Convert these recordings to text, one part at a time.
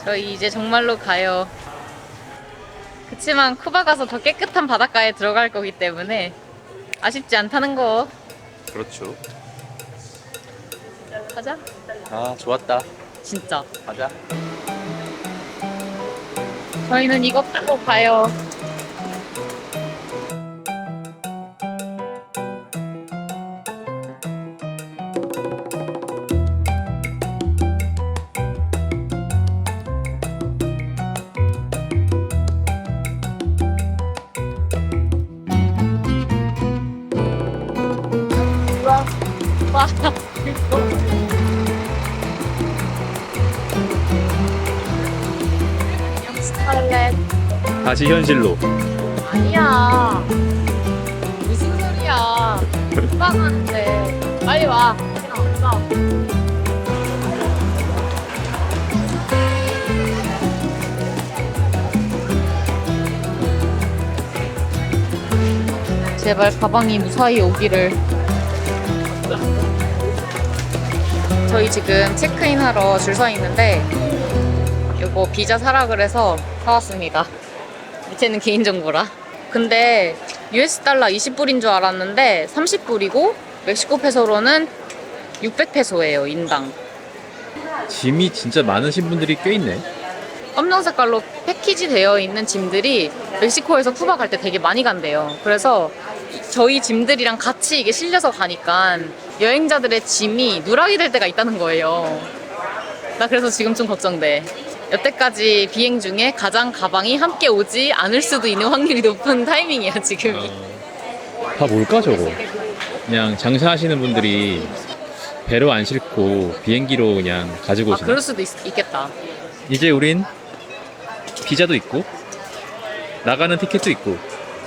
저희 이제 정말로 가요. 그치만 쿠바 가서 더 깨끗한 바닷가에 들어갈 거기 때문에 아쉽지 않다는 거. 그렇죠. 가자. 아, 좋았다. 진짜. 가자. 저희는 이거 타고 가요. 와, 스칼렛. 다시 현실로. 아니야. 무슨 소리야. 금방 하는데. 빨리 와. 그냥 왔어. 제발 가방이 무사히 오기를. 저희 지금 체크인 하러 줄 서 있는데 이거 비자 사라 그래서 사왔습니다. 밑에는 개인정보라. 근데 US 달러 20불인 줄 알았는데 30불이고 멕시코 페소로는 600페소예요, 인당. 짐이 진짜 많으신 분들이 꽤 있네. 검정 색깔로 패키지 되어 있는 짐들이 멕시코에서 쿠바 갈 때 되게 많이 간대요. 그래서 저희 짐들이랑 같이 이게 실려서 가니까 여행자들의 짐이 누락이 될 때가 있다는 거예요. 나 그래서 지금 좀 걱정돼. 여태까지 비행 중에 가장 가방이 함께 오지 않을 수도 있는 확률이 높은 타이밍이야, 지금이. 다 뭘까 저거? 그냥 장사하시는 분들이 배로 안 싣고 비행기로 그냥 가지고 아, 오시나? 그럴 수도 있겠다. 이제 우린 비자도 있고 나가는 티켓도 있고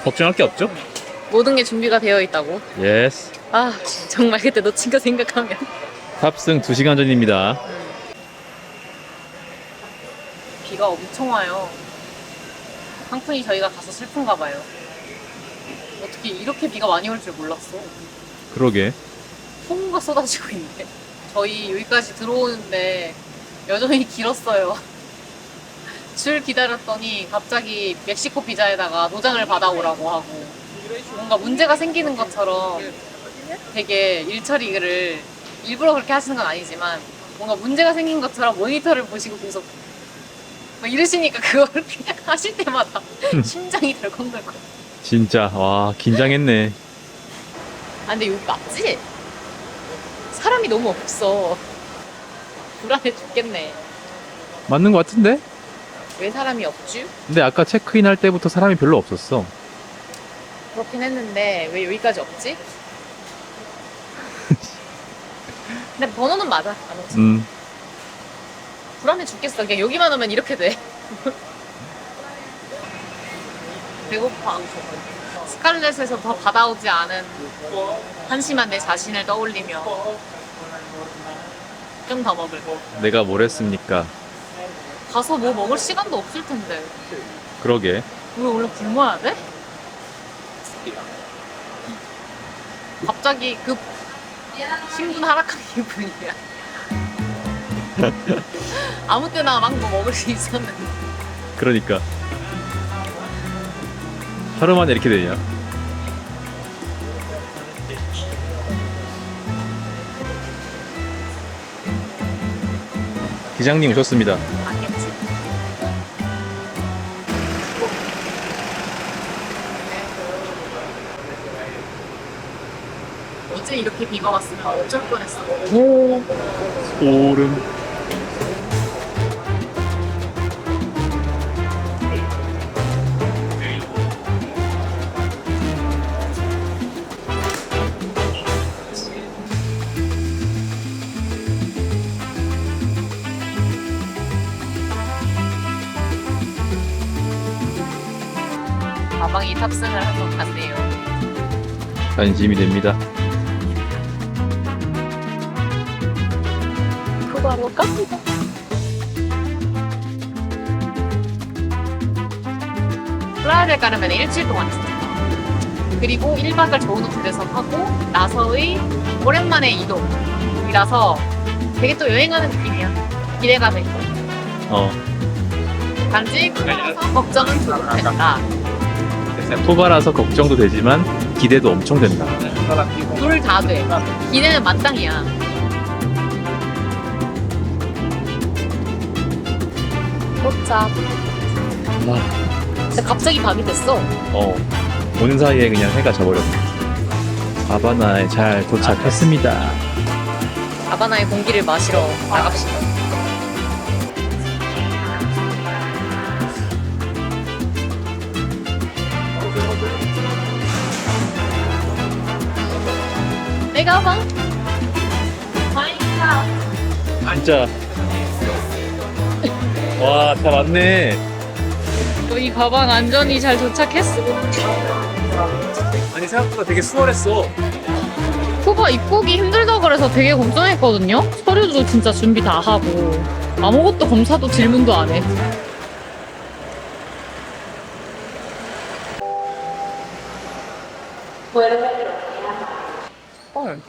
걱정할 게 없죠? 모든 게 준비가 되어 있다고. 예스. 아, 정말 그때 놓친 거 생각하면. 탑승 2시간 전입니다. 비가 엄청 와요. 상fun이 저희가 가서 슬픈가 봐요. 어떻게 이렇게 비가 많이 올 줄 몰랐어. 그러게. 폭우가 쏟아지고 있네. 저희 여기까지 들어오는데 여전히 길었어요. 줄 기다렸더니 갑자기 멕시코 비자에다가 도장을 받아오라고 하고 뭔가 문제가 생기는 것처럼 되게 일처리를 일부러 그렇게 하시는 건 아니지만 뭔가 문제가 생긴 것처럼 모니터를 보시고 계속 막 이러시니까 그걸 그냥 하실 때마다 심장이 덜컹덜컹. 진짜 와 긴장했네. 아 근데 여기 맞지? 사람이 너무 없어. 불안해 죽겠네. 맞는 것 같은데? 왜 사람이 없지? 근데 아까 체크인 할 때부터 사람이 별로 없었어. 그렇긴 했는데 왜 여기까지 없지? 근데 번호는 맞아. 안 오지. 불안해 죽겠어. 그냥 여기만 오면 이렇게 돼. 배고파. 스칼렛에서 더 받아오지 않은 한심한 내 자신을 떠올리며 좀 더 먹을. 내가 뭘 했습니까? 가서 뭐 먹을 시간도 없을 텐데. 그러게. 우리 원래 굶어야 돼? 갑자기 급 신분 하락한 기분이야. 아무 때나 막 뭐 먹을 수 있었는데. 그러니까 하루 만에 이렇게 되냐? 기장님 오셨습니다. 아겠지. 어제 이렇게 비가 왔으면 어쩔 뻔했어. 오 소름. 가방이 탑승을 한 것 같네요. 안심이 됩니다. 쿠바로 갑니다. 플라야델 가르멘에 일주일 동안 있었어요. 그리고 1박을 좋은 호텔에서 하고 나서의 오랜만에 이동이라서 되게 또 여행하는 느낌이야. 기대가 돼. 어. 단지 쿠바라서 걱정은 조금 된다. 쿠바라서 걱정도 되지만 기대도 엄청 된다. 둘 다 돼. 기대는 만땅이야. 도착. 근데 갑자기 밤이 됐어. 오는 사이에 그냥 해가 져버렸네. 하바나에 잘 도착했습니다. 하바나의 공기를 마시러 나갑시다. 내 가방. 마이카. 진짜. 와, 다 맞네. 너희 가방 안전히 잘 도착했어? 아니, 생각보다 되게 수월했어. 쿠바 입국이 힘들다 그래서 되게 걱정했거든요? 서류도 진짜 준비 다 하고 아무것도 검사도 질문도 안 해. 헐.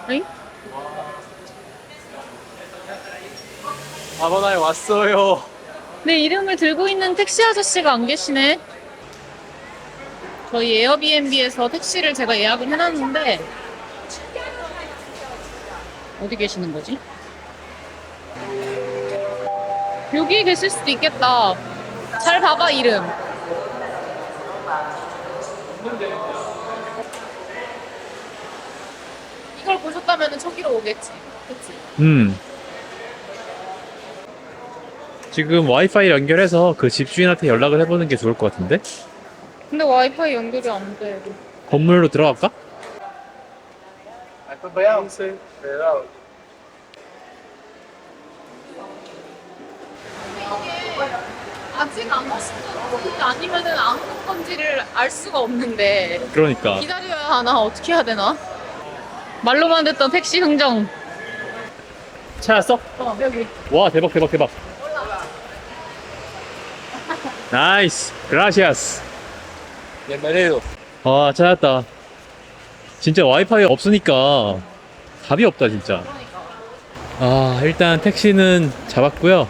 응? 하바나에 왔어요. 내 이름을 들고 있는 택시 아저씨가 안 계시네. 저희 에어비앤비에서 택시를 제가 예약을 해놨는데 어디 계시는 거지? 여기 계실 수도 있겠다. 잘 봐봐 이름. 이걸 보셨다면 저기로 오겠지. 그치? 지금 와이파이 연결해서 그 집주인한테 연락을 해보는 게 좋을 것 같은데? 근데 와이파이 연결이 안 돼. 건물로 들어갈까? 아직 안 왔는지 아니면은 안 온 건지를 알 수가 없는데 그러니까. 기다려야 하나? 어떻게 해야 되나? 말로만 듣던 택시 흥정. 찾았어? 여기. 와, 대박, 대박, 대박. 나이스. 그라시아스. 와, 찾았다. 진짜 와이파이 없으니까 답이 없다, 진짜. 아, 일단 택시는 잡았고요.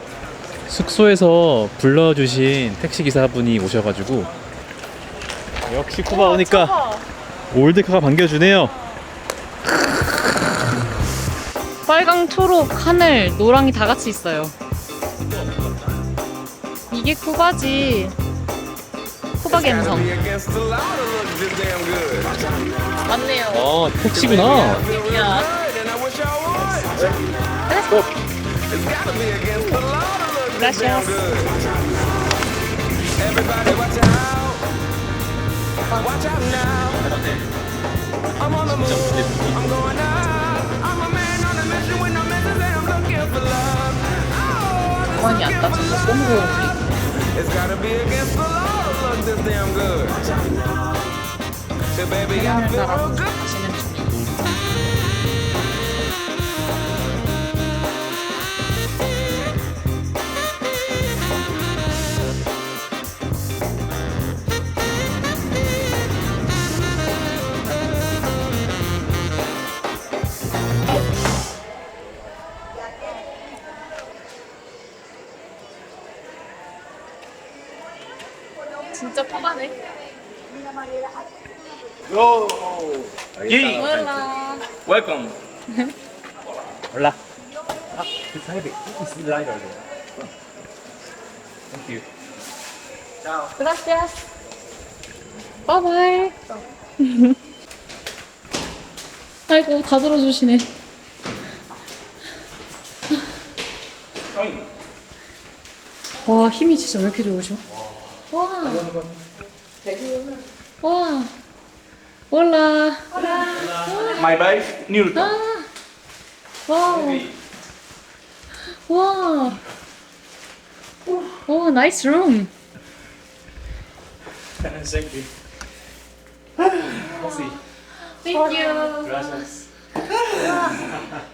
숙소에서 불러주신 택시기사분이 오셔가지고 역시 쿠바 오니까 올드카가 반겨주네요. 빨강, 초록, 하늘, 노랑이 다 같이 있어요. 이게 쿠바지. 쿠바 감성. 맞네요. 택시구나. 야. Gracias. 가만히 안 따져서 너무 고운데. 계란을 따라서 마시는 중이. 진짜 포가네. Gee, 몰라. welcome. 올라. It's heavy. It's lighter. Thank you. Gracias. 바이바이. 아이고 다 들어주시네. 와 힘이 진짜 왜 이렇게 좋으셔? 와. 와. 올라. My base, Newton. 아. 와우. 와. 오 나이스 룸. Thank you. Thank you. Gracias.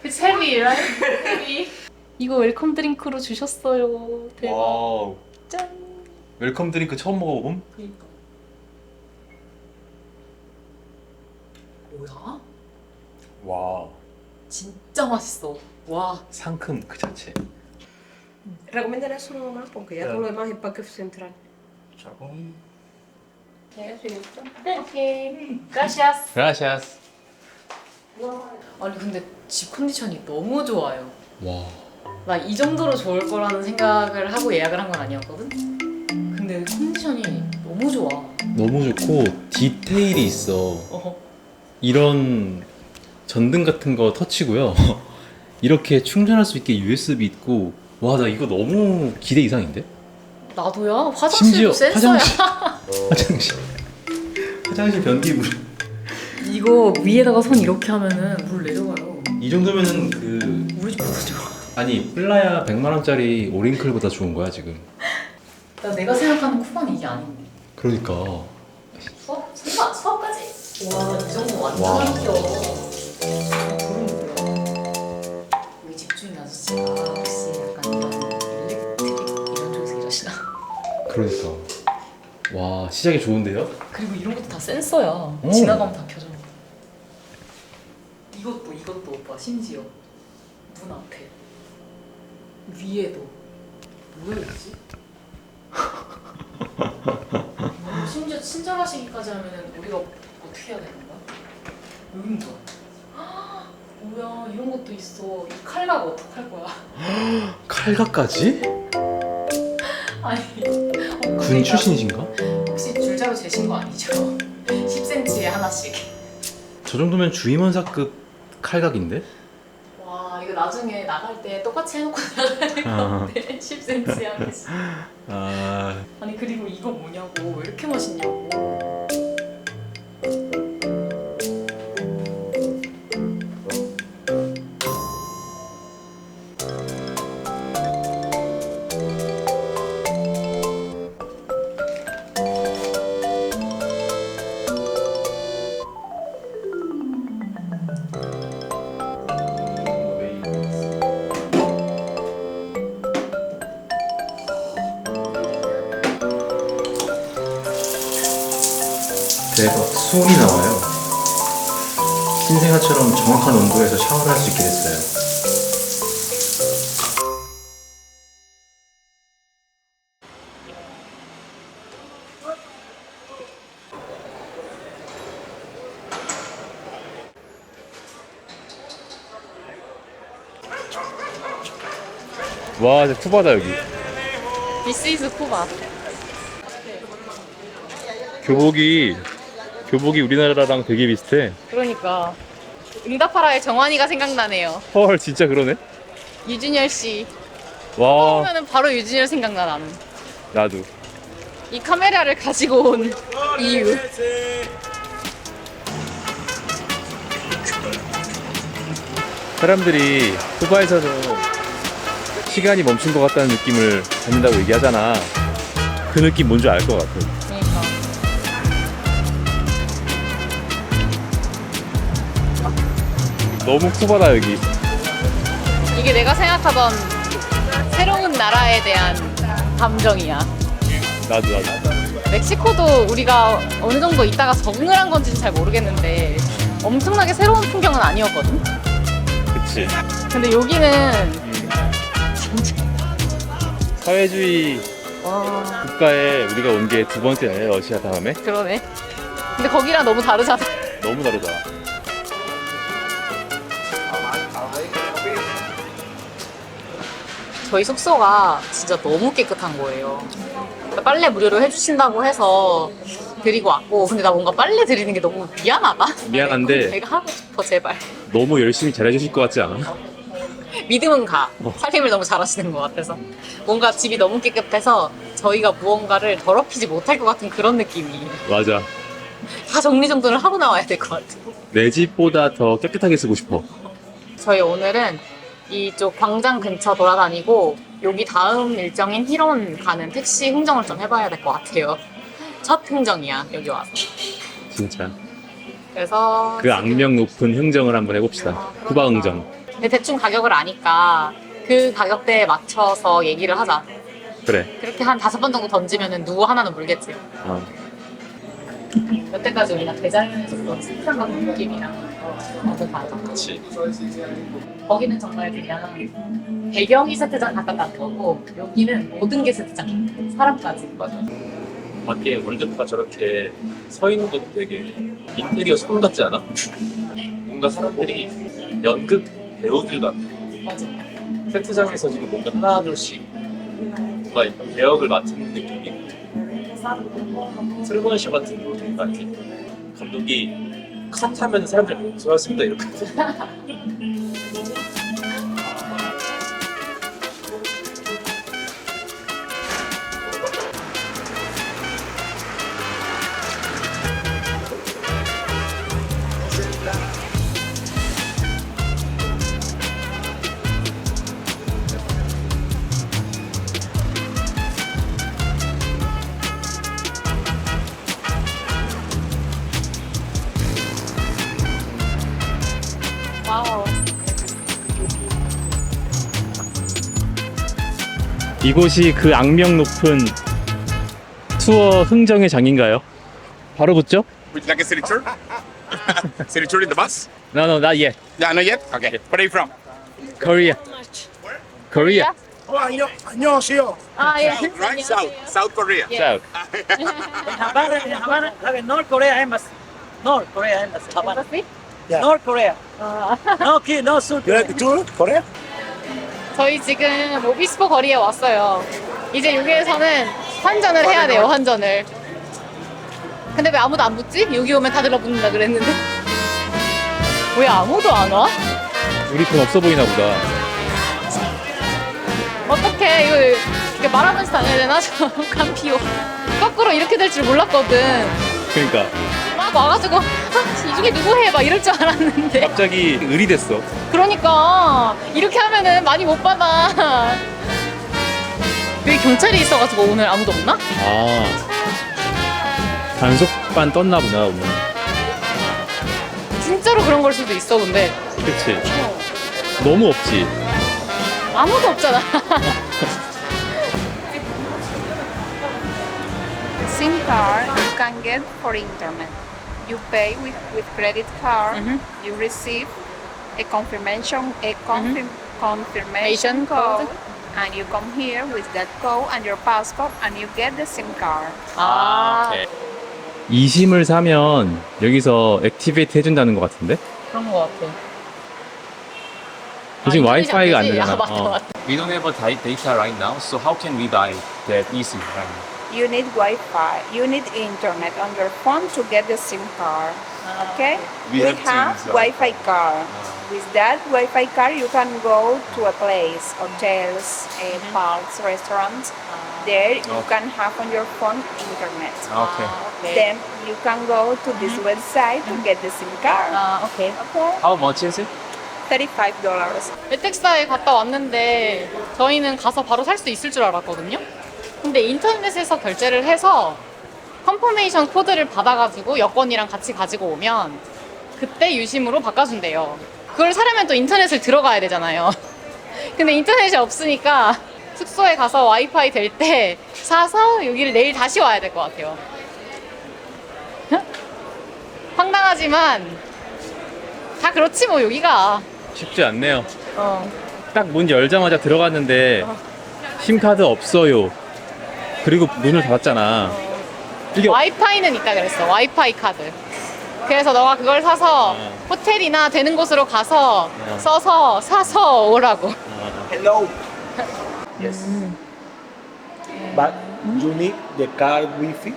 It's heavy, right? Heavy. 이거 웰컴 드링크로 주셨어요. 대박. 와우. 짠. 웰컴 드링크 처음 먹어봄? 그러니까. 뭐야? 와. 진짜 맛있어. 와. 상큼 그 자체. ¿Recomendarías solo uno más? Porque ya todo lo demás es Parque Central. Chapón. 오케이. gracias. 그라시아스. 아니 근데 집 컨디션이 너무 좋아요. 와. 나 이 정도로 좋을 거라는 생각을 하고 예약을 한 건 아니었거든? 근데 컨디션이 너무 좋아. 너무 좋고 디테일이 있어. 이런 전등 같은 거 터치고요. 이렇게 충전할 수 있게 USB 있고 와 나 이거 너무 기대 이상인데? 나도야. 심지어 화장실도 센서야. 화장실 변기물. 이거 위에다가 손 이렇게 하면은 물 내려가요. 이 정도면은 그 우리 집보다 좋아. 아니 플라야 100만 원짜리 오링클보다 좋은 거야 지금. 내가 생각하는 쿠바는 이게 아닌데. 그러니까 수업? 수업까지? 와, 이 정도 와. 완전 웃겨. 우리 집주인 아저씨가 혹시 약간 이런 일렉트릭 이런 쪽에서 일하시나? 그러니까 와 시작이 좋은데요? 그리고 이런 것도 다 센서야. 오. 지나가면 다 켜져. 이것도 오빠 심지어 문 앞에 위에도 뭐야 이지? 심지어 친절하시기까지 하면은 우리가 어떻게 해야 되는 거야? 여긴 뭐야? 뭐야 이런 것도 있어. 이 칼각 어떡할 거야? 칼각까지? 아니 군 출신이신가? 혹시 줄자로 재신 거 아니죠? 10cm에 하나씩. 저 정도면 주임원사급 칼각인데? 와 이거 나중에 나갈 때 똑같이 해놓고 나가야 될 것 아. 같아. 10cm 하나씩. 아 아니 그리고 이거 뭐냐고 왜 이렇게 맛있냐고. 대박 수온이 나와요. 신생아처럼 정확한 온도에서 샤워를 할 수 있게 됐어요. 와 진짜 쿠바다 여기. This is 쿠바. 교복이 우리나라랑 되게 비슷해. 그러니까 응답하라의 정환이가 생각나네요. 헐 진짜 그러네. 유준열 씨. 와 그러면은 바로 유준열 생각나 나는. 나도. 이 카메라를 가지고 온 이유. 사람들이 쿠바에서는 시간이 멈춘 것 같다는 느낌을 받는다고 얘기하잖아. 그 느낌 뭔지 알 것 같아. 그러니까. 너무 쿠바다 여기. 이게 내가 생각하던 새로운 나라에 대한 감정이야. 나도. 멕시코도 우리가 어느 정도 있다가 적응을 한 건지는 잘 모르겠는데 엄청나게 새로운 풍경은 아니었거든? 그치. 근데 여기는 사회주의 와 국가에 우리가 온 게 두 번째네, 러시아 다음에. 그러네. 근데 거기랑 너무 다르잖아. 너무 다르다. 저희 숙소가 진짜 너무 깨끗한 거예요. 그러니까 빨래 무료로 해주신다고 해서 드리고 왔고, 근데 나 뭔가 빨래 드리는 게 너무 미안하다. 미안한데 내가 하고 싶어 제발. 너무 열심히 잘해주실 것 같지 않아? 믿음은 가. 살림을 너무 잘하시는 것 같아서. 뭔가 집이 너무 깨끗해서 저희가 무언가를 더럽히지 못할 것 같은 그런 느낌이. 맞아. 다 정리정돈을 하고 나와야 될 것 같아. 내 집보다 더 깨끗하게 쓰고 싶어. 저희 오늘은 이쪽 광장 근처 돌아다니고 여기 다음 일정인 히론 가는 택시 흥정을 좀 해봐야 될 것 같아요. 첫 흥정이야 여기 와서. 진짜. 그래서 그 악명 높은 흥정을 한번 해봅시다. 쿠바 흥정. 근데 대충 가격을 아니까 그 가격대에 맞춰서 얘기를 하자. 그래. 그렇게 한 5번 정도 던지면은 누구 하나는 물겠지. 어. 여태까지 우리가 대자연에서 그런 스프랑 같은 느낌이랑 맞아. 그치. 거기는 정말 그냥 배경이 세트장 같았다는 거고 여기는 모든 게 세트장. 사람까지. 맞아. 밖에 월드컵가 저렇게 서 있는 것도 되게 인테리어 소품 같지 않아? 뭔가 사람들이 연극 배우들 같아. 맞아. 세트장에서 지금 뭔가 하나둘씩 뭔가 배역을 맡은 느낌이 트루먼 쇼 같은 뭔가 이렇게 감독이 컷 하면 사람들 수고하셨습니다 이렇게 와우. 이곳이 그 악명 높은 투어 흥정의 장인가요? 바로 붙죠? Would you like a city tour? City tour in the bus? No, not yet. Yeah, not yet? Okay. Where are you from? Korea. Korea. Oh, 안녕하세요. 아 예. Right? South Korea. South. Havana, North Korea embassy. North Korea embassy. Havana. Embassy? Yeah. North Korea. No kid, no South Korea. tour? Korea? 저희 지금 오비스포 거리에 왔어요. 이제 여기에서는 환전을 해야 돼요, 환전을. 근데 왜 아무도 안 붙지? 여기 오면 다 들러붙는다 그랬는데. 왜 아무도 안 와? 우리 돈 없어 보이나 보다. 어떡해, 이거 이렇게 말하면서 다녀야 되나? 저 간피오. 거꾸로 이렇게 될 줄 몰랐거든. 그러니까 막 와가지고, 아, 이 중에 누구 해? 막 이럴 줄 알았는데. 갑자기 을이 됐어. 그러니까, 이렇게 하면은 많이 못 받아. 여기 경찰이 있어가지고 오늘 아무도 없나? 아, 단속반 떴나 보다 오늘. 진짜로 그런 걸 수도 있어, 근데. 그치. 너무 없지. 아무도 없잖아. SIM card you can get for internet. You pay with credit card. You receive a confirmation confirmation code, and you come here with that code and your passport, and you get the SIM card. 아, 이심을 사면 여기서 액티베이트 해준다는 것 같은데? 그런 거 같아. 지금 아, 와이파이가 안 인터넷이 되잖아. 아, 맞다, 맞다. We don't have a data right now, so how can we buy that eSIM right now? You need Wi-Fi. You need internet on your phone to get the SIM card. Okay? We We have have Teams, Wi-Fi card. With that Wi-Fi card, you can go to a place, hotels, parks, restaurants. There you can have on your phone internet. Okay. Then you can go to this website to get the SIM card. 아, 오케이. Okay? How much is it? $35. 넷텍사에 갔다 왔는데 저희는 가서 바로 살 수 있을 줄 알았거든요. 근데 인터넷에서 결제를 해서 컨퍼메이션 코드를 받아가지고 여권이랑 같이 가지고 오면 그때 유심으로 바꿔준대요. 그걸 사려면 또 인터넷을 들어가야 되잖아요. 근데 인터넷이 없으니까 숙소에 가서 와이파이 될 때 사서 여기를 내일 다시 와야 될 것 같아요. 황당하지만 다 그렇지 뭐 여기가. 쉽지 않네요. 어. 딱 문 열자마자 들어갔는데 심카드 없어요. 그리고 문을 닫았잖아. 이게 와이파이는 있다 그랬어. 와이파이 카드. 그래서 너가 그걸 사서 호텔이나 되는 곳으로 가서 써서 사서 오라고. Hello. Yes. But you need the card Wi-Fi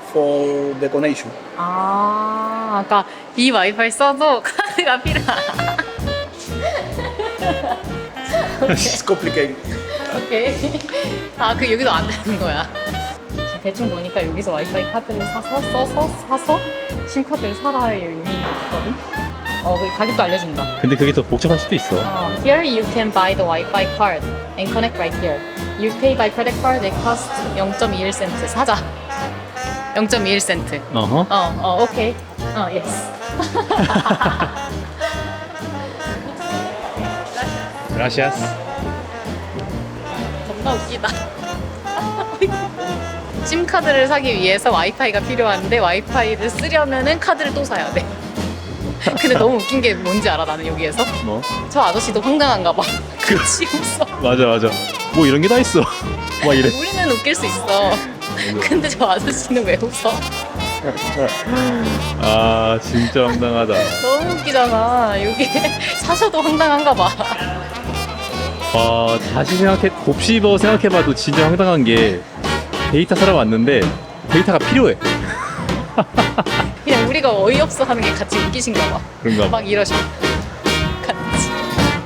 for the connection. 아, 그러니까 이 와이파이 써도 카드가 필요하다. It's complicated. 오케이. 아, 그 여기도 안 되는 거야. 대충 보니까 여기서 와이파이 카드를 사서 심카드를 사라 할 의미가 있거든. 그 가격도 알려준다. 근데 그게 더 복잡할 수도 있어. Here you can buy the Wi-Fi card and connect right here. You pay by credit card. It costs 0.21센트. 사자. 0.21센트. 어허. 오케이. yes. Gracias. 겁나 웃기다. 심카드를 사기 위해서 와이파이가 필요한데 와이파이를 쓰려면은 카드를 또 사야 돼. 근데 너무 웃긴 게 뭔지 알아, 나는 여기에서? 뭐? 저 아저씨도 황당한가 봐. 같이 웃어. 맞아. 뭐 이런 게 다 있어. 막 이래. 우리는 웃길 수 있어. 근데 저 아저씨는 왜 웃어? 아, 진짜 황당하다. 너무 웃기잖아. 여기 사셔도 황당한가 봐. 다시 곱씹어 생각해봐도 진짜 황당한 게 데이터 사러 왔는데 데이터가 필요해. 그냥 우리가 어이없어 하는 게 같이 웃기신가 봐. 그런가 봐. 막 이러셔. 같이.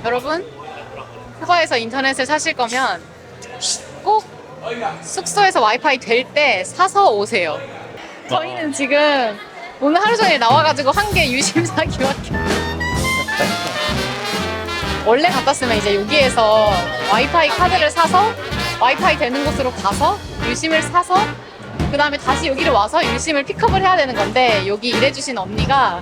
여러분, 쿠바에서 인터넷을 사실 거면 꼭 숙소에서 와이파이 될 때 사서 오세요. 저희는 지금 오늘 하루 종일 나와가지고 한 게 유심 사기밖에. 원래 같았으면 이제 여기에서 와이파이 카드를 사서 와이파이 되는 곳으로 가서 유심을 사서 그 다음에 다시 여기를 와서 유심을 픽업을 해야 되는 건데, 여기 일해주신 언니가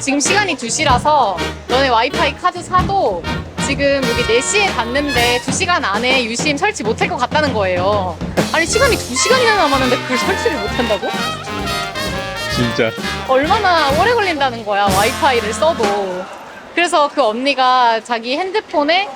지금 시간이 2시라서 너네 와이파이 카드 사도 지금 여기 4시에 닫는데 2시간 안에 유심 설치 못할 것 같다는 거예요. 아니 시간이 2시간이나 남았는데 그걸 설치를 못한다고? 진짜. 얼마나 오래 걸린다는 거야, 와이파이를 써도. 그래서 그 언니가 자기 핸드폰에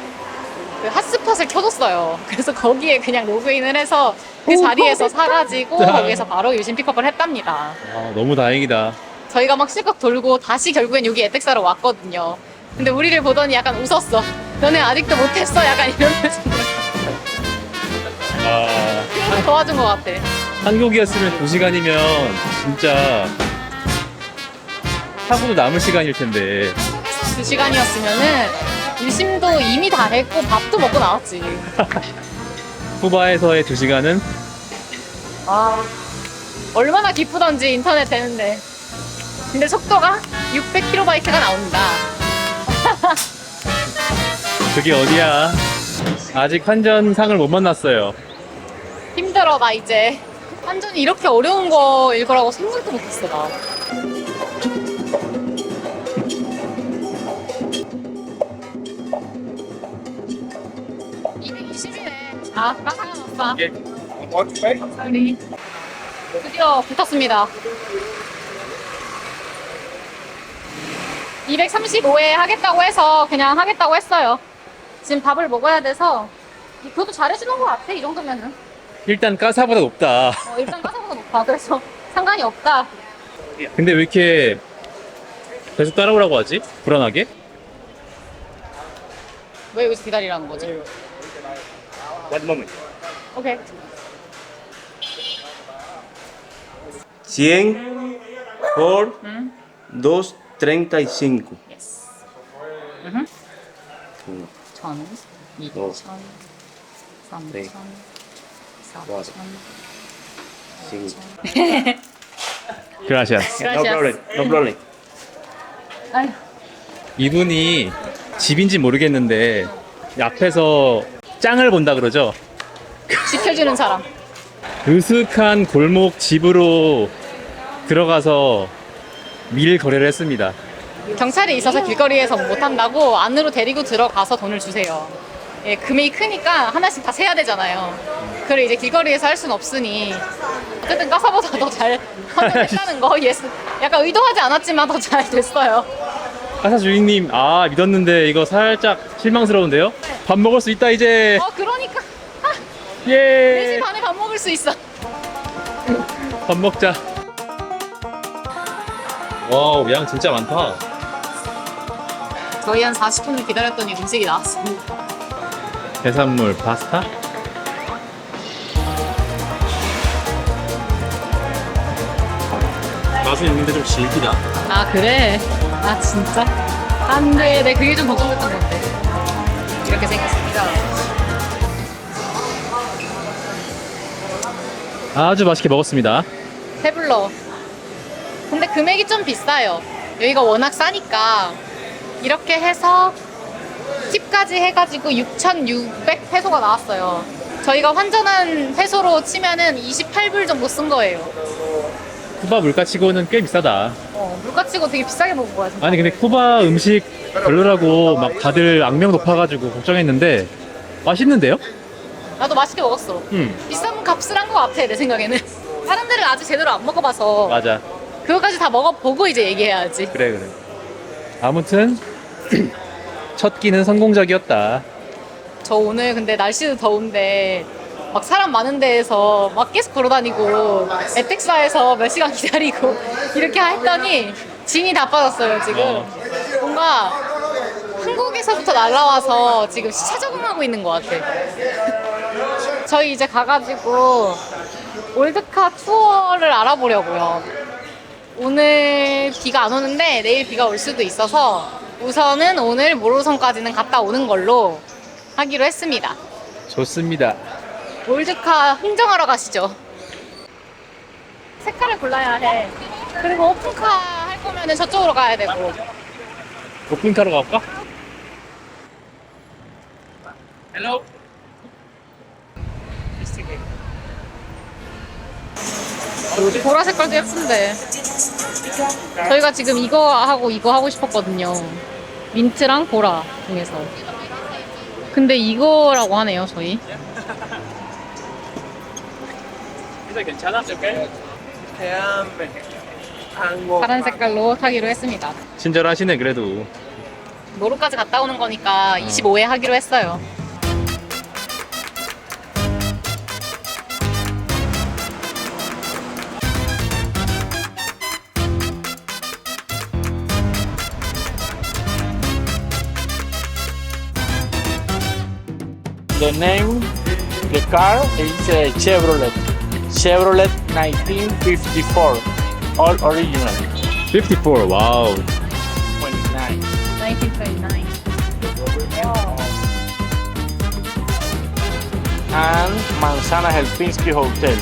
그 핫스팟을 켜줬어요. 그래서 거기에 그냥 로그인을 해서 그 자리에서 사가지고 거기에서 바로 유심 픽업을 했답니다. 너무 다행이다. 저희가 막 실컷 돌고 다시 결국엔 여기 에텍사로 왔거든요. 근데 우리를 보더니 약간 웃었어. 너네 아직도 못했어? 약간 이런 표정으로. 그래서 도와준 것 같아. 한국이었으면 2시간이면 진짜 하고도 남을 시간일 텐데. 2시간이었으면은 유심도 이미 다 했고 밥도 먹고 나왔지. 쿠바에서의 2시간은 아, 얼마나 기쁘던지 인터넷 되는데. 근데 속도가 600kb가 나온다. 그게 어디야? 아직 환전상을 못 만났어요. 힘들어 나 이제. 완전히 이렇게 어려운 거일 거라고 생각도 못했어 나. 아, 상관없어. Want to pay? 우리 드디어 붙었습니다. 235에 하겠다고 해서 그냥 하겠다고 했어요. 지금 밥을 먹어야 돼서 그것도 잘해주는 것 같아, 이 정도면은. 일단 까사보다 높다. 일단 가사보다 높아. 그래서 상관이 없다. 근데 왜 이렇게 계속 따라오라고 하지? 불안하게? 왜 여기서 기다리라는 거지? One moment. 오케이. 100 por 2.35. 예스. 음. 1,000, 2,000, 3,000, 네. 4,000. 5. 그라시아스. No problem. No problem. 아휴. 이분이 집인지 모르겠는데 앞에서 짱을 본다 그러죠? 지켜주는 사람. 으슥한 골목 집으로 들어가서 밀 거래를 했습니다. 경찰이 있어서 길거리에서 못한다고 안으로 데리고 들어가서 돈을 주세요. 예, 금액이 크니까 하나씩 다 세야 되잖아요. 그걸 이제 길거리에서 할 수는 없으니 어쨌든 까사보다 더 잘 헌정했다는 거. 예스. 약간 의도하지 않았지만 더 잘 됐어요. 가사 주인님, 믿었는데 이거 살짝 실망스러운데요? 밥 먹을 수 있다 이제. 그러니까 예. 4시 반에 밥 먹을 수 있어. 밥 먹자. 와우, 양 진짜 많다. 저희 한 40분을 기다렸더니 음식이 나왔습니다. 해산물 파스타? 맛은 있는데 좀 질기다. 아 그래? 아 진짜? 안 돼. 내 그게 좀 걱정됐던 건데. 이렇게 생겼습니다. 아주 맛있게 먹었습니다. 태블러. 근데 금액이 좀 비싸요. 여기가 워낙 싸니까 이렇게 해서 팁까지 해가지고 6,600 페소가 나왔어요. 저희가 환전한 페소로 치면은 28불 정도 쓴 거예요. 쿠바 물가 치고는 꽤 비싸다. 물가 치고 되게 비싸게 먹은 거야 진짜. 아니 근데 쿠바 음식 별로라고 막 다들 악명 높아가지고 걱정했는데 맛있는데요? 나도 맛있게 먹었어. 비싸면 값을 한 거 같아 내 생각에는. 사람들은 아직 제대로 안 먹어봐서 맞아. 그거까지 다 먹어보고 이제 얘기해야지. 그래. 아무튼 첫 끼는 성공적이었다. 저 오늘 근데 날씨도 더운데 막 사람 많은 데에서 막 계속 걸어다니고 에텍사에서 몇 시간 기다리고 이렇게 했더니 진이 다 빠졌어요 지금. 뭔가 한국에서부터 날라와서 지금 시차 적응하고 있는 것 같아. 저희 이제 가가지고 올드카 투어를 알아보려고요. 오늘 비가 안 오는데 내일 비가 올 수도 있어서 우선은 오늘 모로성까지는 갔다 오는 걸로 하기로 했습니다. 좋습니다. 올드카 흥정하러 가시죠. 색깔을 골라야 해. 그리고 오픈카 할 거면은 저쪽으로 가야 되고. 오픈카로 가볼까? 헬로. 보라 색깔도 예쁜데. 저희가 지금 이거 하고 이거 하고 싶었거든요. 민트랑 보라 중에서. 근데 이거라고 하네요, 저희. 괜찮아? 파란 색깔로 타기로 했습니다. 친절하시네 그래도. 노루까지 갔다 오는 거니까 25회 하기로 했어요. The name, the car is a Chevrolet. Chevrolet 1954. All original. 54. 와우. 29. 1939. And Manzana Helsinki Hotel.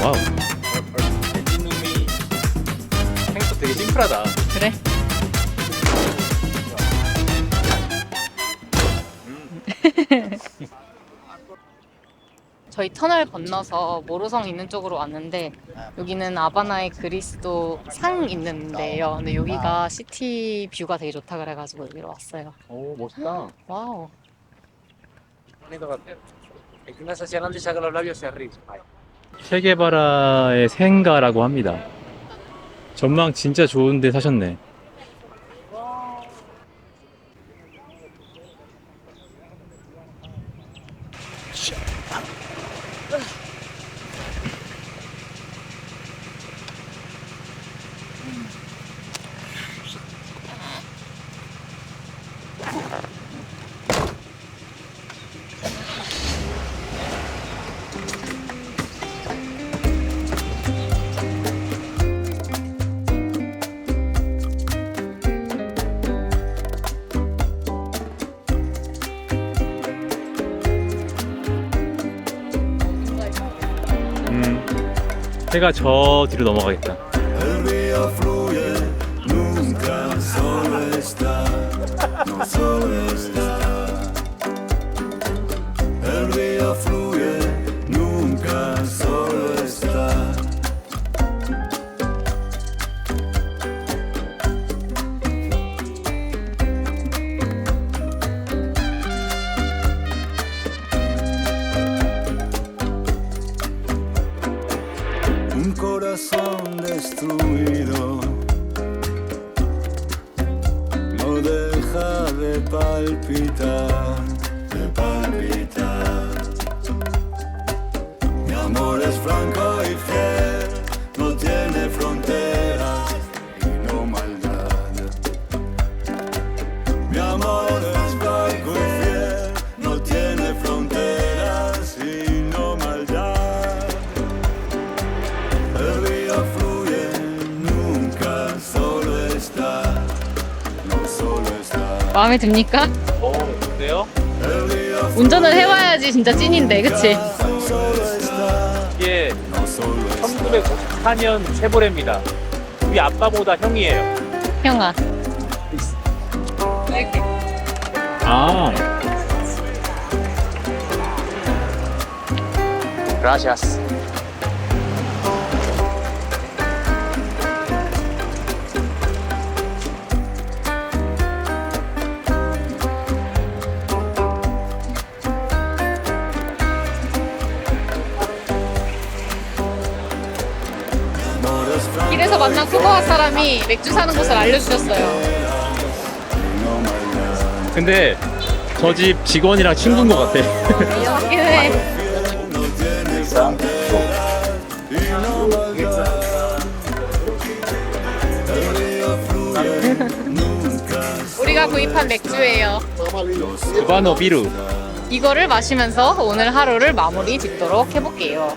와우. 생각보다 되게 심플하다. 그래? 저희 터널 건너서 모로성 있는 쪽으로 왔는데 여기는 아바나의 그리스도 상 있는 데예요. 근데 여기가 시티 뷰가 되게 좋다 그래가지고 여기로 왔어요. 오 멋있다. 와우. 체게바라의 생가라고 합니다. 전망 진짜 좋은데 사셨네. 해가 저 뒤로 넘어가겠다. El río fluye, nunca solo está, no solo está. El río fluye, nunca solo está. Un corazón destruido no deja de palpitar, de palpitar. Mi amor es franco y fiel, 마음에 듭니까? 좋은데요? 운전을 해봐야지 진짜 찐인데, 그치? 이게 1994년 쉐보레입니다. 우리 아빠보다 형이에요. 형아. 아. Gracias. 길에서 만난 쿠바 사람이 맥주 사는 곳을 알려주셨어요. 근데 저 집 직원이랑 친구인 것 같아. 여긴 해. 우리가 구입한 맥주예요. 쿠바노 비루. 이거를 마시면서 오늘 하루를 마무리 짓도록 해볼게요.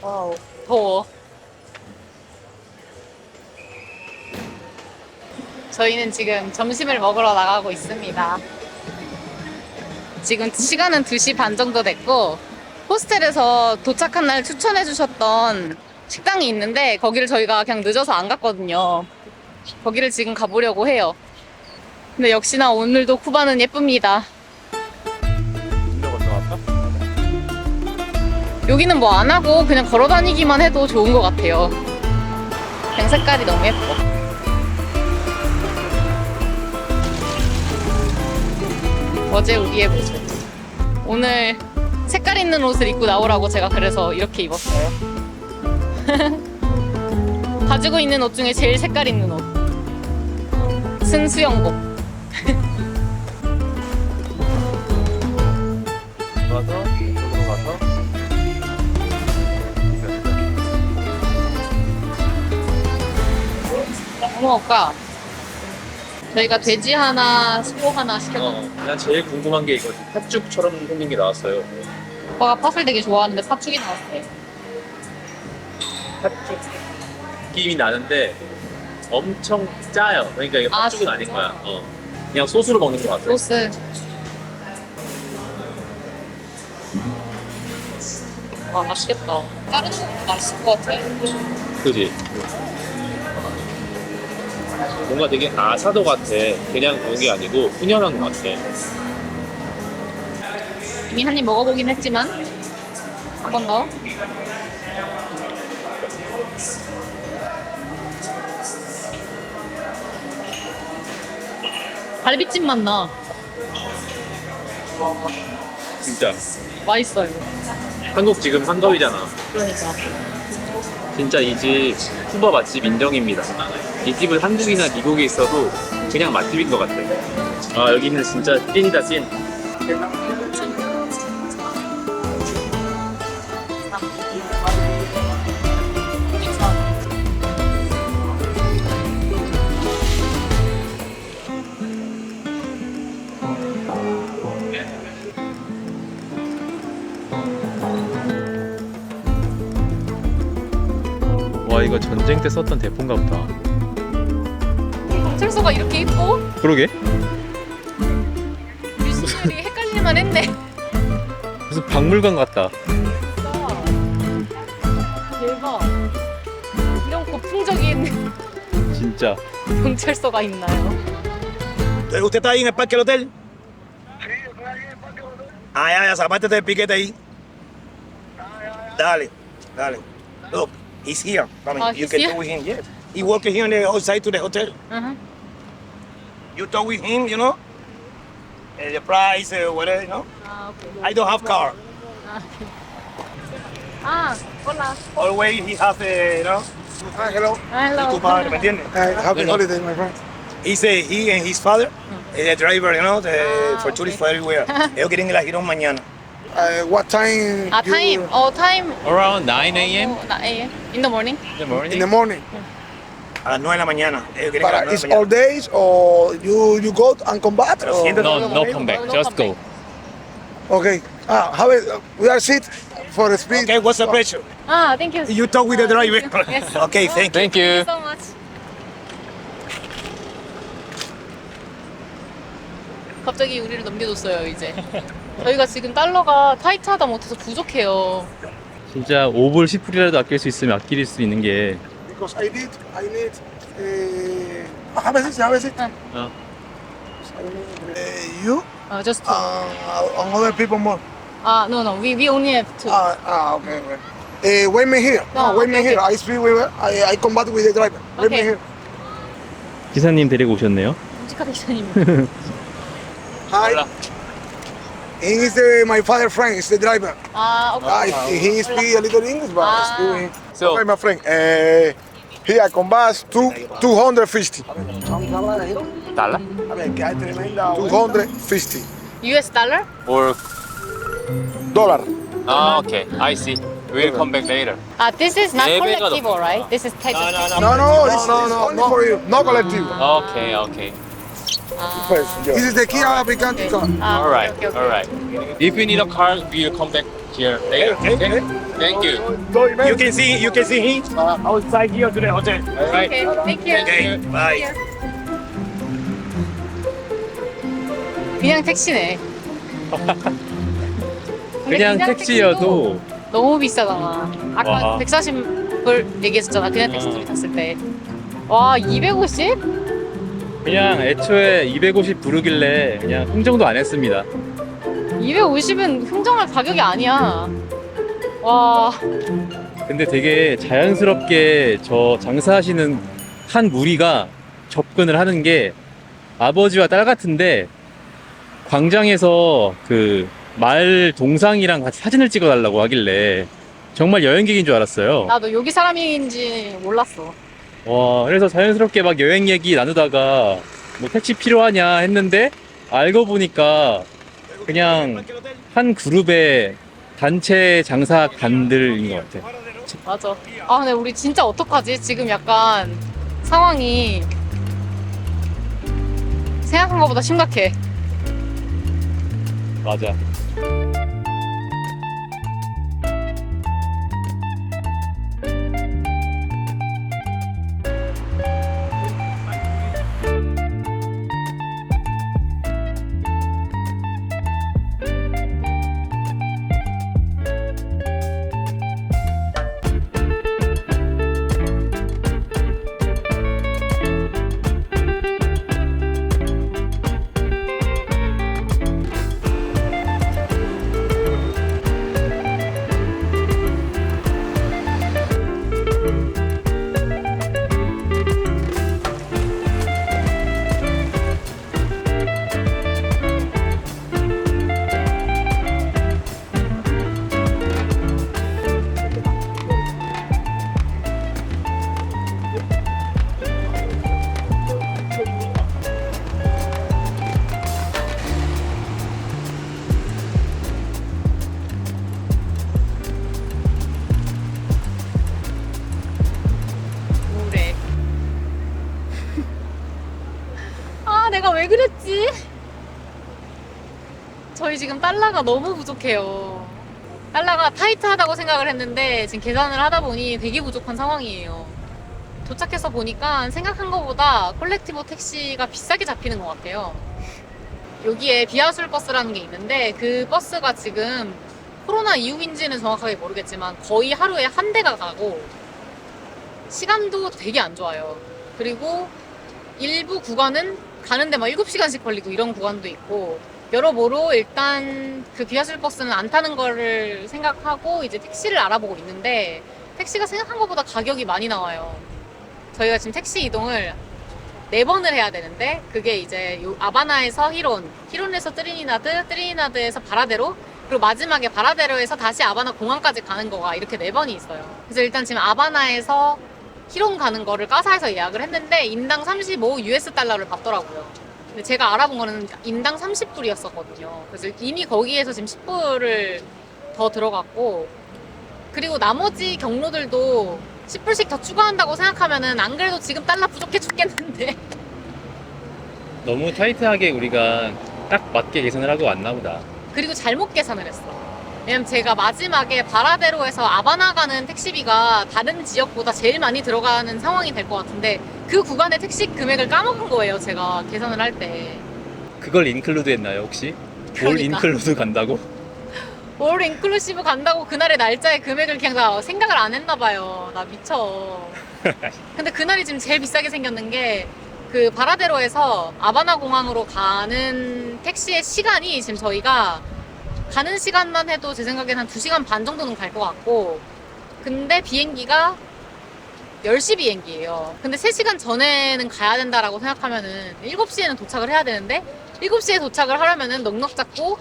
와우, 더워. 저희는 지금 점심을 먹으러 나가고 있습니다. 지금 시간은 2시 반 정도 됐고, 호스텔에서 도착한 날 추천해 주셨던 식당이 있는데 거기를 저희가 그냥 늦어서 안 갔거든요. 거기를 지금 가보려고 해요. 근데 역시나 오늘도 쿠바는 예쁩니다. 여기는 뭐 안 하고 그냥 걸어 다니기만 해도 좋은 것 같아요. 그냥 색깔이 너무 예뻐. 어제 우리의 모습. 오늘 색깔 있는 옷을 입고 나오라고 제가 그래서 이렇게 입었어요. 가지고 있는 옷 중에 제일 색깔 있는 옷. 승수영복. 가서 이쪽으로 가서. 뭐 먹을까? 저희가 돼지 하나, 소 하나 시켰는데 난 제일 궁금한 게 이거 팥죽처럼 생긴 게 나왔어요. 오빠가 팥을 되게 좋아하는데 팥죽이 나왔어요. 팥죽 느낌이 나는데 엄청 짜요. 그러니까 이게 아, 팥죽은 진짜? 아닌 거야. 그냥 소스로 먹는 것 같아. 소스. 와, 맛있겠다. 다른 것도 맛있을 것 같아. 그지? 뭔가 되게 아사도 같아. 그냥 그런 게 아니고 훈연한 것 같아. 이미 한 입 먹어보긴 했지만 한 번 더. 갈비찜 맛 나. 진짜. 맛있어요. 한국 지금 한가위잖아. 그러니까. 진짜 이 집 쿠바 맛집 인정입니다. 이 집은 한국이나 미국에 있어도 그냥 맛집인 것 같아. 아, 여기는 진짜 찐이다, 찐. 와 이거 전쟁 때 썼던 대포인가 보다. 철소가 이렇게 예뻐? 그러게? 뮤지컬이 헷갈릴만 했네. 무슨 박물관 같다. 대박. 이런 고풍적인 진짜. 경찰서가 있나요? ¿Usted está ahí en el parque del hotel? Sí, estoy ahí en el parque del hotel. Ah, ya, zapátate el piquete ahí. Dale, dale. Look, he's here. I mean, you he's can here? talk with him, yes. He working here on the outside to the hotel. Uh-huh. You talk with him, you know? The price, whatever, you know? 아, 오케이. I don't have car. 아, hola. Always he has, you know? Hello. Hello. Tu padre, ¿me entiendes? Happy holiday, my friend. He and his father, the driver, you know, the for tourists for everywhere. Ellos quieren ir a Girón mañana. What time? 아, 타임. 타임. Around 9 a.m. 9 a.m. In the morning. in the morning. In the morning. A las 9 de la mañana. Ellos quieren que a But las 9 it's de la all mañana. days or you go and come back? Pero or- siéntate. No come back. No Just come go. Okay. We are sit for the speed. Okay, what's the pressure? 아, thank you. You talk with the driver. Yes. Okay, thank you. Thank you. so much. 갑자기 우리를 넘겨줬어요, 이제. 저희가 지금 달러가 타이트하다 못해서 부족해요. 진짜 5불 10불이라도 아낄 수 있으면 아낄 수 있는 게 Because I need. Have a seat. Have a seat. You just and other people more. no. We only have two. Okay. Wait me here. No, Wait me okay, here. okay. I speak with her. I come back with the driver. Wait me Okay. here. 기사님 데리고 오셨네요. 끔찍하게 기사님. Hi. He is my father friend. He's the driver. 오케이. He speak a little English, but still. So Okay, my friend. Here I come back 250. 달러? 250 US dollar? Or dollar. okay. I see. We'll come back later. This is not 네 배가 collectible, right? This is tax. No, this is only for you. No collective. Okay. This is the Kia Picanti car. All right. Okay. All right. If you need a car, we'll come back here later. Okay. Thank you. You can see him outside here to the hotel. All right. Okay, thank you. Okay, bye. 그냥 택시네. 근데 그냥 택시도 택시여도 너무 비싸잖아. 아까 와. 140불 얘기했었잖아. 그냥 택시 둘이 탔을 때. 와, 250? 그냥 애초에 250 부르길래 그냥 흥정도 안 했습니다. 250은 흥정할 가격이 아니야. 와, 근데 되게 자연스럽게 저 장사하시는 한 무리가 접근을 하는 게 아버지와 딸 같은데 광장에서 그 말 동상이랑 같이 사진을 찍어달라고 하길래 정말 여행객인 줄 알았어요. 나도 여기 사람인지 몰랐어. 와, 그래서 자연스럽게 막 여행 얘기 나누다가 뭐 택시 필요하냐 했는데 알고 보니까 그냥 한 그룹의 단체 장사관들인 것 같아. 맞아. 근데 우리 진짜 어떡하지? 지금 약간 상황이 생각한 것보다 심각해. 맞아. 우울해. 내가 왜 그랬지? 저희 지금 달러가 너무 부족해요. 달러가 타이트하다고 생각을 했는데 지금 계산을 하다 보니 되게 부족한 상황이에요. 도착해서 보니까 생각한 것보다 콜렉티브 택시가 비싸게 잡히는 것 같아요. 여기에 비아술 버스라는 게 있는데 그 버스가 지금 코로나 이후인지는 정확하게 모르겠지만 거의 하루에 한 대가 가고 시간도 되게 안 좋아요. 그리고 일부 구간은 가는데 막 7시간씩 걸리고 이런 구간도 있고 여러모로 일단 그 비아술 버스는 안 타는 거를 생각하고 이제 택시를 알아보고 있는데 택시가 생각한 것보다 가격이 많이 나와요. 저희가 지금 택시 이동을 4번을 해야 되는데 그게 이제 요 아바나에서 히론에서 트리니다드, 트리니다드에서 바라데로, 그리고 마지막에 바라데로에서 다시 아바나 공항까지 가는 거가 이렇게 4번이 있어요. 그래서 일단 지금 아바나에서 히론 가는 거를 까사에서 예약을 했는데 인당 35 US 달러를 받더라고요. 근데 제가 알아본 거는 인당 30불이었었거든요. 그래서 이미 거기에서 지금 10불을 더 들어갔고, 그리고 나머지 경로들도 10불씩 더 추가한다고 생각하면은 안 그래도 지금 달러 부족해 죽겠는데. 너무 타이트하게 우리가 딱 맞게 계산을 하고 왔나 보다. 그리고 잘못 계산을 했어. 왜냐면 제가 마지막에 바라데로에서 아바나 가는 택시비가 다른 지역보다 제일 많이 들어가는 상황이 될 것 같은데 그 구간의 택시 금액을 까먹은 거예요, 제가 계산을 할 때. 그걸 인클루드 했나요 혹시? 올 그러니까. 인클루드 간다고? 올 인클루시브 간다고 그날의 날짜의 금액을 그냥 다 생각을 안 했나 봐요. 나 미쳐. 근데 그날이 지금 제일 비싸게 생겼는 게 그 바라데로에서 아바나 공항으로 가는 택시의 시간이 지금 저희가 가는 시간만 해도 제 생각엔 한 2시간 반 정도는 갈 것 같고, 근데 비행기가 10시 비행기예요. 근데 3시간 전에는 가야 된다라고 생각하면은 7시에는 도착을 해야 되는데 7시에 도착을 하려면은 넉넉 잡고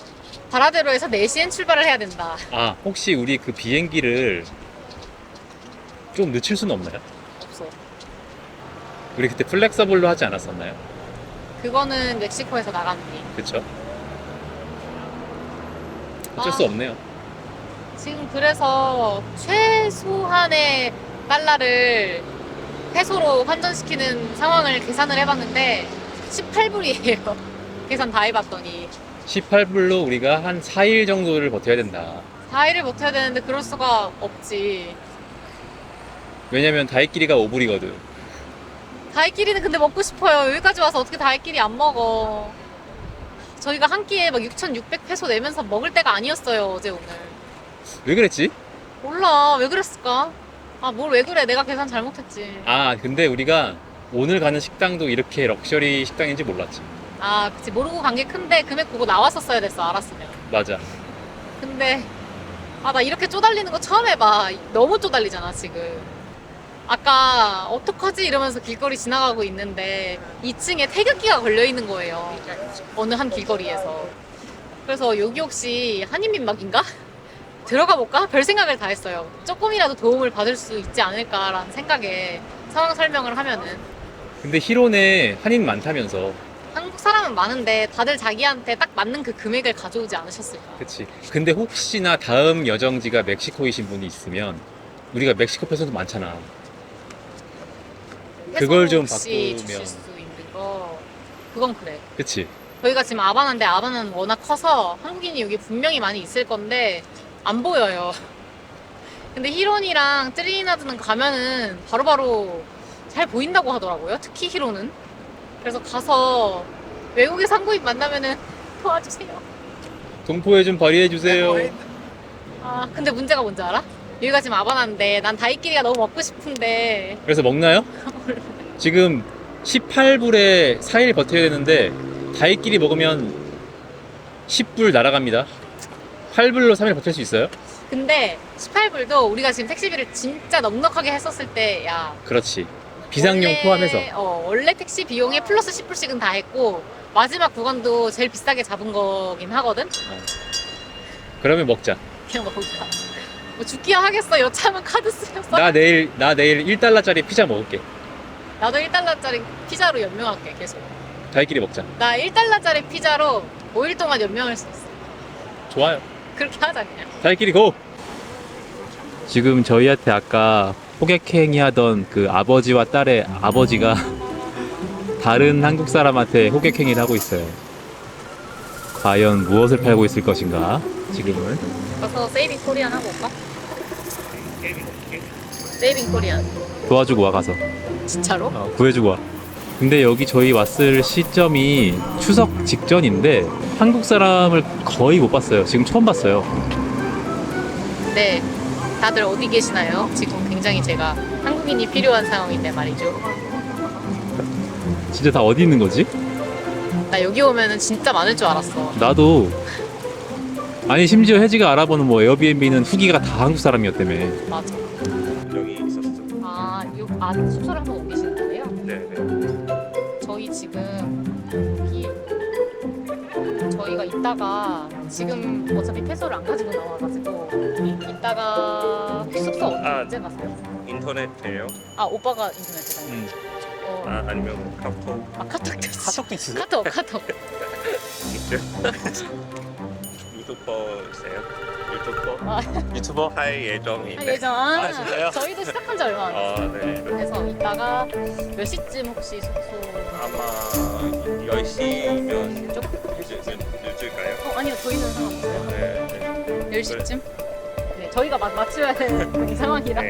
바라데로에서 4시엔 출발을 해야 된다. 아 혹시 우리 그 비행기를 좀 늦출 수는 없나요? 없어. 우리 그때 플렉서블로 하지 않았었나요? 그거는 멕시코에서 나갔니. 그쵸? 어쩔 수 없네요. 지금 그래서 최소한의 달러를 페소로 환전시키는 상황을 계산을 해봤는데 18불이에요. 계산 다 해봤더니 18불로 우리가 한 4일 정도를 버텨야 된다. 4일을 버텨야 되는데 그럴 수가 없지. 왜냐면 다이끼리가 5불이거든. 다이끼리는 근데 먹고 싶어요. 여기까지 와서 어떻게 다이끼리 안 먹어. 저희가 한 끼에 막 6,600페소 내면서 먹을 때가 아니었어요, 어제 오늘. 왜 그랬지? 몰라, 왜 그랬을까? 아, 뭘 왜 그래. 내가 계산 잘못했지. 아 근데 우리가 오늘 가는 식당도 이렇게 럭셔리 식당인지 몰랐지. 아, 그치. 모르고 간 게 큰데 금액 보고 나왔었어야 됐어, 알았으면. 맞아. 근데 아, 나 이렇게 쪼달리는 거 처음 해봐. 너무 쪼달리잖아, 지금. 아까 어떡하지 이러면서 길거리 지나가고 있는데 2층에 태극기가 걸려 있는 거예요. 어느 한 길거리에서. 그래서 여기 혹시 한인민박인가? 들어가 볼까? 별 생각을 다 했어요. 조금이라도 도움을 받을 수 있지 않을까라는 생각에 상황 설명을 하면은. 근데 히론에 한인 많다면서. 한국 사람은 많은데 다들 자기한테 딱 맞는 그 금액을 가져오지 않으셨을까? 그치. 근데 혹시나 다음 여정지가 멕시코이신 분이 있으면 우리가 멕시코 페소도 많잖아. 그걸 좀 혹시 바꾸면. 주실 수 있는 거, 그건 그래. 그치. 저희가 지금 아바나인데 아바나는 워낙 커서 한국인이 여기 분명히 많이 있을 건데 안 보여요. 근데 히론이랑 트리니다드는 가면은 바로바로 잘 보인다고 하더라고요. 특히 히론은. 그래서 가서 외국의 상구인 만나면은 도와주세요. 동포에 좀 발휘해주세요. 아, 근데 문제가 뭔지 알아? 여기가 지금 아바나인데 난 다이끼리가 너무 먹고 싶은데. 그래서 먹나요? 지금 18불에 4일 버텨야 되는데 다이끼리 먹으면 10불 날아갑니다. 8불로 3일 버틸 수 있어요? 근데 18불도 우리가 지금 택시비를 진짜 넉넉하게 했었을 때, 야, 그렇지. 비상용 원래, 포함해서. 원래 택시 비용에 플러스 10불씩은 다 했고 마지막 구간도 제일 비싸게 잡은 거긴 하거든? 그러면 먹자. 그냥 먹을까? 뭐 죽기야 하겠어. 여차하면 카드 쓰여서. 나 내일 1달러짜리 피자 먹을게. 나도 1달러짜리 피자로 연명할게, 계속. 다이끼리 먹자. 나 1달러짜리 피자로 5일 동안 연명할 수 있어. 좋아요. 그렇게 하자, 그냥. 다이끼리 고! 지금 저희한테 아까 호객행위 하던 그 아버지와 딸의 아버지가 다른 한국 사람한테 호객행위를 하고 있어요. 과연 무엇을 팔고 있을 것인가? 지금은. 가서 세이빙 코리안 하고 올까? 세이빙 코리안. 도와주고 와 가서. 진짜로? 구해주고 와. 근데 여기 저희 왔을 시점이 추석 직전인데 한국 사람을 거의 못 봤어요. 지금 처음 봤어요. 네. 다들 어디 계시나요? 지금 굉장히 제가 한국인이 필요한 상황인데 말이죠. 진짜 다 어디 있는 거지? 나 여기 오면은 진짜 많을 줄 알았어. 나도. 아니 심지어 혜지가 알아보는 뭐 에어비앤비는 후기가 다 한국 사람이었다며. 맞아. 여기 있었어. 아, 안 숙소를 한번 옮기시는 거예요? 네. 저희 지금 여기 저희가 이따가 지금 어차피 페소를 안 가지고 나와가지고 이따가 숙소 언제 가세요? 인터넷이에요. 아, 오빠가 인터넷에 다녀요. 아니면 카톡. 아, 카톡 좋지. 카톡도 있어요? 카톡. 유튜버세요? 유튜버? 아, 유튜버? 할 예정인데. 예정. 아, 진짜요? 저희도 시작한 지 얼마 안 됐어요. 네. 그래서 이따가 몇 시쯤 혹시 숙소? 아마 10시면 좀? 늦을까요? 아니요, 저희는 상관없어요. 네. 10시쯤? 네, 저희가 맞춰야 되는 상황이라.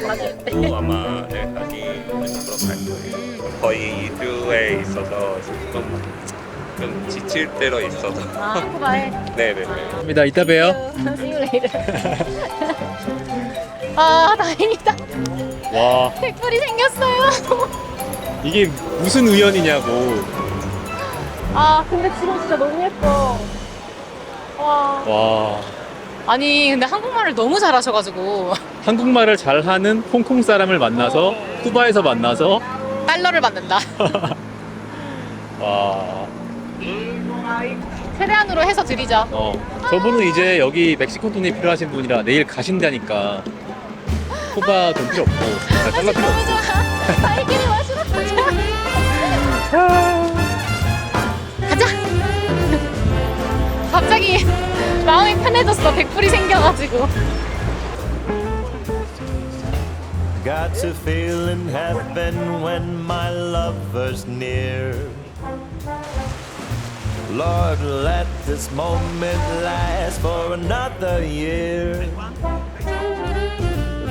맞을 때. 또 아마 내일까지 늦도록 할 거예요. 거의 2주에 있어서 좀 지칠 때로 있어서. 아, 후바에. 네네네. 감사합니다. 이따 봬요. See you later. 아, 다행이다. 와, 백불이 생겼어요. 이게 무슨 우연이냐고. 아, 근데 지금 진짜 너무 예뻐. 와. 와, 아니, 근데 한국말을 너무 잘하셔가지고. 한국말을 잘하는 홍콩 사람을 만나서 쿠바에서 만나서 달러를 받는다. 와, 최대한으로 해서 드리자. 저분은 이제 여기 멕시코 돈이 필요하신 분이라 내일 가신다니까 쿠바 돈 필요 없고 달러 필요 너무 없고. 좋아. 다이끼리 마시러 가자. 가자. 갑자기 마음이 편해졌어. 백불이 생겨가지고. Got to feel in heaven when my lover's near. Lord, let this moment last for another year.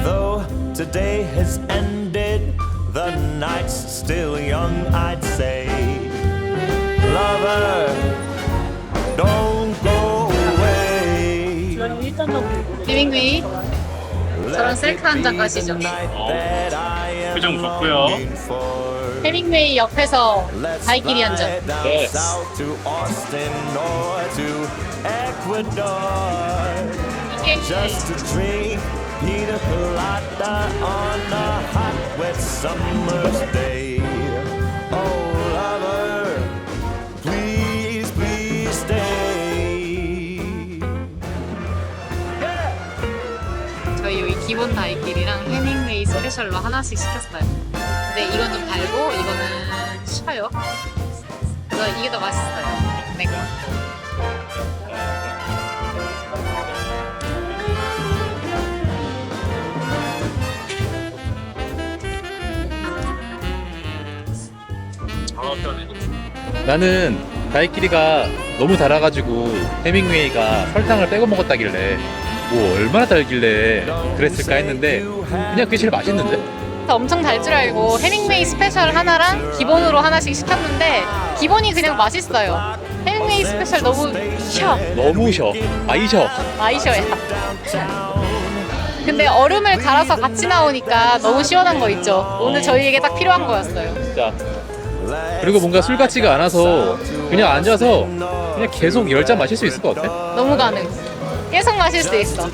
Though today has ended, the night's still young, I'd say. Lover, don't go away. 비빙비. 저런 셀카 한 장 가시죠. 표정 좋고요. 해밍웨이 옆에서 다이끼리 한 잔. 네. 이게 Just a drink, pina colada on a hot, wet summer's day. Oh, lover, please, please stay. 저희 여기 기본 다이끼리랑 해밍웨이 스페셜로 하나씩 시켰어요. 근데 이건 좀 달고 이거는 쉬어요. 그래서 이게 더 맛있어요. 네. 나는 다이끼리가 너무 달아가지고 해밍웨이가 설탕을 빼고 먹었다길래 뭐 얼마나 달길래 그랬을까 했는데 그냥 그게 제일 맛있는데? 엄청 달 줄 알고 해밍웨이 스페셜 하나랑 기본으로 하나씩 시켰는데 기본이 그냥 맛있어요. 해밍웨이 스페셜 너무 셔. 너무 셔. 아이셔. 아이셔야. 근데 얼음을 갈아서 같이 나오니까 너무 시원한 거 있죠. 오늘 저희에게 딱 필요한 거였어요. 진짜. 그리고 뭔가 술 같지가 않아서 그냥 앉아서 그냥 계속 10잔 마실 수 있을 것 같아. 너무 가능. 계속 마실 수 있어.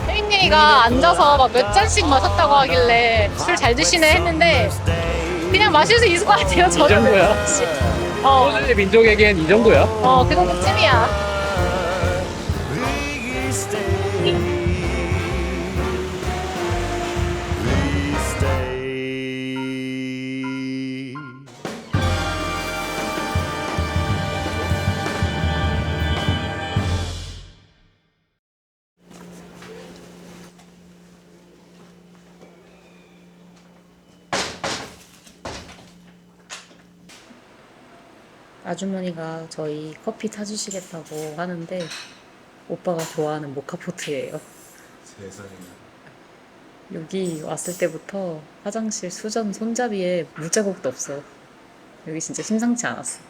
혜민이가 앉아서 막 몇 잔씩 마셨다고 하길래 술 잘 드시네 했는데 그냥 마실 수 있을 것 같아요. 이 정도야. 호주의 민족에겐 이 정도야. 그 정도쯤이야. Please stay. Please stay. 아주머니가 저희 커피 타주시겠다고 하는데 오빠가 좋아하는 모카포트예요. 세상에. 여기 왔을 때부터 화장실 수전 손잡이에 물자국도 없어. 여기 진짜 심상치 않았어.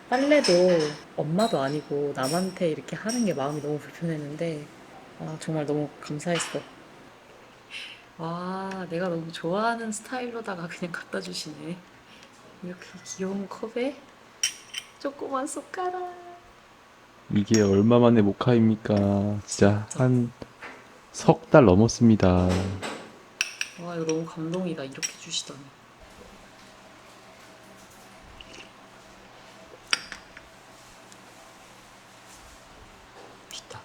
빨래도 엄마도 아니고 남한테 이렇게 하는 게 마음이 너무 불편했는데 정말 너무 감사했어. 와, 내가 너무 좋아하는 스타일로다가 그냥 갖다 주시네. 이렇게 귀여운 컵에 조그만 숟가락. 이게 얼마 만에 모카입니까? 진짜 한 석 달 넘었습니다. 와, 이거 너무 감동이다. 이렇게 주시다니. 비타.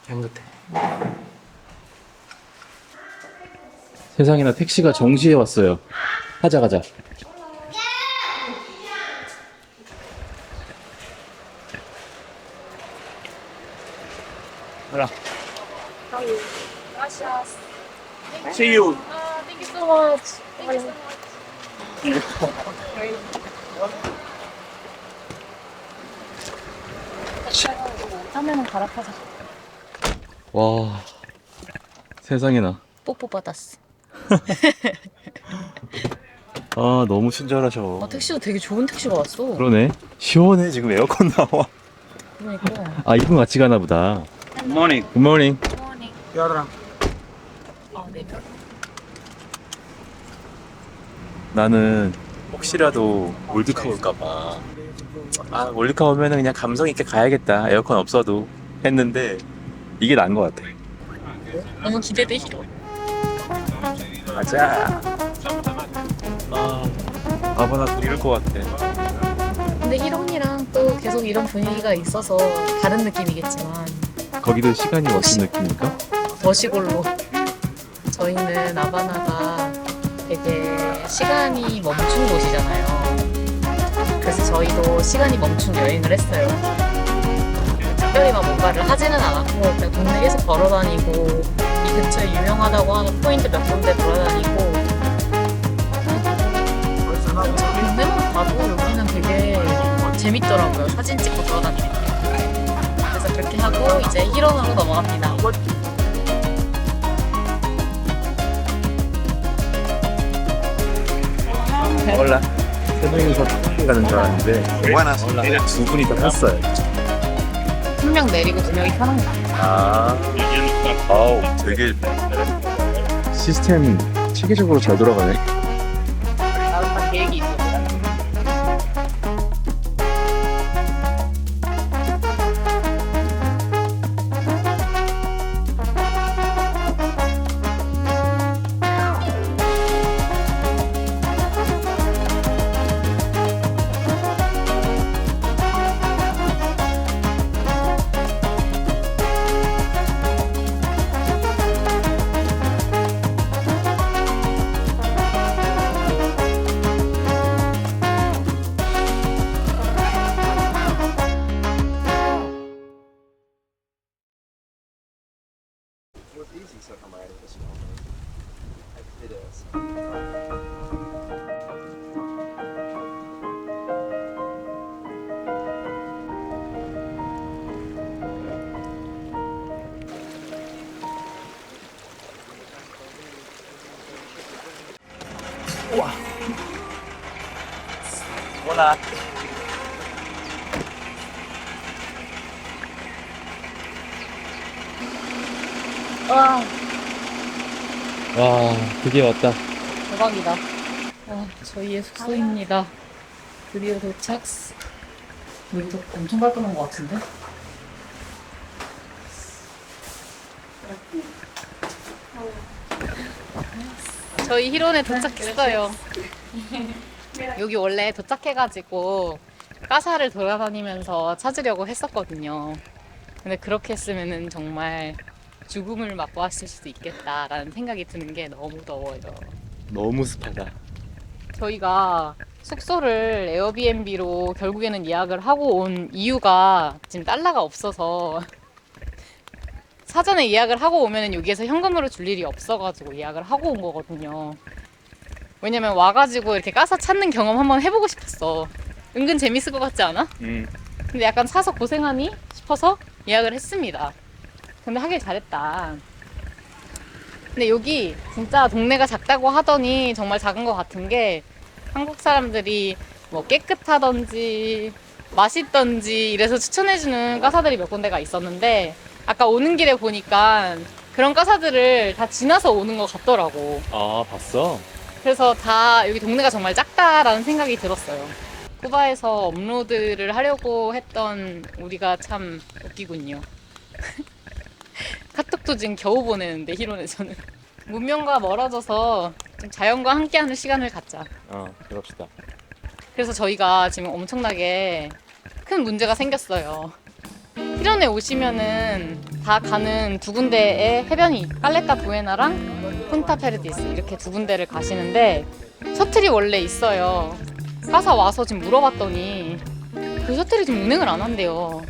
향긋해. 세상에나 택시가 정시에 왔어요. 가자 가자. 가라. See you. Thank you so much. Thank you so much. 하면은 갈아타자. 와, 세상에나. 뽀뽀 받았어. 아, 너무 친절하셔. 택시가 되게 좋은 택시가 왔어. 그러네. 시원해. 지금 에어컨 나와. 그러니까. 아, 이분 같이 가나 보다. Good morning. Good morning. 네. 나는 혹시라도 월드컵 올까봐 월드컵 오면은 그냥 감성 있게 가야겠다, 에어컨 없어도 했는데 이게 나은 것 같아. 너무 기대돼 히로. 가자. 아바나 이럴 것 같아. 근데 히론이랑 또 계속 이런 분위기가 있어서 다른 느낌이겠지만 거기도 시간이 멋진 느낌일까? 더 시골로. 저희는 아바나가 되게 시간이 멈춘 곳이잖아요. 그래서 저희도 시간이 멈춘 여행을 했어요. 특별히 막 뭔가를 하지는 않았고 그냥 동네 계속 걸어다니고 이 근처에 유명하다고 하는 포인트 몇 군데 돌아다니고 동네만 봐도 여기는 되게 재밌더라고요. 사진 찍고 돌아다니는 게. 그래서 그렇게 하고 이제 히론으로 넘어갑니다. 몰라. 세 명이서 타고 가는 줄 알았는데 두 분이 다 탔어요. 한 명 내리고 두 명이 타는 거야. 아우, 되게 시스템 체계적으로 잘 돌아가네. 나도 다 계획이 있어. Hola. 와, 드디어 왔다. 대박이다. 저희의 숙소입니다. 드디어 도착. 여기도 엄청 깔끔한 것 같은데? 저희 히론에 도착했어요. 여기 원래 도착해가지고 까사를 돌아다니면서 찾으려고 했었거든요. 근데 그렇게 했으면은 정말 죽음을 맛보았을 수도 있겠다라는 생각이 드는 게 너무 더워요. 너무 습하다. 저희가 숙소를 에어비앤비로 결국에는 예약을 하고 온 이유가 지금 달러가 없어서 사전에 예약을 하고 오면은 여기에서 현금으로 줄 일이 없어가지고 예약을 하고 온 거거든요. 왜냐면 와가지고 이렇게 까사 찾는 경험 한번 해보고 싶었어. 은근 재밌을 것 같지 않아? 근데 약간 사서 고생하니 싶어서 예약을 했습니다. 근데 하길 잘했다. 근데 여기 진짜 동네가 작다고 하더니 정말 작은 것 같은 게 한국 사람들이 뭐 깨끗하던지 맛있던지 이래서 추천해주는 까사들이 몇 군데가 있었는데 아까 오는 길에 보니까 그런 까사들을 다 지나서 오는 것 같더라고. 아, 봤어? 그래서 다 여기 동네가 정말 작다라는 생각이 들었어요. 쿠바에서 업로드를 하려고 했던 우리가 참 웃기군요. 카톡도 지금 겨우 보내는데 히론에서는 문명과 멀어져서 좀 자연과 함께하는 시간을 갖자. 그럽시다. 그래서 저희가 지금 엄청나게 큰 문제가 생겼어요. 히론에 오시면은 다 가는 두 군데의 해변이 깔레타 부에나랑 푼타 페르디스 이렇게 두 군데를 가시는데 셔틀이 원래 있어요. 까사 와서 지금 물어봤더니 그 셔틀이 지금 운행을 안 한대요.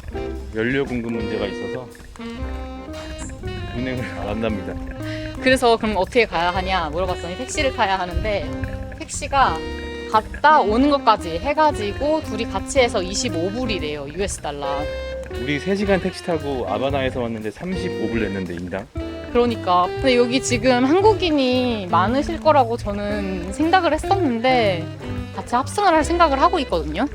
연료 공급 문제가 있어서 운행을 안 한답니다. 그래서 그럼 어떻게 가야 하냐 물어봤더니 택시를 타야 하는데 택시가 갔다 오는 것까지 해가지고 둘이 같이 해서 25불이래요. US 달러. 우리 3시간 택시 타고 아바나에서 왔는데 35불 냈는데 인당. 그러니까 근데 여기 지금 한국인이 많으실 거라고 저는 생각을 했었는데 같이 합승을 할 생각을 하고 있거든요.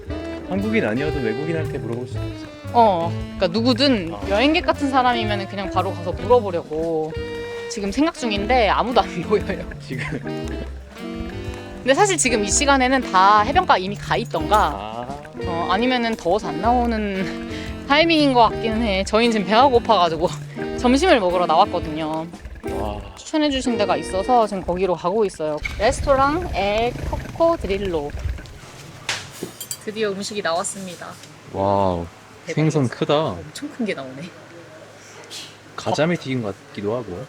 한국인 아니어도 외국인한테 물어볼 수 있어. 그러니까 누구든 여행객 같은 사람이면 그냥 바로 가서 물어보려고 지금 생각 중인데 아무도 안 보여요. 지금. 근데 사실 지금 이 시간에는 다 해변가 이미 가 있던가 아니면은 더워서 안 나오는 타이밍인 것 같기는 해. 저희는 지금 배가 고파가지고 점심을 먹으러 나왔거든요. 와. 추천해 주신 데가 있어서 지금 거기로 가고 있어요. 레스토랑 엘 코코드릴로. 드디어 음식이 나왔습니다. 와우. 생선 크다. 엄청 큰 게 나오네. 가자미 튀김 같기도 하고.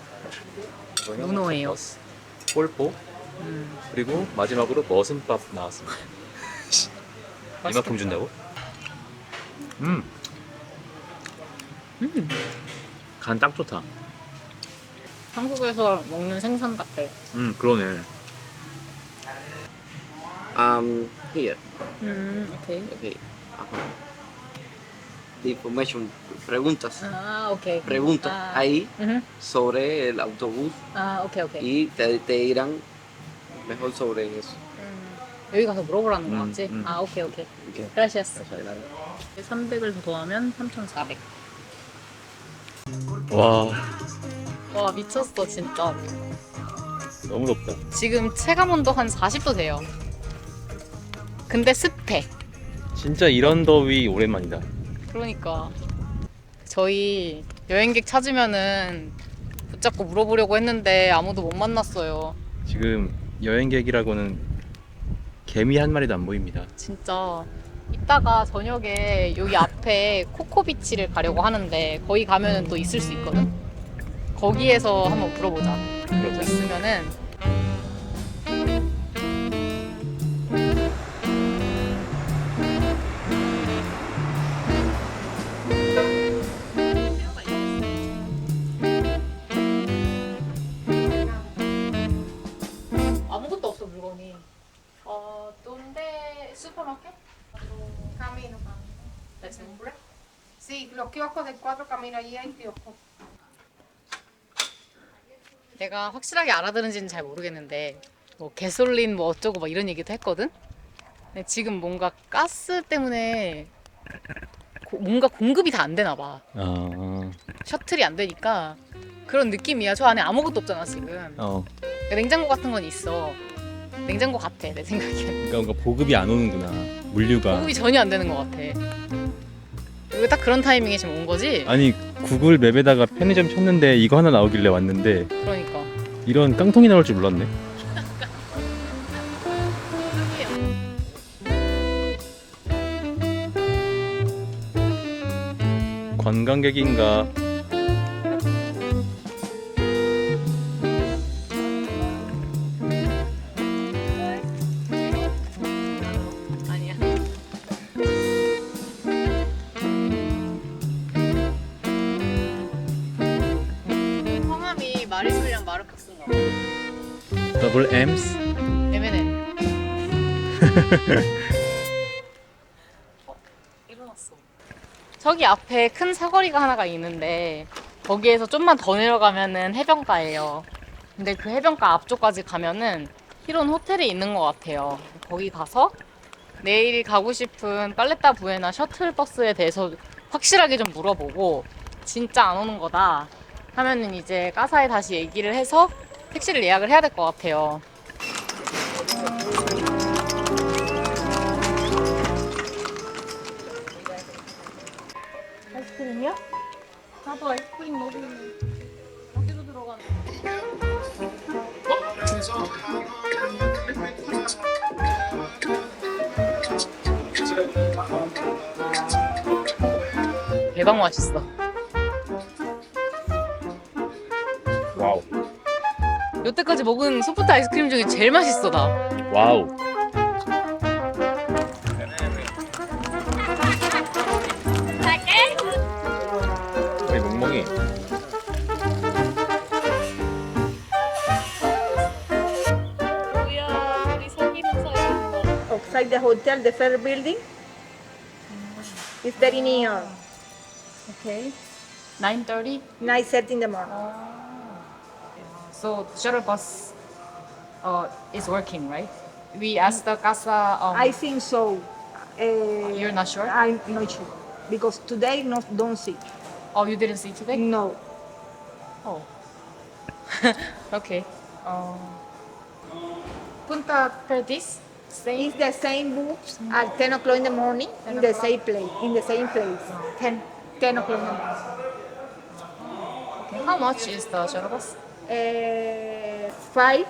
문어예요. 폴포. 그리고 마지막으로 머슴밥 나왔습니다. 이만큼 준다고? 간 딱 좋다. 한국에서 먹는 생선 같아. 그러네. Here. 오케이. Okay. The information, preguntas. 오케이. Preguntas ahí ujú. sobre el autobús 오케이. y te dirán mejor sobre eso. 여기 가서 물어보라는 거 맞지? 오케이. Okay. Gracias. 300을 더하면 3,400. 와 미쳤어 진짜. 너무 덥다. 지금 체감 온도 한 40도 돼요. 근데 습해. 진짜 이런 더위 오랜만이다. 그러니까 저희 여행객 찾으면은 붙잡고 물어보려고 했는데 아무도 못 만났어요. 지금 여행객이라고는 개미 한 마리도 안 보입니다. 진짜 이따가 저녁에 여기 앞에 코코비치를 가려고 하는데 거기 가면은 또 있을 수 있거든? 거기에서 한번 물어보자. 그러고 있으면은 아무것도 없어 물건이. ¿Dónde supermarket? Camino. ¿Es nombre? Sí, los kioscos del 4 camino allí hay kioscos. 내가 확실하게 알아들은지는 잘 모르겠는데 뭐 개솔린 뭐 어쩌고 막 이런 얘기도 했거든? 근데 지금 뭔가 가스 때문에 뭔가 공급이 다 안 되나 봐. 셔틀이 안 되니까 그런 느낌이야. 저 안에 아무것도 없잖아 지금. 그러니까 냉장고 같은 건 있어. 냉장고 같아 내 생각엔. 그러니까 뭔가 보급이 안 오는구나. 물류가. 보급이 전혀 안 되는 것 같아. 이거 딱 그런 타이밍에 지금 온 거지? 아니 구글 맵에다가 편의점 쳤는데 이거 하나 나오길래 왔는데 그러니까. 이런 깡통이 나올 줄 몰랐네. 관광객인가? 아니야. 성함이 마리솔량 마르크스인가 봐. 더블 M's? M&M. 일어났어. 저기 앞에 큰 사거리가 하나가 있는데 거기에서 좀만 더 내려가면은 해변가예요. 근데 그 해변가 앞쪽까지 가면은 히론 호텔이 있는 것 같아요. 거기 가서 내일 가고 싶은 팔레타 부에나 셔틀버스에 대해서 확실하게 좀 물어보고 진짜 안 오는 거다 하면은 이제 까사에 다시 얘기를 해서 택시를 예약을 해야 될 것 같아요. 아이스크림이요? 나도 아이스크림 먹을래. 어디로 들어가는 대박 맛있어. 와우. 여태까지 먹은 소프트 아이스크림 중에 제일 맛있어 나. 와우. 아니 멍멍이. 뭐야 우리 사귀는 사이. Outside the hotel, the fair building. It's very near. Okay. 9:30. 9:30 in the morning. So the shuttle bus is working, right? We asked the casa. I think so. You're not sure? I'm not sure because today don't see. Oh, you didn't see today? No. Oh. Okay. Punta Perdiz. It's the same books at 10 o'clock in the morning in the same place. In the same place. 10 o'clock in the morning. Okay. How much is the shuttle bus? 5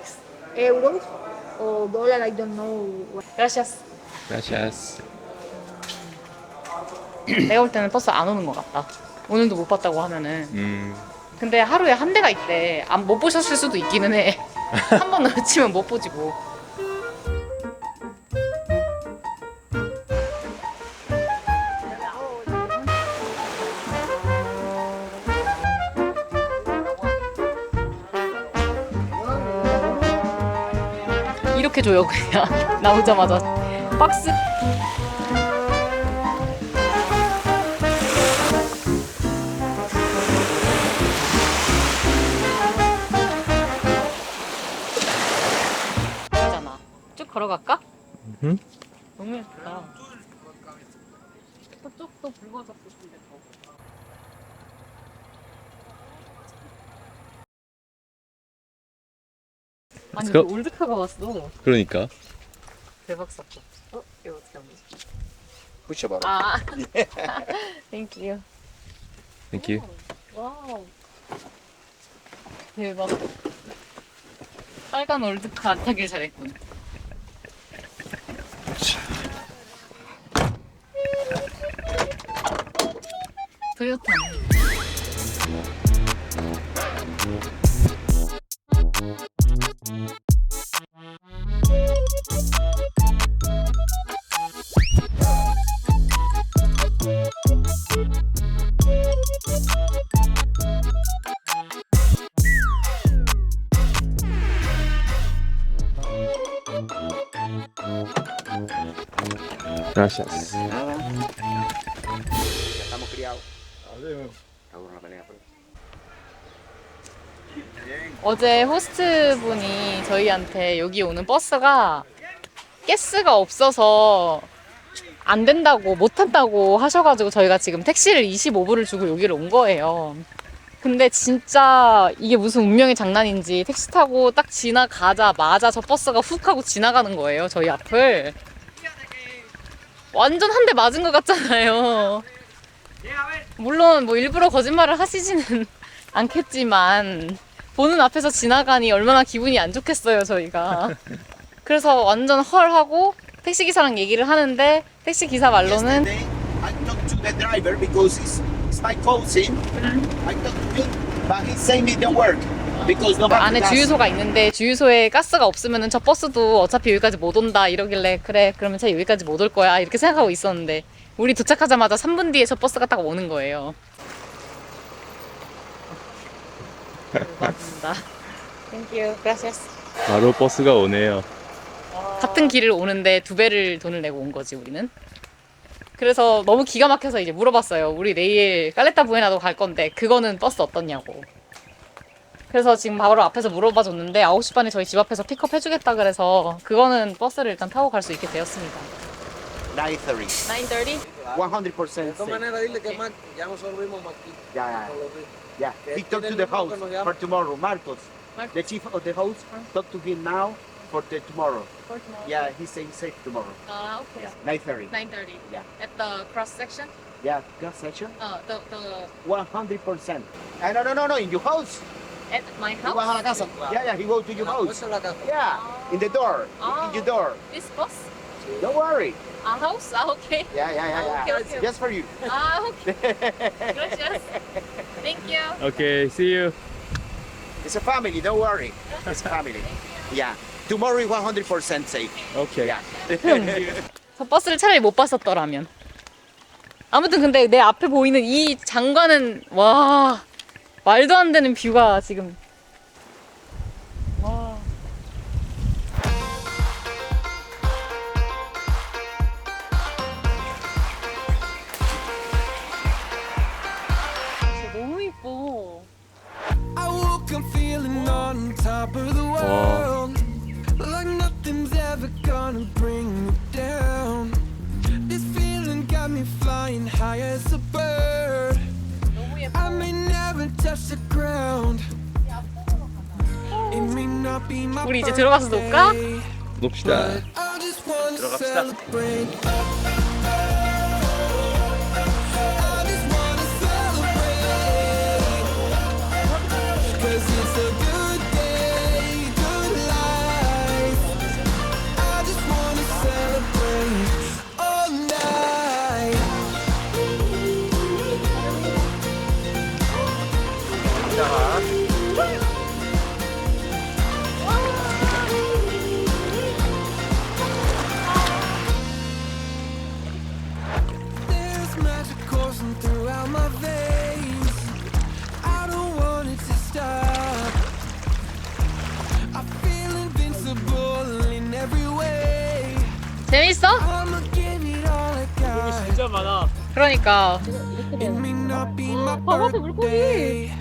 euros or dollar, I don't know. Gracias. gracias. 내가 볼 때는 버스 안 오는 것 같다. 오늘도 못 봤다고 하면은. 근데 하루에 한 대가 있대. 못 보셨을 수도 있기는 해. 한 번 놓치면 못 보지 뭐. 이렇게 줘요 그냥 나오자마자 박스. 있잖아. 쭉 걸어갈까? 응? 너무 예쁘다. 저쪽도 붉어졌고 싶은데 더. 아니 Let's go. 우리 올드카가 왔어. 그러니까. 대박 사건. 이거 어떻게 하면 되지? 붙여봐라. 아. Thank you. Thank you. 와우. 대박. 빨간 올드카 안 타길 잘했군. 토요타. gracias. Estamos criados. 어제 호스트 분이 저희한테 여기 오는 버스가 가스가 없어서 안 된다고 못 탄다고 하셔가지고 저희가 지금 택시를 25불을 주고 여기를 온 거예요. 근데 진짜 이게 무슨 운명의 장난인지 택시 타고 딱 지나가자마자 저 버스가 훅 하고 지나가는 거예요, 저희 앞을. 완전 한 대 맞은 것 같잖아요. 물론 뭐 일부러 거짓말을 하시지는 않겠지만 보는 앞에서 지나가니 얼마나 기분이 안 좋겠어요, 저희가. 그래서 완전 헐하고 택시기사랑 얘기를 하는데 택시기사 말로는 I talked to the driver because it's my cousin. I talked to him, but he say me the work because nobody 안에 does. 주유소가 있는데 주유소에 가스가 없으면 저 버스도 어차피 여기까지 못 온다 이러길래 그래 그러면 차 여기까지 못 올 거야 이렇게 생각하고 있었는데 우리 도착하자마자 3분 뒤에 저 버스가 딱 오는 거예요. 맞습니다. Thank you. Gracias. 바로 버스가 오네요. 같은 길을 오는데 2배를 돈을 내고 온 거지 우리는. 그래서 너무 기가 막혀서 이제 물어봤어요. 우리 내일 깔레타 부에나도 갈 건데 그거는 버스 어떻냐고. 그래서 지금 바로 앞에서 물어봐 줬는데 9시 반에 저희 집 앞에서 픽업 해주겠다 그래서 그거는 버스를 일단 타고 갈 수 있게 되었습니다. 9:30. 9:30? 100% safe. Yeah. He talked to the house for tomorrow. Marcos, the chief of the house, talk to him now for the tomorrow. For tomorrow. Yeah, he's saying safe tomorrow. Okay. 9:30. 9:30. Yeah. At the cross section? Yeah, gas station. The 100%. No, in your house. at my He was a la house? casa. Yeah, he go to your house. Yeah, in the door. Ah. In your door. This bus? Don't worry. A house? Okay. Yeah. Okay. Just for you. Okay. Gracias. Thank you. Okay, see you. It's a family, don't worry. It's a family. Yeah. Tomorrow is 100% safe. Okay. Yeah. 저 버스를 차라리 못 봤었더라면. 아무튼 근데 내 앞에 보이는 이 장관은 와 말도 안 되는 뷰가 지금. 와. 진짜 너무 이뻐. I woke up feeling on top of the world, like nothing's ever gonna bring me down. This feeling got me flying high as a bird. I may never touch the ground. It may not be my 우리 이제 들어가서 놀까? 놉시다. I just wanna 들어갑시다. celebrate. I just wanna celebrate. 'Cause it's a good day, good life. I just wanna celebrate all night. There's magic coursing throughout my veins. I don't want it to stop. I feel invincible in every way. 재밌어? I'ma give it all I got. 진짜 많아. 그러니까. It may not be my 바깥에 물고기. birthday,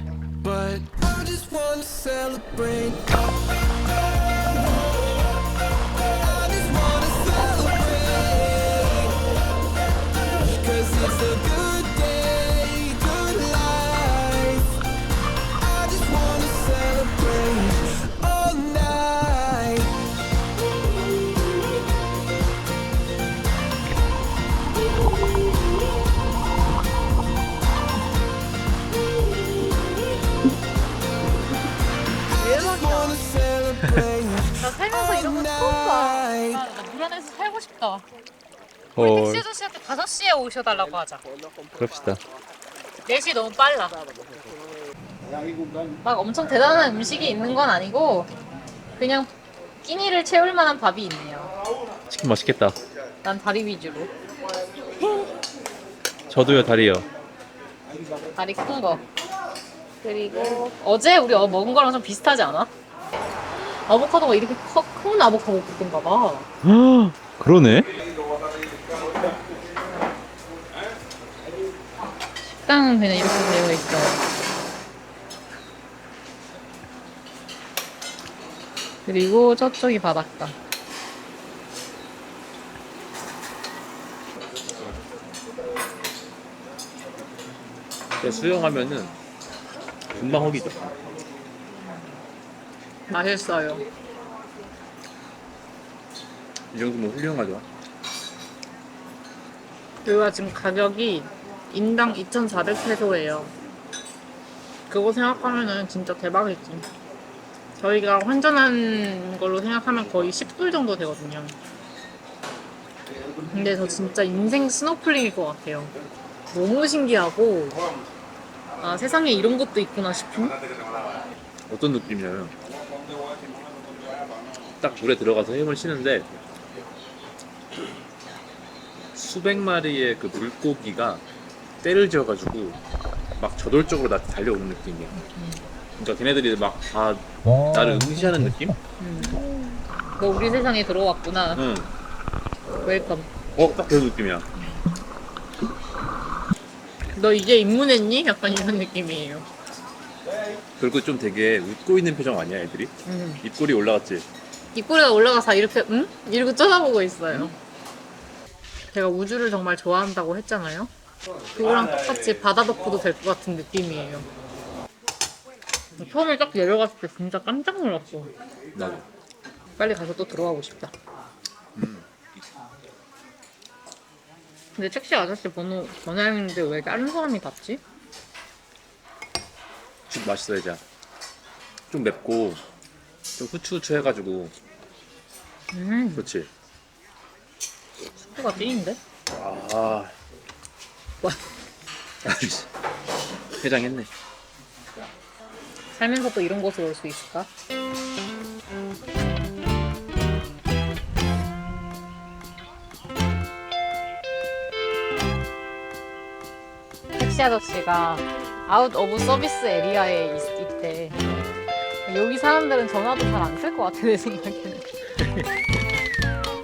but I just wanna celebrate. I just wanna celebrate. 'Cause it's a good day, good life. I just wanna celebrate all night. 나 살면서 이런 거 처음 봐. 나 물 안에서 살고 싶다. 우리 헐. 택시 아저씨한테 5시에 오셔달라고 하자. 그럽시다. 4시 너무 빨라. 막 엄청 대단한 음식이 있는 건 아니고 그냥 끼니를 채울 만한 밥이 있네요. 치킨 맛있겠다. 난 다리 위주로. 저도요, 다리요. 다리 큰 거. 그리고 어제 우리 먹은 거랑 좀 비슷하지 않아? 아보카도가 이렇게 큰 아보카도 볶음가 봐. 그러네. 식당은 그냥 이렇게 되어 있어. 그리고 저쪽이 바닷가. 수영하면은 금방 허기져. 맛있어요. 이 정도면 훌륭하죠. 여기가 지금 가격이 인당 2,400페소예요. 그거 생각하면은 진짜 대박이지. 저희가 환전한 걸로 생각하면 거의 10불 정도 되거든요. 근데 저 진짜 인생 스노클링일 것 같아요. 너무 신기하고 아 세상에 이런 것도 있구나 싶은? 어떤 느낌이냐면 딱 물에 들어가서 헤엄을 치는데 수백 마리의 그 물고기가 때를 지어가지고 막 저돌적으로 나한테 달려오는 느낌이야. 그러니까 걔네들이 막 다 나를 응시하는 느낌? 너 우리 세상에 들어왔구나. 응. 웰컴. 딱 그런 느낌이야. 너 이제 입문했니? 약간 이런 느낌이에요. 그리고 좀 되게 웃고 있는 표정 아니야, 애들이? 입꼬리 올라갔지? 입꼬리가 올라가서 이렇게 응? 이러고 쳐다보고 있어요. 제가 우주를 정말 좋아한다고 했잖아요. 그거랑 똑같이 바다 덕후도 될 것 같은 느낌이에요. 처음에 딱 내려갔을 때 진짜 깜짝 놀랐어. 나도. 빨리 가서 또 들어가고 싶다. 근데 택시 아저씨 번호 전화했는데 왜 다른 사람이 받지? 죽 맛있어야지. 좀 맵고 좀 후추후추 해가지고 그렇지. 속도가 삐인데? 와. 와. 해장했네. 살면서 또 이런 곳에 올 수 있을까? 택시 아저씨가 아웃 오브 서비스 에리아에 있대. 여기 사람들은 전화도 잘 안 쓸 것 같아, 내 생각에는.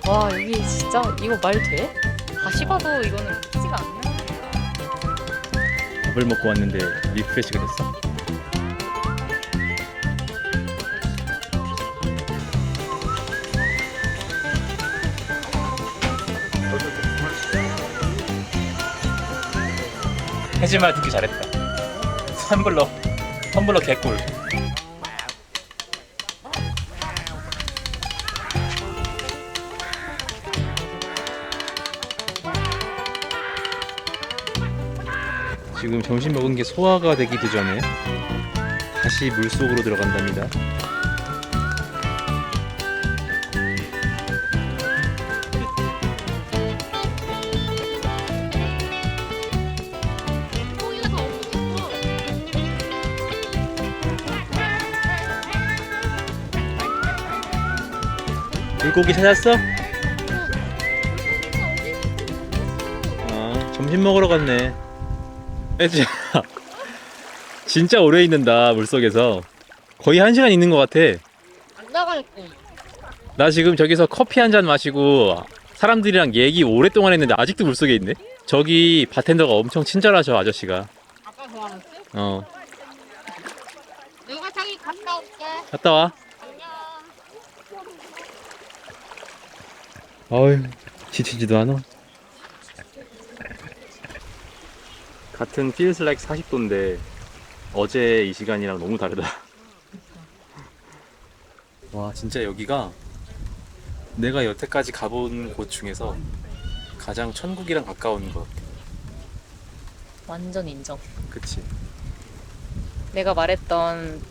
와, 여기 진짜 이거 말 돼? 다시 봐도 이거는 믿기지가 않네. 밥을 먹고 왔는데 리프레시가 됐어? 해지말 듣기 잘했다. 텀블러 개꿀. 지금 점심 먹은 게 소화가 되기도 전에 다시 물속으로 들어간답니다. 물고기 찾았어? 점심 먹으러 갔네. 혜지야, 진짜 오래 있는다, 물속에서. 거의 1시간 있는 것 같아. 안 나갈게. 나 지금 저기서 커피 한 잔 마시고 사람들이랑 얘기 오랫동안 했는데 아직도 물속에 있네? 저기 바텐더가 엄청 친절하셔, 아저씨가. 아까 좋아했지? 어. 내가 저기 갔다 올게. 갔다 와. 어휴, 지치지도 않아. 같은 feels like 40도인데 어제 이 시간이랑 너무 다르다. 와, 진짜 여기가 내가 여태까지 가본 곳 중에서 가장 천국이랑 가까운 것 같아. 완전 인정. 그치? 내가 말했던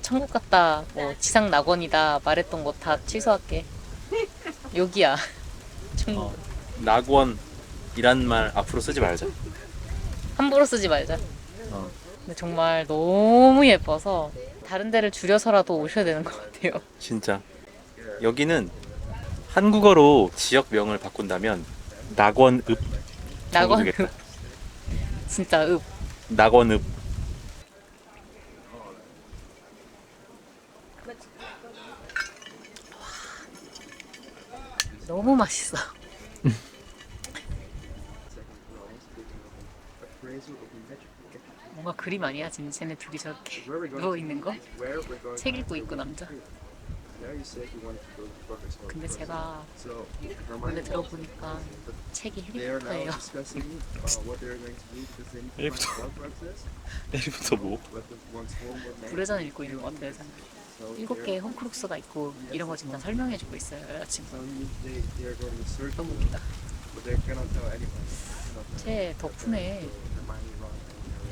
천국 같다, 뭐 지상 낙원이다 말했던 거 다 취소할게. 여기야. 천국. 낙원이란 말 앞으로 쓰지 말자. 함부로 쓰지 말자. 근데 정말 너무 예뻐서 다른 데를 줄여서라도 오셔야 되는 것 같아요. 진짜. 여기는 한국어로 지역명을 바꾼다면 낙원읍. 낙원읍. 진짜 읍. 낙원읍. 너무 맛있어. 뭔가 그림 아니야? 지금 쟤네 둘이 저렇게 누워있는 거? 책 읽고 있고 남자. 근데 제가 원래 들어보니까 책이 해리포터예요. 해리포터 뭐? 불회전 읽고 있는 것 같아요. 7개의 홈크룩스가 있고 이런 거 지금 다 설명해주고 있어요, 여자친구. 너무 웃기다. 쟤 덕분에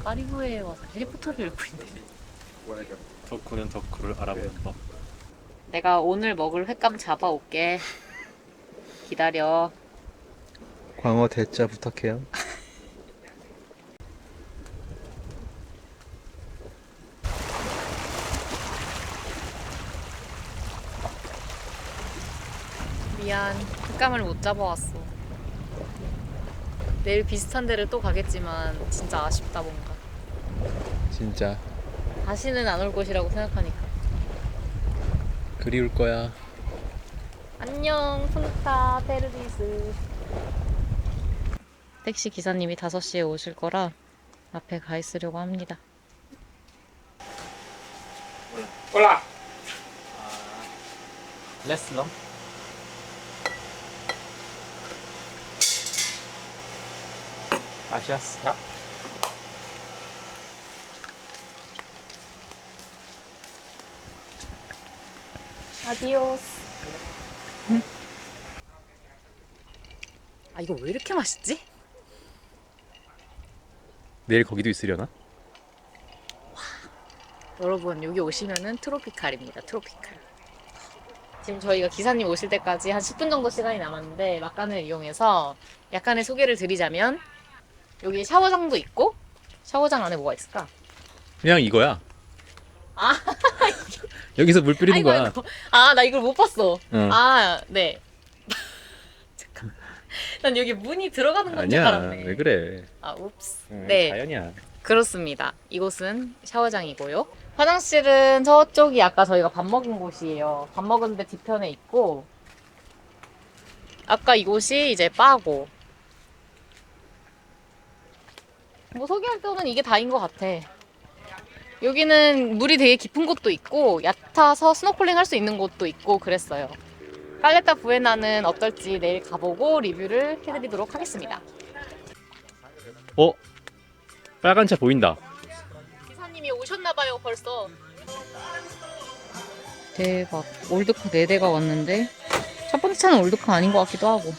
까리구에 와서 해리포터를 읽고 있네. 덕후는 덕후를 알아보는 법. 내가 오늘 먹을 횟감 잡아올게. 기다려. 광어 대짜 부탁해요. 미안, 횟감을 못 잡아왔어. 내일 비슷한 데를 또 가겠지만 진짜 아쉽다 뭔가. 진짜 다시는 안 올 곳이라고 생각하니까. 그리울 거야. 안녕, 푼타 페르디스. 택시 기사님이 5시에 오실 거라 앞에 가 있으려고 합니다. 올라. 레슬럼. 아시아스. 아디오스. 아, 이거 왜 이렇게 맛있지? 내일 거기도 있으려나? 여러분, 여기 오시면은 트로피칼입니다. 트로피칼. 지금 저희가 기사님 오실 때까지 한 10분 정도 시간이 남았는데 막간을 이용해서 약간의 소개를 드리자면 여기 샤워장도 있고, 샤워장 안에 뭐가 있을까? 그냥 이거야. 아. 여기서 물 뿌리는 거야. 아이고. 아, 나 이걸 못 봤어. 응. 아, 네. 잠깐만. 난 여기 문이 들어가는 건 줄 아니야. 알았네. 왜 그래? 아, 옵스. 응, 네. 자연이야. 그렇습니다. 이곳은 샤워장이고요. 화장실은 저쪽이 아까 저희가 밥 먹은 곳이에요. 밥 먹었는데 뒤편에 있고, 아까 이곳이 이제 바고. 뭐 소개할 때는 이게 다인 것 같아. 여기는 물이 되게 깊은 곳도 있고 얕아서 스노클링 할 수 있는 곳도 있고 그랬어요. 깔레타 부에나는 어떨지 내일 가보고 리뷰를 해드리도록 하겠습니다. 어? 빨간 차 보인다. 기사님이 오셨나봐요 벌써. 대박. 올드카 4대가 왔는데 첫 번째 차는 올드카 아닌 것 같기도 하고.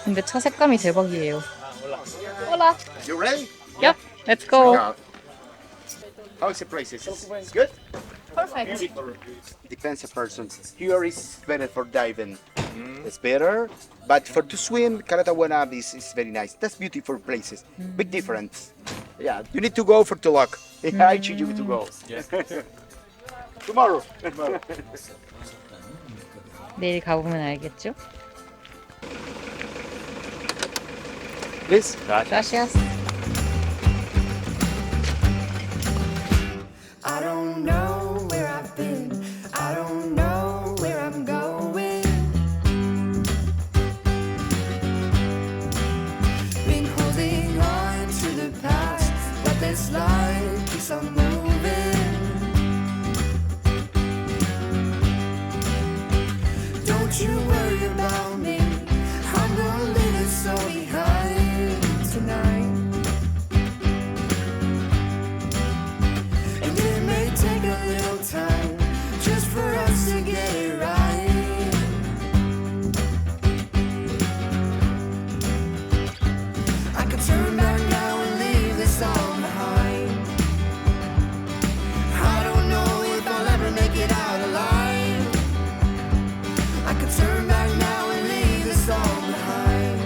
근데 차 색감이 대박이에요. Hola. You ready? Yep. Let's go. How's the place? It's good? Perfect. Depends on person. Here is better for diving. It's better. But for to swim, Calatawanab is very nice. That's beautiful places. Big difference. Yeah, you need to go for to look. I choose you to go. Tomorrow. 내일 가보면 알겠죠? Please. Gracias. I don't know where I've been. I don't know where I'm going. Been holding on to the past, but this life keeps on moving. Don't you worry about me. I'm gonna leave it all behind tonight. And it may take a little time just for us to get it right. I could turn back now and leave this all behind. I don't know if I'll ever make it out alive. I could turn back now and leave this all behind.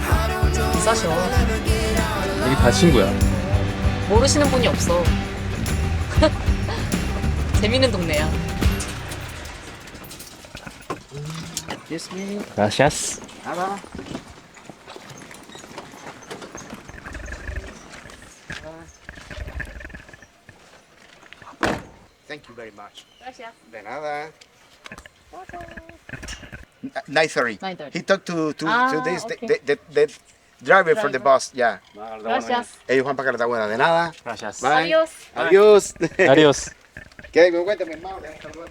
I don't know if 싸셔. I'll ever get out alive. 여기 다 친구야. 모르시는 분이 없어. 재밌는 동네야. Yes, me. Gracias. Nada. Thank you very much. Gracias. De nada. Neither. Neither. He talked to Ah, this okay. the driver for the bus. Yeah. Gracias. Hey, Juan Pacalatabuena. De nada. Gracias. Bye. Adiós. Adiós. Adiós. Que me cuenta mi hermano. Hasta luego.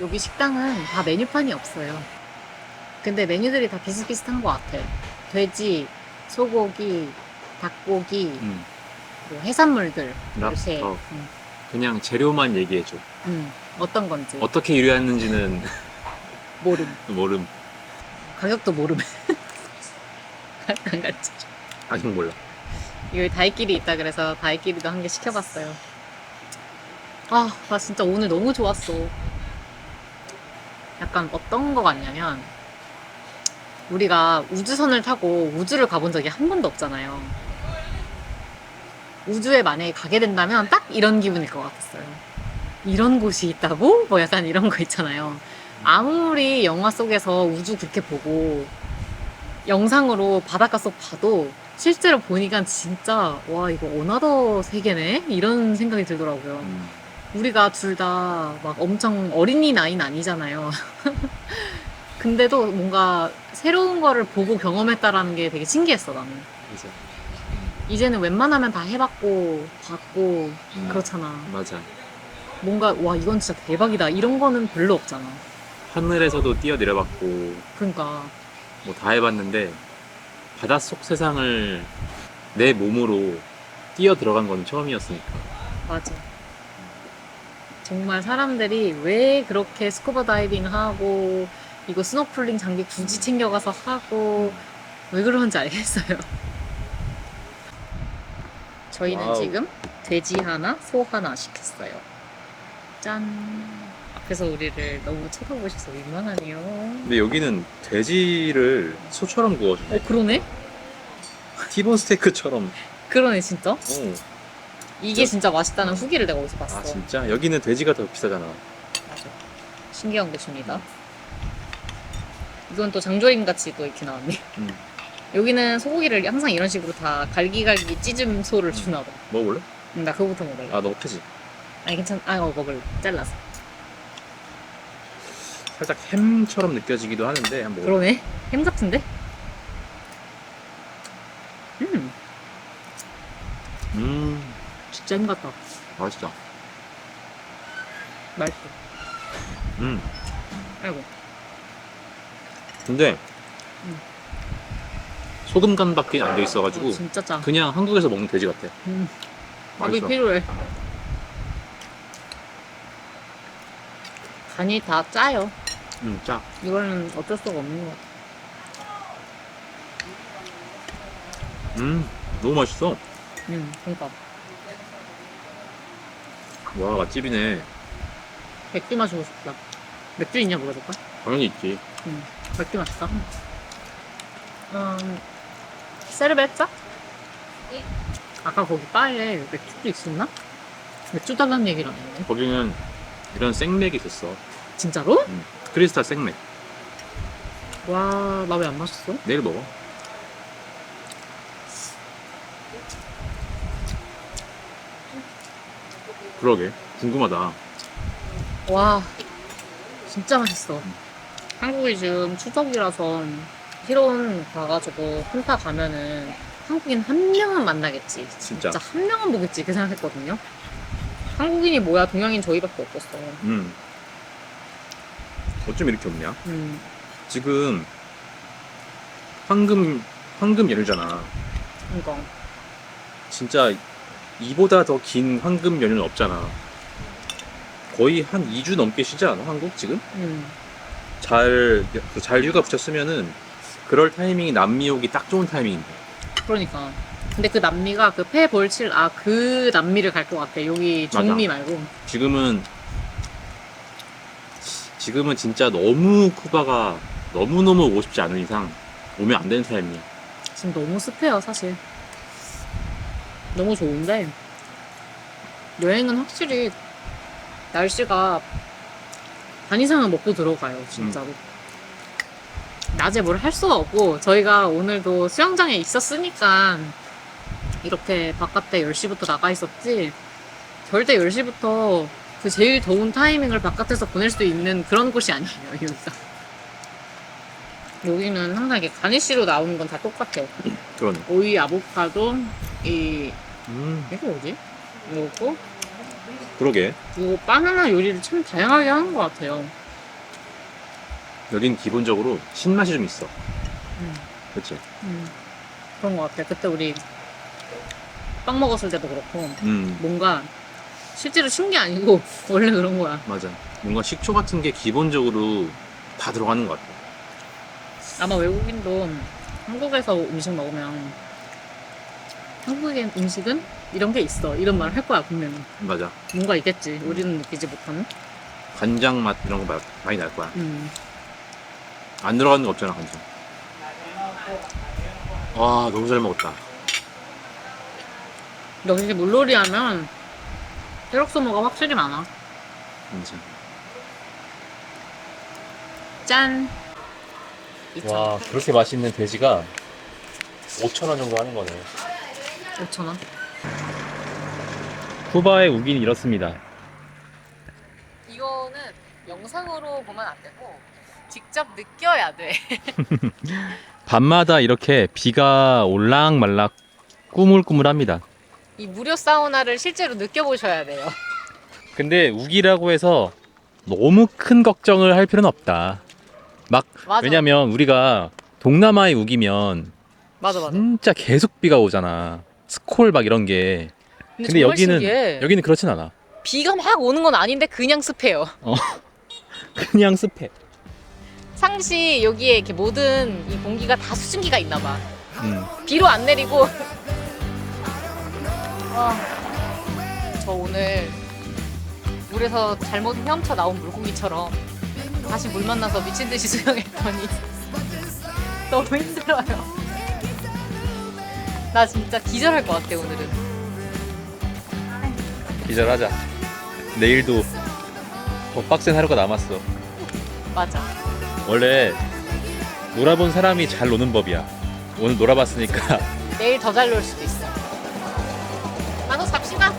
여기 식당은 다 메뉴판이 없어요. 근데 메뉴들이 다 비슷비슷한 것 같아. 돼지, 소고기, 닭고기, 뭐 해산물들 이렇게. 랍스터. 그냥 재료만 얘기해줘. 어떤 건지 어떻게 요리하는지는 모름. 모름. 가격도 모름. 안 가르쳐. 아직 몰라. 여기 다이끼리 있다 그래서 다이끼리도 한 개 시켜봤어요. 아, 나 진짜 오늘 너무 좋았어. 약간 어떤 거 같냐면 우리가 우주선을 타고 우주를 가본 적이 한 번도 없잖아요. 우주에 만약에 가게 된다면 딱 이런 기분일 것 같았어요. 이런 곳이 있다고? 뭐 약간 이런 거 있잖아요. 아무리 영화 속에서 우주 그렇게 보고 영상으로 바닷가 속 봐도 실제로 보니까 진짜 와 이거 어나더 세계네? 이런 생각이 들더라고요. 우리가 둘 다 막 엄청 어린이 나이는 아니잖아요. 근데도 뭔가 새로운 거를 보고 경험했다라는 게 되게 신기했어 나는. 맞아. 이제는 웬만하면 다 해봤고 봤고 그렇잖아. 맞아. 뭔가 와 이건 진짜 대박이다 이런 거는 별로 없잖아. 하늘에서도 뛰어내려봤고 그러니까 뭐 다 해봤는데 바닷속 세상을 내 몸으로 뛰어 들어간 건 처음이었으니까. 맞아. 정말 사람들이 왜 그렇게 스쿠버 다이빙 하고 이거 스노클링 장비 굳이 챙겨가서 하고 왜 그러는지 알겠어요. 저희는 와우. 지금 돼지 하나, 소 하나 시켰어요. 짠. 앞에서 우리를 너무 쳐다보셔서 민망하네요. 근데 여기는 돼지를 소처럼 구워주네. 그러네? 티본 스테이크처럼. 그러네 진짜. 오. 이게 진짜 맛있다는 후기를 내가 어디서 봤어. 아 진짜? 여기는 돼지가 더 비싸잖아. 맞아. 신기한 것입니다. 이건 또 장조림 같이 또 이렇게 나왔네. 여기는 소고기를 항상 이런 식으로 다 갈기갈기 찢은 소를 주나 봐. 먹어볼래? 나 그거부터 먹을래. 아 너무 크지? 아니 괜찮. 먹을래. 잘라서. 살짝 햄처럼 느껴지기도 하는데 한번 먹어볼래? 그러네. 햄 같은데? 진짜 햄 같다. 맛있다. 맛있어. 아이고. 근데 소금 간밖에 안 돼 있어가지고 진짜 짜. 그냥 한국에서 먹는 돼지 같아. 밥이 맛있어. 필요해. 간이 다 짜요. 짜. 이거는 어쩔 수가 없는 것 같아. 너무 맛있어. 그러니까 와 맛집이네. 맥주 마시고 싶다. 맥주 있냐 물어볼까? 당연히 있지. 맥주 맛있어. 세르베타? 아까 거기 바에 맥주도 있었나? 맥주 달라는 얘기를 안 했네. 거기는 이런 생맥이 있었어. 진짜로? 크리스탈 생맥. 와, 나 왜 안 마셨어? 내일 먹어. 그러게 궁금하다. 와, 진짜 맛있어. 한국이 지금 추석이라서 히론 가가지고 혼자 가면은 한국인 한 명은 만나겠지. 진짜. 한 명은 보겠지. 그 생각했거든요. 한국인이 뭐야, 동양인 저희밖에 없었어. 어쩜 이렇게 없냐? 지금 황금 연휴잖아. 그러니까. 진짜 이보다 더 긴 황금 연휴는 없잖아. 거의 한 2주 넘게 쉬지 않아 한국 지금? 잘 휴가 붙였으면은 그럴 타이밍이 남미 오기 딱 좋은 타이밍인데. 그러니까. 근데 그 남미가 그 페볼칠 그 남미를 갈 것 같아. 여기 중미 말고. 지금은 진짜 너무 쿠바가 너무너무 오고 싶지 않은 이상 오면 안 되는 타이밍이야. 지금 너무 습해요 사실. 너무 좋은데 여행은 확실히 날씨가 반 이상은 먹고 들어가요 진짜로. 낮에 뭘 할 수가 없고 저희가 오늘도 수영장에 있었으니까 이렇게 바깥에 10시부터 나가 있었지 절대 10시부터 그 제일 더운 타이밍을 바깥에서 보낼 수 있는 그런 곳이 아니에요 여기가. 여기는 항상 이렇게 가니쉬로 나오는 건 다 똑같아. 그러네. 오이, 아보카도, 이게 뭐지? 이거고 그러게. 그리고 바나나 요리를 참 다양하게 하는 것 같아요. 여긴 기본적으로 신맛이 좀 있어. 그치? 그런 것 같아. 그때 우리 빵 먹었을 때도 그렇고 뭔가 실제로 신 게 아니고 원래 그런 거야. 맞아. 뭔가 식초 같은 게 기본적으로 다 들어가는 것 같아. 아마 외국인도 한국에서 음식 먹으면 한국의 음식은 이런 게 있어 이런 말 할 거야 분명히. 맞아. 뭔가 있겠지 우리는 느끼지 못하는. 간장 맛 이런 거 많이 날 거야. 안 들어가는 거 없잖아 간장. 와 너무 잘 먹었다. 역시 물놀이 하면 혈액소모가 확실히 많아. 진짜. 짠. 와 그렇게 맛있는 돼지가 5,000원 정도 하는 거네. 5,000원. 쿠바의 우기는 이렇습니다. 이거는 영상으로 보면 안 되고 직접 느껴야 돼. 밤마다 이렇게 비가 올락말락 꾸물꾸물합니다. 이 무료 사우나를 실제로 느껴보셔야 돼요. 근데 우기라고 해서 너무 큰 걱정을 할 필요는 없다. 맞아. 왜냐면 우리가 동남아에 우기면 맞아. 진짜 계속 비가 오잖아. 스콜 막 이런 게. 근데 여기는 그렇진 않아. 비가 막 오는 건 아닌데 그냥 습해요. 그냥 습해. 상시 여기에 이렇게 모든 이 공기가 다 수증기가 있나 봐. 비로 안 내리고. 저 오늘 물에서 잘못 헤엄쳐 나온 물고기처럼 다시 물 만나서 미친 듯이 수영했더니 너무 힘들어요. 나 진짜 기절할 것 같아 오늘은. 기절하자. 내일도 더 빡센 하루가 남았어. 맞아. 원래 놀아본 사람이 잘 노는 법이야. 오늘 놀아봤으니까. 내일 더 잘 놀 수도 있어. 나도 잡시다.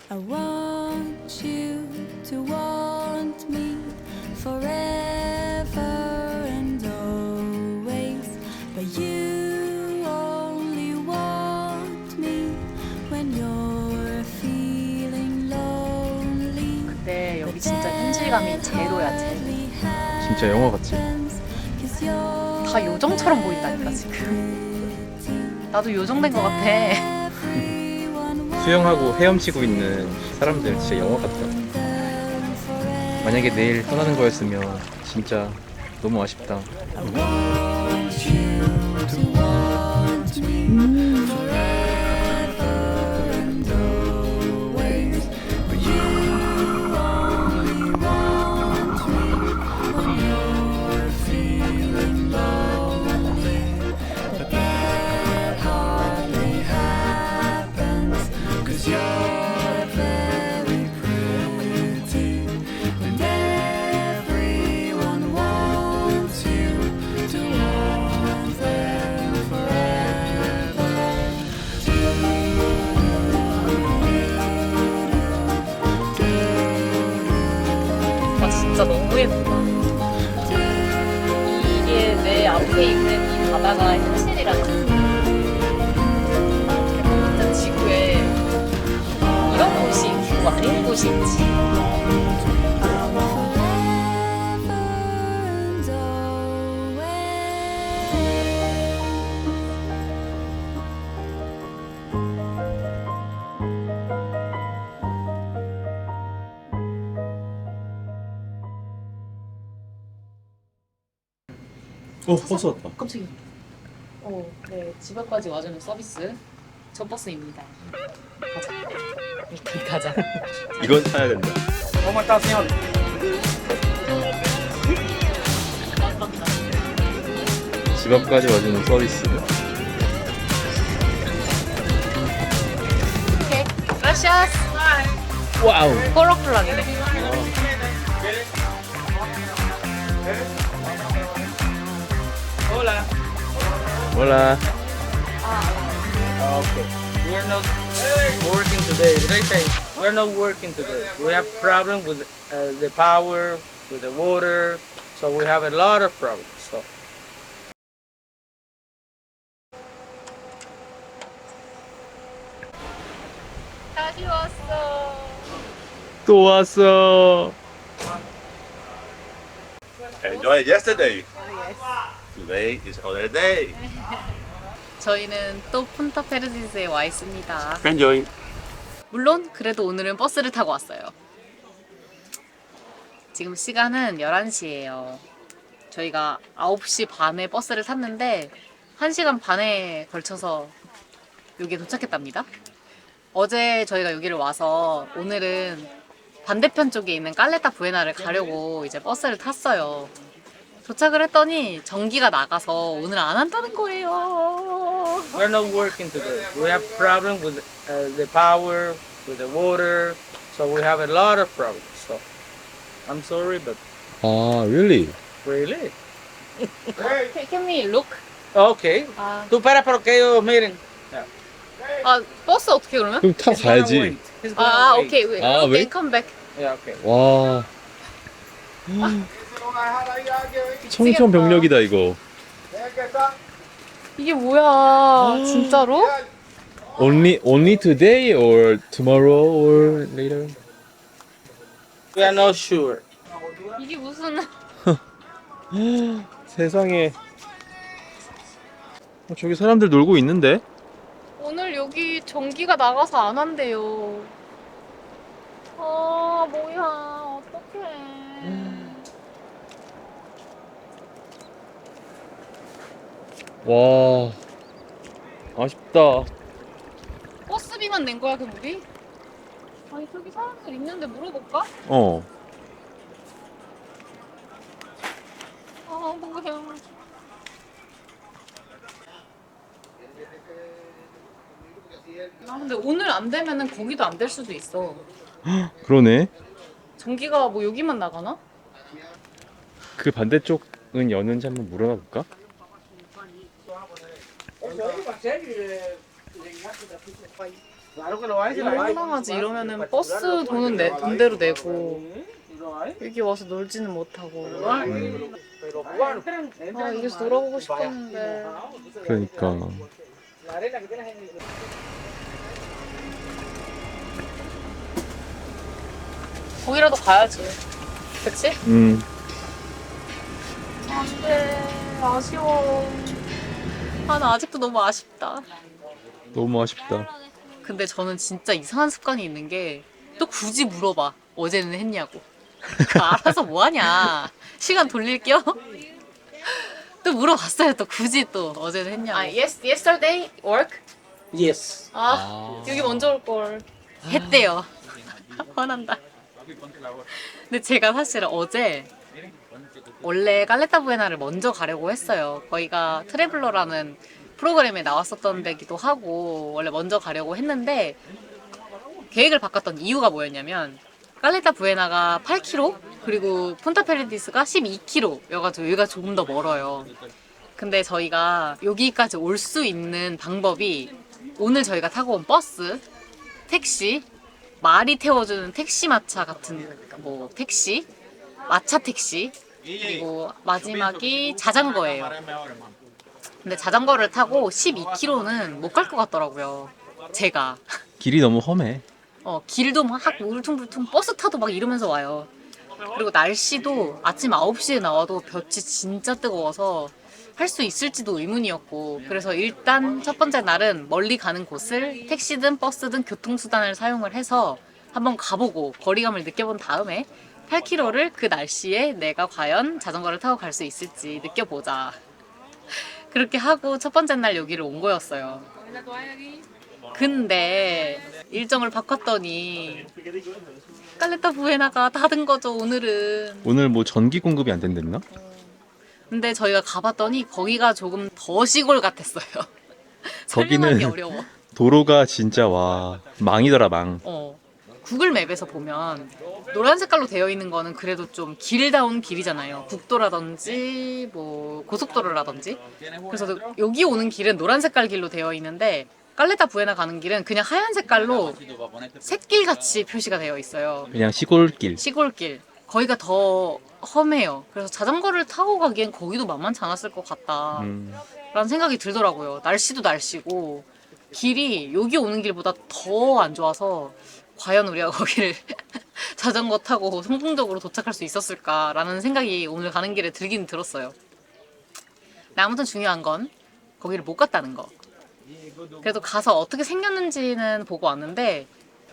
I want you to want me forever and always, but you only want me when you're feeling lonely. 근데 여기 진짜 현실감이 제로야 제로. 진짜 영화 같지? 다 요정처럼 보인다니까 지금. 나도 요정된 것 같아. 수영하고 헤엄치고 있는 사람들 진짜 영화 같다. 만약에 내일 떠나는 거였으면 진짜 너무 아쉽다. 진짜 너무 예쁘다. 이게 내 앞에 있는 이 바다가 현실이라는 진짜 지구에 이런 곳이 있고 아닌 곳이 있지. 버스 왔다. 깜짝이야. 네, 집 앞까지 와주는 서비스 첫 버스입니다. 가자. 일단 가자. 이건 사야 된다. 집 앞까지 와주는 서비스. 오케이. 그라시아스. 와우. 콜라콜라네. Hola. Hola. Okay. We're not working today. We're not working today. We have problems with the power, with the water, so we have a lot of problems. So. 다시 왔어. 또 왔어. Enjoy yesterday. Today is other day. 저희는 또 푼타 페르디스에 와 있습니다. Enjoy. 물론 그래도 오늘은 버스를 타고 왔어요. 지금 시간은 11시예요. 저희가 9시 반에 버스를 탔는데 1시간 반에 걸쳐서 여기에 도착했답니다. 어제 저희가 여기를 와서 오늘은 반대편 쪽에 있는 깔레타 부에나를 가려고 이제 버스를 탔어요. 도착을 했더니 전기가 나가서 오늘 안 한다는 거예요. We're not working today. We have problems with the power, with the water, so we have a lot of problems. So I'm sorry, but 아, really? really. Can we look? Okay. 아, Tú para para que ellos miren. Yeah. 아 버스 어떻게 그러면? 그럼 타 가야지. He's gonna 아, wait. 오케이. Wait. 아, Okay, wait? come back. Yeah, okay. 와. 청천벽력이다 이거. 이게 뭐야? 진짜로? Only today or tomorrow or later? We are not sure. 이게 무슨 세상에. 저기 사람들 놀고 있는데? 오늘 여기 전기가 나가서 안 한대요. 아 뭐야 어떡해. 와, 아쉽다. 버스비만 낸 거야 그럼 우리? 아니 저기 사람들 있는데 물어볼까? 어. 아 뭐야. 아 근데 오늘 안 되면은 거기도 안 될 수도 있어. 그러네. 전기가 뭐 여기만 나가나? 그 반대쪽은 여는지 한번 물어봐 볼까? 황당하지. 이러면은 버스 돈은 돈대로 내고 여기 와서 놀지는 못하고. 아 여기서 놀아보고 싶었는데. 그러니까. 거기라도 가야지. 그치? 안돼. 아쉬워. 아 나 아직도 너무 아쉽다. 너무 아쉽다. 근데 저는 진짜 이상한 습관이 있는 게 또 굳이 물어봐. 어제는 했냐고. 알아서 뭐하냐. 시간 돌릴게요. 또 물어봤어요. 또 굳이 또 어제는 했냐고. 아, yesterday work? Yes. 여기 먼저 올 걸. 했대요. 화난다. 근데 제가 사실 어제 원래 깔레타 부에나를 먼저 가려고 했어요. 거기가 트래블러라는 프로그램에 나왔었던 데기도 하고 원래 먼저 가려고 했는데 계획을 바꿨던 이유가 뭐였냐면 깔레타 부에나가 8km 그리고 푼타 페르디스가 12km여가지고 여기가 조금 더 멀어요. 근데 저희가 여기까지 올 수 있는 방법이 오늘 저희가 타고 온 버스, 택시, 말이 태워주는 택시 마차 같은 뭐 택시, 마차 택시 그리고 마지막이 자전거예요. 근데 자전거를 타고 12km는 못 갈 것 같더라고요. 제가. 길이 너무 험해. 길도 막 울퉁불퉁 버스 타도 막 이러면서 와요. 그리고 날씨도 아침 9시에 나와도 볕이 진짜 뜨거워서 할 수 있을지도 의문이었고 그래서 일단 첫 번째 날은 멀리 가는 곳을 택시든 버스든 교통수단을 사용을 해서 한번 가보고 거리감을 느껴본 다음에 8km를 그 날씨에 내가 과연 자전거를 타고 갈 수 있을지 느껴보자. 그렇게 하고 첫 번째 날 여기를 온 거였어요. 근데 일정을 바꿨더니 깔레타 부에나가 닫은 거죠 오늘은. 오늘 뭐 전기 공급이 안 된댔나? 근데 저희가 가봤더니 거기가 조금 더 시골 같았어요. 설명하기 거기는 어려워. 도로가 진짜 와 망이더라 망. 구글 맵에서 보면 노란 색깔로 되어 있는 거는 그래도 좀 길다운 길이잖아요. 국도라든지 뭐 고속도로라든지. 그래서 여기 오는 길은 노란 색깔 길로 되어 있는데 깔레타 부에나 가는 길은 그냥 하얀 색깔로 샛길 같이 표시가 되어 있어요. 그냥 시골길. 시골길. 거기가 더 험해요. 그래서 자전거를 타고 가기엔 거기도 만만치 않았을 것 같다 라는 생각이 들더라고요. 날씨도 날씨고 길이 여기 오는 길보다 더 안 좋아서 과연 우리가 거기를 자전거 타고 성공적으로 도착할 수 있었을까라는 생각이 오늘 가는 길에 들긴 들었어요. 근데 아무튼 중요한 건 거기를 못 갔다는 거. 그래도 가서 어떻게 생겼는지는 보고 왔는데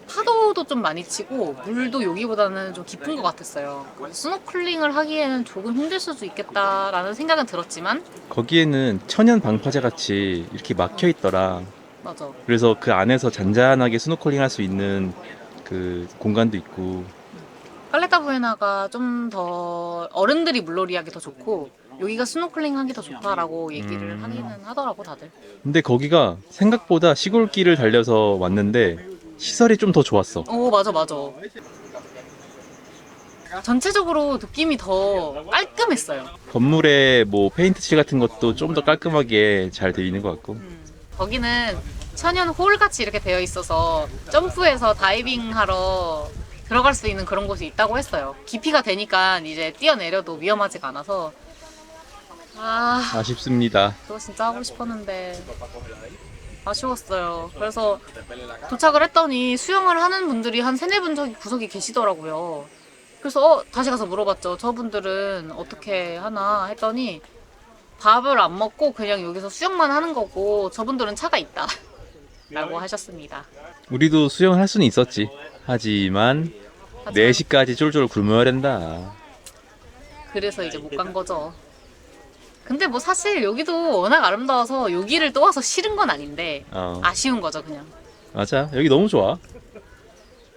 파도도 좀 많이 치고 물도 여기보다는 좀 깊은 것 같았어요. 스노클링을 하기에는 조금 힘들 수도 있겠다라는 생각은 들었지만 거기에는 천연 방파제 같이 이렇게 막혀 있더라. 맞아. 그래서 그 안에서 잔잔하게 스노클링 할 수 있는 그 공간도 있고. 깔레타 부에나가 좀 더 어른들이 물놀이 하기 더 좋고 여기가 스노클링 하기 더 좋다라고 얘기를 하기는 하더라고 다들. 근데 거기가 생각보다 시골길을 달려서 왔는데 시설이 좀 더 좋았어. 오 맞아. 전체적으로 느낌이 더 깔끔했어요. 건물에 뭐 페인트 칠 같은 것도 좀 더 깔끔하게 잘 되어 있는 것 같고. 거기는 천연 홀 같이 이렇게 되어 있어서 점프해서 다이빙 하러 들어갈 수 있는 그런 곳이 있다고 했어요. 깊이가 되니까 이제 뛰어내려도 위험하지가 않아서. 아쉽습니다. 그거 진짜 하고 싶었는데 아쉬웠어요. 그래서 도착을 했더니 수영을 하는 분들이 한 3-4분 저기 구석에 계시더라고요. 그래서 다시 가서 물어봤죠. 저분들은 어떻게 하나 했더니 밥을 안 먹고 그냥 여기서 수영만 하는 거고 저분들은 차가 있다 라고 하셨습니다. 우리도 수영을 할 수는 있었지. 하지만 4시까지 쫄쫄 굶어야 된다. 그래서 이제 못 간 거죠. 근데 뭐 사실 여기도 워낙 아름다워서 여기를 또 와서 싫은 건 아닌데 아쉬운 거죠 그냥. 맞아. 여기 너무 좋아.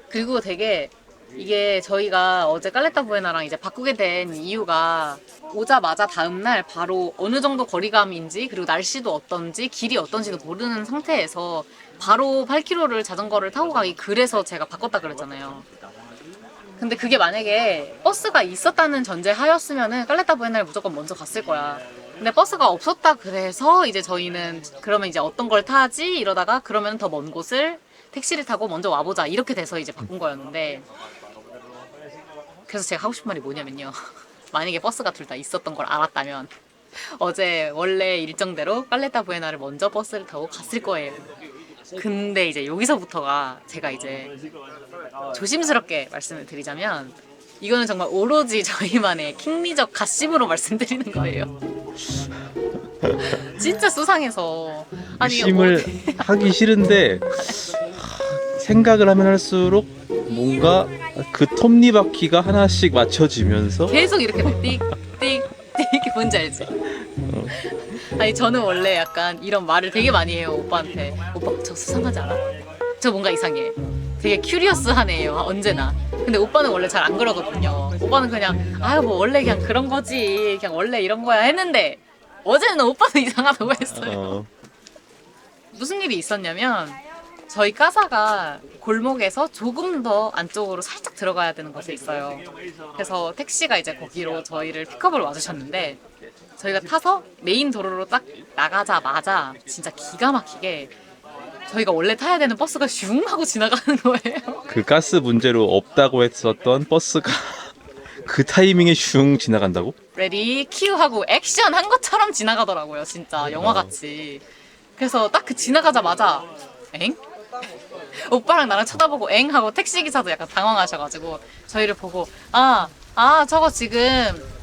그리고 되게 이게 저희가 어제 깔레타 부에나랑 이제 바꾸게 된 이유가 오자마자 다음날 바로 어느 정도 거리감인지 그리고 날씨도 어떤지 길이 어떤지도 모르는 상태에서 바로 8km를 자전거를 타고 가기 그래서 제가 바꿨다 그랬잖아요. 근데 그게 만약에 버스가 있었다는 전제 하였으면은 깔레타 부에나를 무조건 먼저 갔을 거야. 근데 버스가 없었다 그래서 이제 저희는 그러면 이제 어떤 걸 타지 이러다가 그러면 더 먼 곳을 택시를 타고 먼저 와보자 이렇게 돼서 이제 바꾼 거였는데 그래서 제가 하고 싶은 말이 뭐냐면요. 만약에 버스가 둘 다 있었던 걸 알았다면 어제 원래 일정대로 깔레타 부에나를 먼저 버스를 타고 갔을 거예요. 근데 이제 여기서부터가 제가 이제 조심스럽게 말씀을 드리자면 이거는 정말 오로지 저희만의 킹리적 가심으로 말씀드리는 거예요. 진짜 수상해서 아니 의심을 하기 싫은데 생각을 하면 할수록 뭔가 그 톱니바퀴가 하나씩 맞춰지면서 계속 이렇게 띡띡띡 뭔지 알지? 아니 저는 원래 약간 이런 말을 되게 많이 해요 오빠한테. 오빠 저 수상하지 않아? 저 뭔가 이상해. 되게 큐리어스하네요 언제나. 근데 오빠는 원래 잘 안 그러거든요. 오빠는 그냥 아유 뭐 원래 그냥 그런 거지 그냥 원래 이런 거야 했는데 어제는 오빠도 이상하다고 했어요. 무슨 일이 있었냐면 저희 까사가 골목에서 조금 더 안쪽으로 살짝 들어가야 되는 곳에 있어요. 그래서 택시가 이제 거기로 저희를 픽업을 와주셨는데 저희가 타서 메인 도로로 딱 나가자마자 진짜 기가 막히게 저희가 원래 타야 되는 버스가 슝 하고 지나가는 거예요. 그 가스 문제로 없다고 했었던 버스가 그 타이밍에 슝 지나간다고? 레디 큐 하고 액션 한 것처럼 지나가더라고요. 진짜 영화같이. 그래서 딱 그 지나가자마자 엥? 오빠랑 나랑 쳐다보고 엥 하고 택시기사도 약간 당황하셔가지고 저희를 보고 저거 지금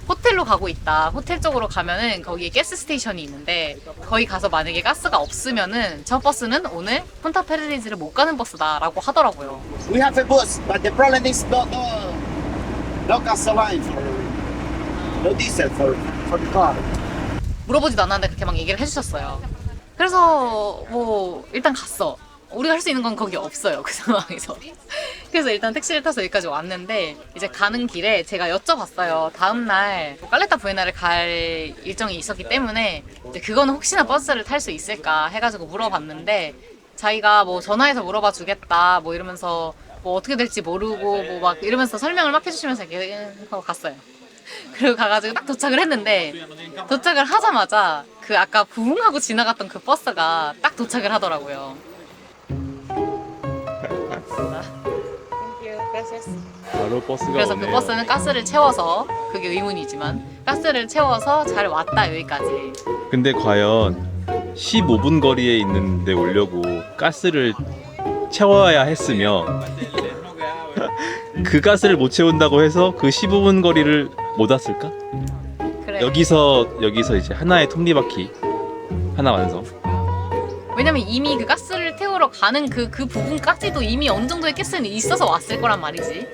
호텔로 가고 있다. 호텔 쪽으로 가면은 거기에 가스 스테이션이 있는데 거기 가서 만약에 가스가 없으면은 저 버스는 오늘 폰타 페르리즈를 못 가는 버스다라고 하더라고요. We have a bus, but the problem is no gasoline no diesel for the car. 물어보지도 않았는데 그렇게 막 얘기를 해주셨어요. 그래서 뭐 일단 갔어. 우리가 할 수 있는 건 거기 없어요 그 상황에서. 그래서 일단 택시를 타서 여기까지 왔는데 이제 가는 길에 제가 여쭤봤어요. 다음날 깔레타 부에나를 갈 일정이 있었기 때문에 이제 그거는 혹시나 버스를 탈 수 있을까 해가지고 물어봤는데 자기가 뭐 전화해서 물어봐 주겠다 뭐 이러면서 뭐 어떻게 될지 모르고 뭐 막 이러면서 설명을 막 해주시면서 이렇게 하고 갔어요. 그리고 가가지고 딱 도착을 했는데 도착을 하자마자 그 아까 부웅 하고 지나갔던 그 버스가 딱 도착을 하더라고요. 바로 버스가 그래서 오네요. 그 버스는 가스를 채워서 그게 의문이지만 가스를 채워서 잘 왔다 여기까지. 근데 과연 15분 거리에 있는데 오려고 가스를 채워야 했으며 그 가스를 못 채운다고 해서 그 15분 거리를 못 왔을까? 그래. 여기서 이제 하나의 톱니바퀴 하나 완성. 왜냐면 이미 그 가스를 태우러 가는 그 부분까지도 이미 어느 정도의 가스는 있어서 왔을 거란 말이지.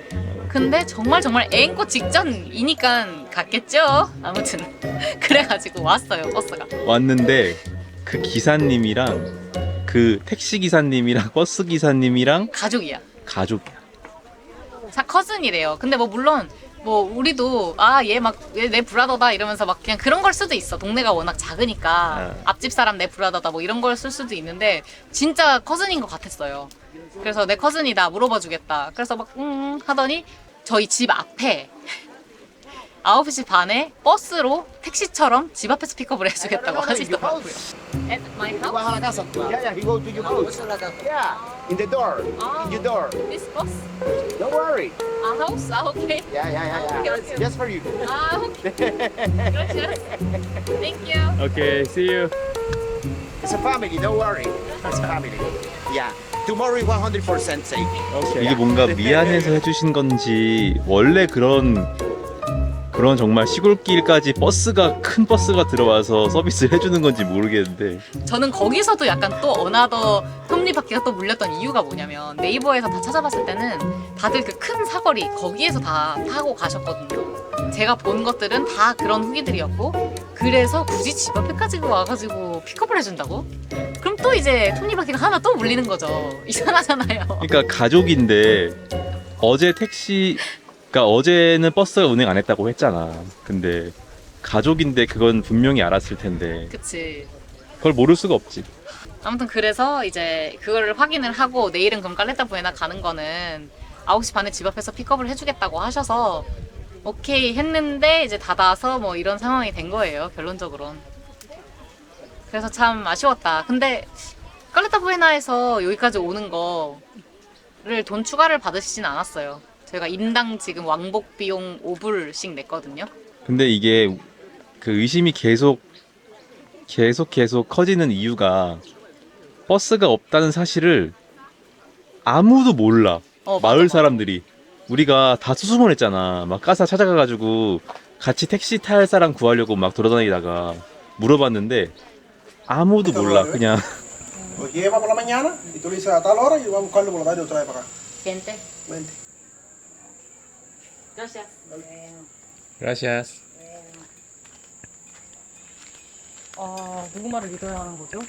근데 정말 앵꼬 직전이니까 갔겠죠. 아무튼 그래가지고 왔어요 버스가. 왔는데 그 기사님이랑 그 택시 기사님이랑 버스 기사님이랑 가족이야. 커즌이래요. 근데 뭐 물론 뭐 우리도 얘 내 브라더다 이러면서 막 그냥 그런 걸 수도 있어. 동네가 워낙 작으니까 앞집 사람 내 브라더다 뭐 이런 걸 쓸 수도 있는데 진짜 커즌인 것 같았어요. 그래서 내 커즌이다 물어봐 주겠다. 그래서 막 하더니 저희 집 앞에 9시 반에 버스로 택시처럼 집 앞에서 픽업을 해주겠다고 하시더라고요. At my house? Yeah, he go to your house. Yeah, in the door. In your door. This bus? Don't worry. House? Okay. Yeah. Okay. Just for you. Okay. Gracias. Thank you. Okay, see you. It's a family. Don't worry. It's a family. Yeah. tomorrow is 100% safe. 이게 뭔가 미안해서 해주신 건지 원래 그런 정말 시골길까지 큰 버스가 들어와서 서비스를 해주는 건지 모르겠는데 저는 거기서도 약간 또 어나더 톱니바퀴가 또 물렸던 이유가 뭐냐면 네이버에서 다 찾아봤을 때는 다들 그 큰 사거리 거기에서 다 타고 가셨거든요. 제가 본 것들은 다 그런 후기들이었고 그래서 굳이 집 앞에까지 와가지고 픽업을 해준다고? 그럼 또 이제 톱니바퀴가 하나 또 물리는 거죠. 이상하잖아요. 그러니까 가족인데 그러니까 어제는 버스가 운행 안 했다고 했잖아. 근데 가족인데 그건 분명히 알았을 텐데 그치. 그걸 모를 수가 없지. 아무튼 그래서 이제 그거를 확인을 하고 내일은 그럼 깔레타 부에나 가는 거는 9시 반에 집 앞에서 픽업을 해주겠다고 하셔서 오케이 했는데 이제 닫아서 뭐 이런 상황이 된 거예요. 결론적으로는. 그래서 참 아쉬웠다. 근데 깔레타 부에나에서 여기까지 오는 거를 돈 추가를 받으시진 않았어요. 저희가 인당 지금 왕복 비용 5불씩 냈거든요. 근데 이게 그 의심이 계속 커지는 이유가 버스가 없다는 사실을 아무도 몰라. 마을 사람들이. 우리가 다 수소문했잖아. 막 까사 찾아가가지고 같이 택시 탈 사람 구하려고 막 돌아다니다가 물어봤는데 아무도 몰라. 그냥 Lo lleva por la mañana y tú le dices a tal hora y va a buscarlo por la tarde otra vez para acá. Vente. Vente. Gracias. Gracias. 누구 말을 믿어야 하는 거죠?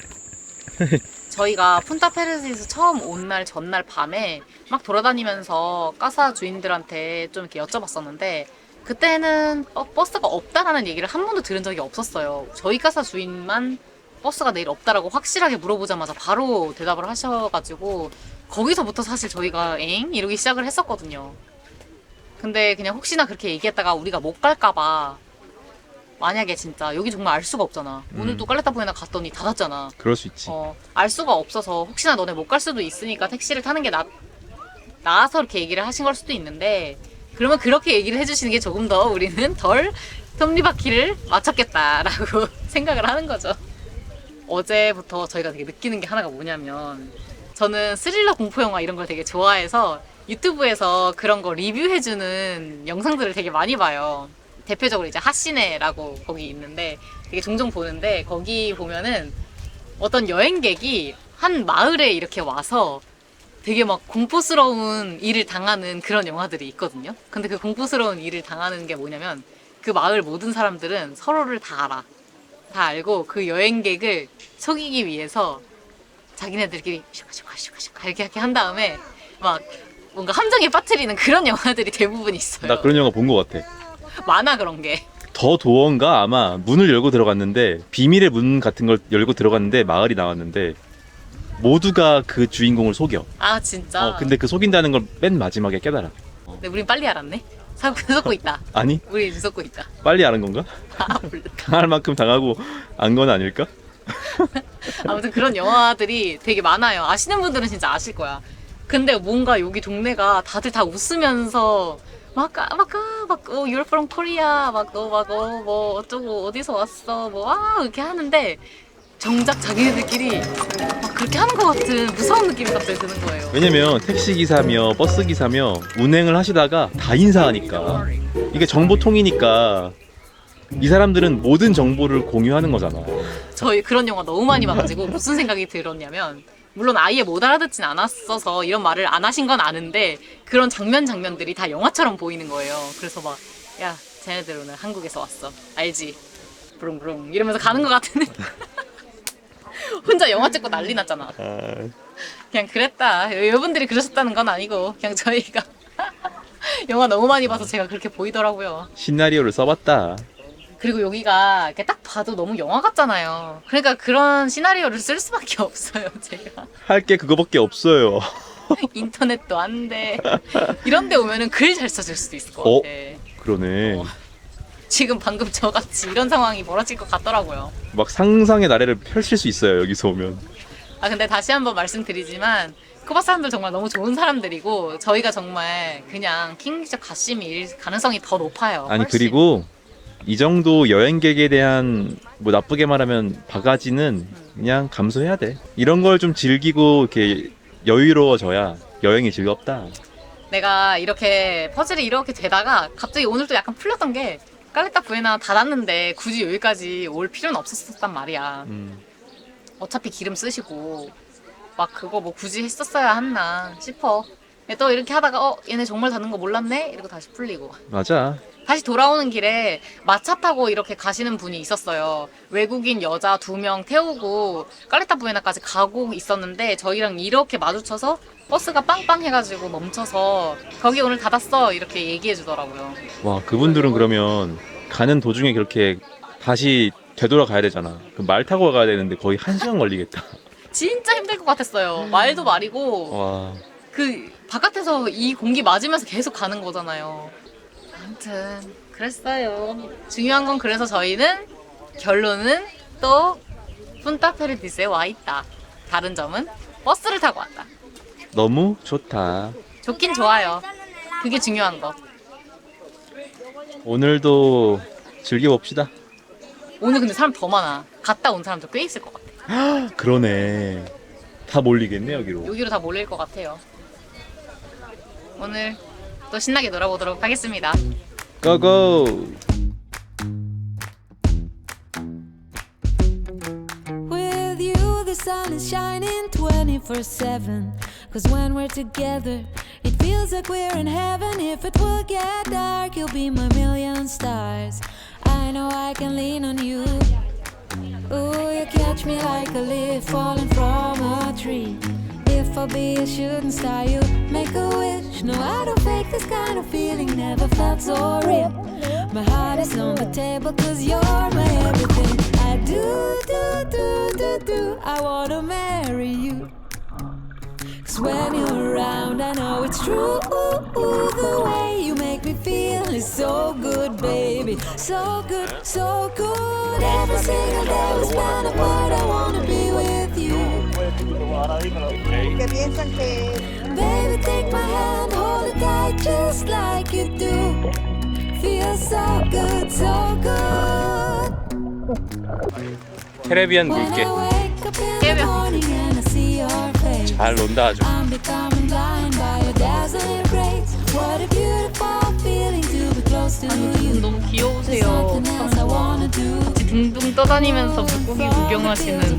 저희가 푼타페르스에서 처음 온 날 전날 밤에 막 돌아다니면서 까사 주인들한테 좀 이렇게 여쭤봤었는데 그때는 버스가 없다라는 얘기를 한 번도 들은 적이 없었어요. 저희 까사 주인만 버스가 내일 없다라고 확실하게 물어보자마자 바로 대답을 하셔가지고 거기서부터 사실 저희가 엥? 이러기 시작을 했었거든요. 근데 그냥 혹시나 그렇게 얘기했다가 우리가 못 갈까봐 만약에 진짜 여기 정말 알 수가 없잖아. 오늘도 깔레타 부에나 갔더니 닫았잖아. 그럴 수 있지. 알 수가 없어서 혹시나 너네 못 갈 수도 있으니까 택시를 타는 게 나아서 이렇게 얘기를 하신 걸 수도 있는데 그러면 그렇게 얘기를 해주시는 게 조금 더 우리는 덜 톱니바퀴를 맞췄겠다라고 생각을 하는 거죠. 어제부터 저희가 되게 느끼는 게 하나가 뭐냐면 저는 스릴러 공포영화 이런 걸 되게 좋아해서 유튜브에서 그런 거 리뷰해주는 영상들을 되게 많이 봐요. 대표적으로 이제 하시네라고 거기 있는데 되게 종종 보는데 거기 보면은 어떤 여행객이 한 마을에 이렇게 와서 되게 막 공포스러운 일을 당하는 그런 영화들이 있거든요. 근데 그 공포스러운 일을 당하는 게 뭐냐면 그 마을 모든 사람들은 서로를 다 알아. 다 알고 그 여행객을 속이기 위해서 자기네들끼리 슈가슈가슈가슈가 이렇게 한 다음에 막 뭔가 함정에 빠뜨리는 그런 영화들이 대부분 있어요. 나 그런 영화 본 것 같아. 많아 그런 게. 더 도어인가 아마 문을 열고 들어갔는데 비밀의 문 같은 걸 열고 들어갔는데 마을이 나왔는데 모두가 그 주인공을 속여. 아 진짜? 근데 그 속인다는 걸 맨 마지막에 깨달아. 근데 우린 빨리 알았네. 속고 있다. 아니? 우리 속고 있다. 빨리 아는 건가? 당할 만큼 당하고 안 건 아닐까? 아무튼 그런 영화들이 되게 많아요. 아시는 분들은 진짜 아실 거야. 근데 뭔가 여기 동네가 다들 다 웃으면서 you're from Korea, 뭐 어쩌고 어디서 왔어, 이렇게 하는데 정작 자기네들끼리 막 그렇게 하는 것 같은 무서운 느낌이 갑자기 드는 거예요. 왜냐면 택시기사며 버스기사며 운행을 하시다가 다 인사하니까 이게 정보통이니까 이 사람들은 모든 정보를 공유하는 거잖아. 저희 그런 영화 너무 많이 봐가지고 무슨 생각이 들었냐면 물론 아예 못 알아듣진 않았어서 이런 말을 안 하신 건 아는데 그런 장면들이 다 영화처럼 보이는 거예요. 그래서 막 야 쟤네들 오늘 한국에서 왔어 알지? 부릉부릉 이러면서 가는 것 같은 혼자 영화 찍고 난리 났잖아. 그냥 그랬다. 여러분들이 그러셨다는 건 아니고 그냥 저희가 영화 너무 많이 봐서 제가 그렇게 보이더라고요. 시나리오를 써봤다. 그리고 여기가 이렇게 딱 봐도 너무 영화 같잖아요. 그러니까 그런 시나리오를 쓸 수밖에 없어요, 제가. 할 게 그거밖에 없어요. 인터넷도 안 돼. 이런 데 오면은 글 잘 써줄 수도 있을 것 같아. 그러네. 지금 방금 저같이 이런 상황이 벌어질 것 같더라고요. 막 상상의 나래를 펼칠 수 있어요, 여기서 오면. 근데 다시 한번 말씀드리지만 쿠바 사람들 정말 너무 좋은 사람들이고 저희가 정말 그냥 킹리적 가심일 가능성이 더 높아요. 아니 훨씬. 그리고 이 정도 여행객에 대한 뭐 나쁘게 말하면 바가지는 그냥 감수해야 돼. 이런 걸 좀 즐기고 이렇게 여유로워져야 여행이 즐겁다. 내가 이렇게 퍼즐이 이렇게 되다가 갑자기 오늘 또 약간 풀렸던 게 깔레타 부에나 닫았는데 굳이 여기까지 올 필요는 없었단 말이야. 어차피 기름 쓰시고 막 그거 뭐 굳이 했었어야 했나 싶어. 또 이렇게 하다가 얘네 정말 닫는 거 몰랐네? 이러고 다시 풀리고. 맞아. 다시 돌아오는 길에 마차 타고 이렇게 가시는 분이 있었어요. 외국인 여자 2명 태우고 깔레타 부에나까지 가고 있었는데 저희랑 이렇게 마주쳐서 버스가 빵빵 해가지고 멈춰서 거기 오늘 닫았어 이렇게 얘기해 주더라고요. 와, 그분들은 그러면 가는 도중에 그렇게 다시 되돌아가야 되잖아. 그 말 타고 가야 되는데 거의 1시간 걸리겠다. 진짜 힘들 것 같았어요. 말도 말이고 와. 그 바깥에서 이 공기 맞으면서 계속 가는 거잖아요. 아무튼 그랬어요. 중요한 건 그래서 저희는 결론은 또 푼타페르디스에 와 있다. 다른 점은 버스를 타고 왔다. 너무 좋다. 좋긴 좋아요. 그게 중요한 거. 오늘도 즐겨봅시다. 오늘 근데 사람 더 많아. 갔다 온 사람도 꽤 있을 것 같아. 그러네. 다 몰리겠네 여기로. 여기로 다 몰릴 것 같아요. 오늘 또 신나게 놀아보도록 하겠습니다. 고고! With you the sun is shining 24/7. Cause when we're together it feels like we're in heaven. If it will get dark you'll be my million stars. I know I can lean on you. Ooh, you catch me like a leaf falling from a tree. If I'll be a shooting star, you make a wish. No, I don't fake this kind of feeling, never felt so real. My heart is on the table, cause you're my everything. I do, I wanna marry you. Cause when you're around, I know it's true. The way you make me feel is so good, baby. So good, so good. Every single day we spend apart, I wanna be with you. Baby, take my hand, hold it tight just like you do. Feels so good, so good. 캐리비안 물개. 잘 논다 아주. I'm becoming blind by your dazzling rays. What a beautiful feeling to be close to you. 너무 귀여우세요. 같이 둥둥 떠다니면서 물고기 구경하시는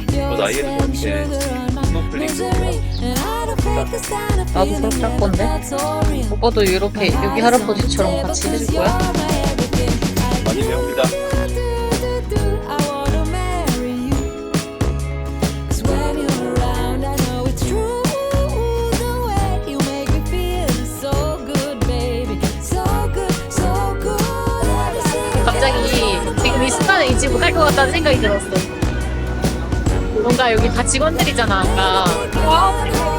그 나이에는 그렇게 스노클링 나도 그렇게 할 건데 오빠도 이렇게 여기 할아버지처럼 같이 해줄 거야? 많이 배웁니다. 갑자기 지금 이 순간에 잊지 못할 것 같다는 생각이 들었어. 뭔가 여기 다 직원들이잖아, 아까.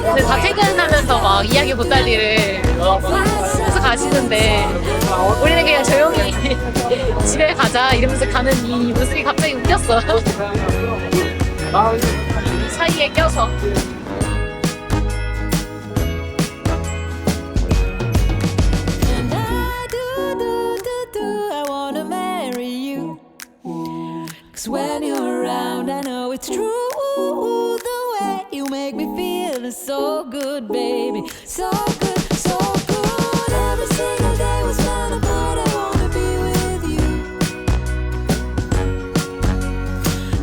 근데 다 퇴근하면서 막 이야기 보따리를 해서 가시는데 우리는 그냥 조용히 집에 가자 이러면서 가는 이 모습이 갑자기 웃겼어. 사이에 껴서. When you're around, I know it's true. The way you make me feel is so good, baby. So good, so good. Every single day we spend apart, I wanna be with you.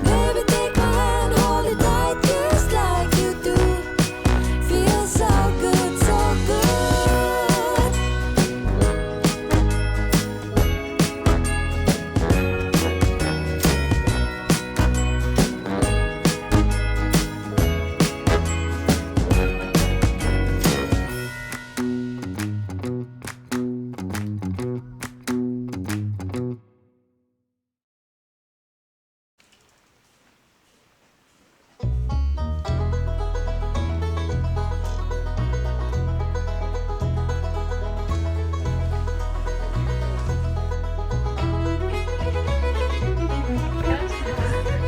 Baby, take my hand, hold it tight just like you do. Feels so good, so good.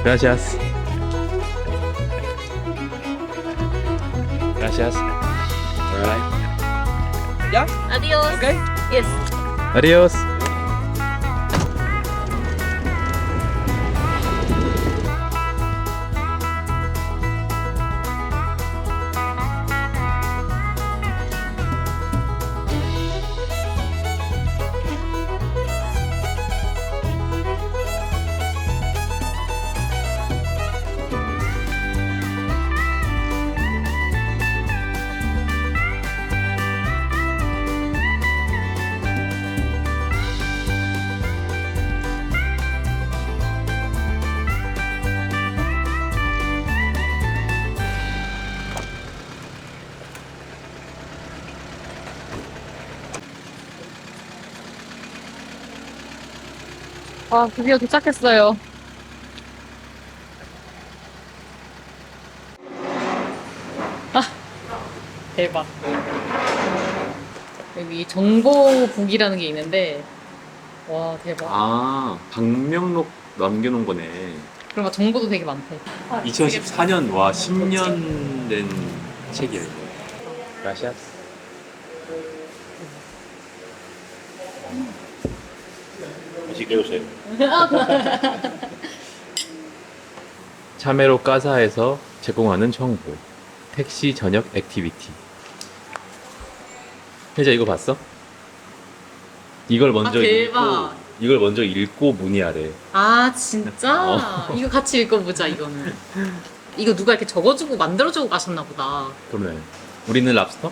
Gracias. Gracias. Alright. Yeah? Adios. Okay. Yes. Adios. 아, 드디어 도착했어요. 아, 대박. 여기 정보북이라는 게 있는데, 와, 대박. 아, 방명록 남겨놓은 거네. 그러니까 정보도 되게 많대. 2014년, 와, 10년 된 책이야, 이거. 라시아스. Así que usted. 차메로 까사에서 제공하는 정보. 택시 저녁 액티비티. 혜자 이거 봤어? 이걸 먼저 대박. 이걸 먼저 읽고 문의하래. 아, 진짜? 어. 이거 같이 읽어보자, 이거는. 이거 누가 이렇게 적어주고 만들어주고 가셨나 보다. 그러네. 우리는 랍스터?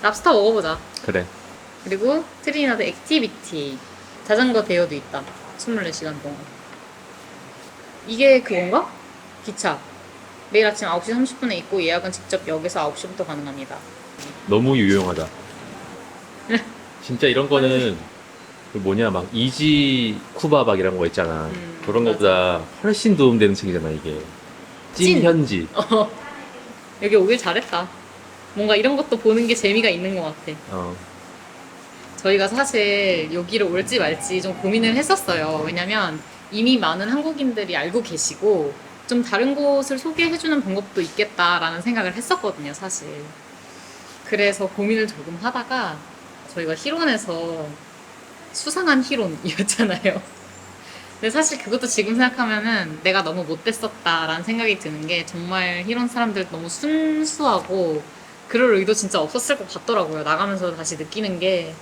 랍스터 먹어보자. 그래. 그리고 트리니다드 액티비티. 자전거 대여도 있다. 24시간 동안. 이게 그건가? 기차. 매일 아침 9시 30분에 있고 예약은 직접 역에서 9시부터 가능합니다. 너무 유용하다. 진짜 이런 거는 그 뭐냐 막 이지 쿠바박 이런 거 있잖아. 그런 거보다 훨씬 도움되는 책이잖아 이게. 찐 현지. 여기 오길 잘했다. 뭔가 이런 것도 보는 게 재미가 있는 것 같아. 저희가 사실 여기를 올지 말지 좀 고민을 했었어요. 왜냐면 이미 많은 한국인들이 알고 계시고 좀 다른 곳을 소개해주는 방법도 있겠다라는 생각을 했었거든요, 사실. 그래서 고민을 조금 하다가 저희가 히론에서 수상한 히론이었잖아요. 근데 사실 그것도 지금 생각하면은 내가 너무 못됐었다라는 생각이 드는 게 정말 히론 사람들 너무 순수하고 그럴 의도 진짜 없었을 것 같더라고요. 나가면서 다시 느끼는 게.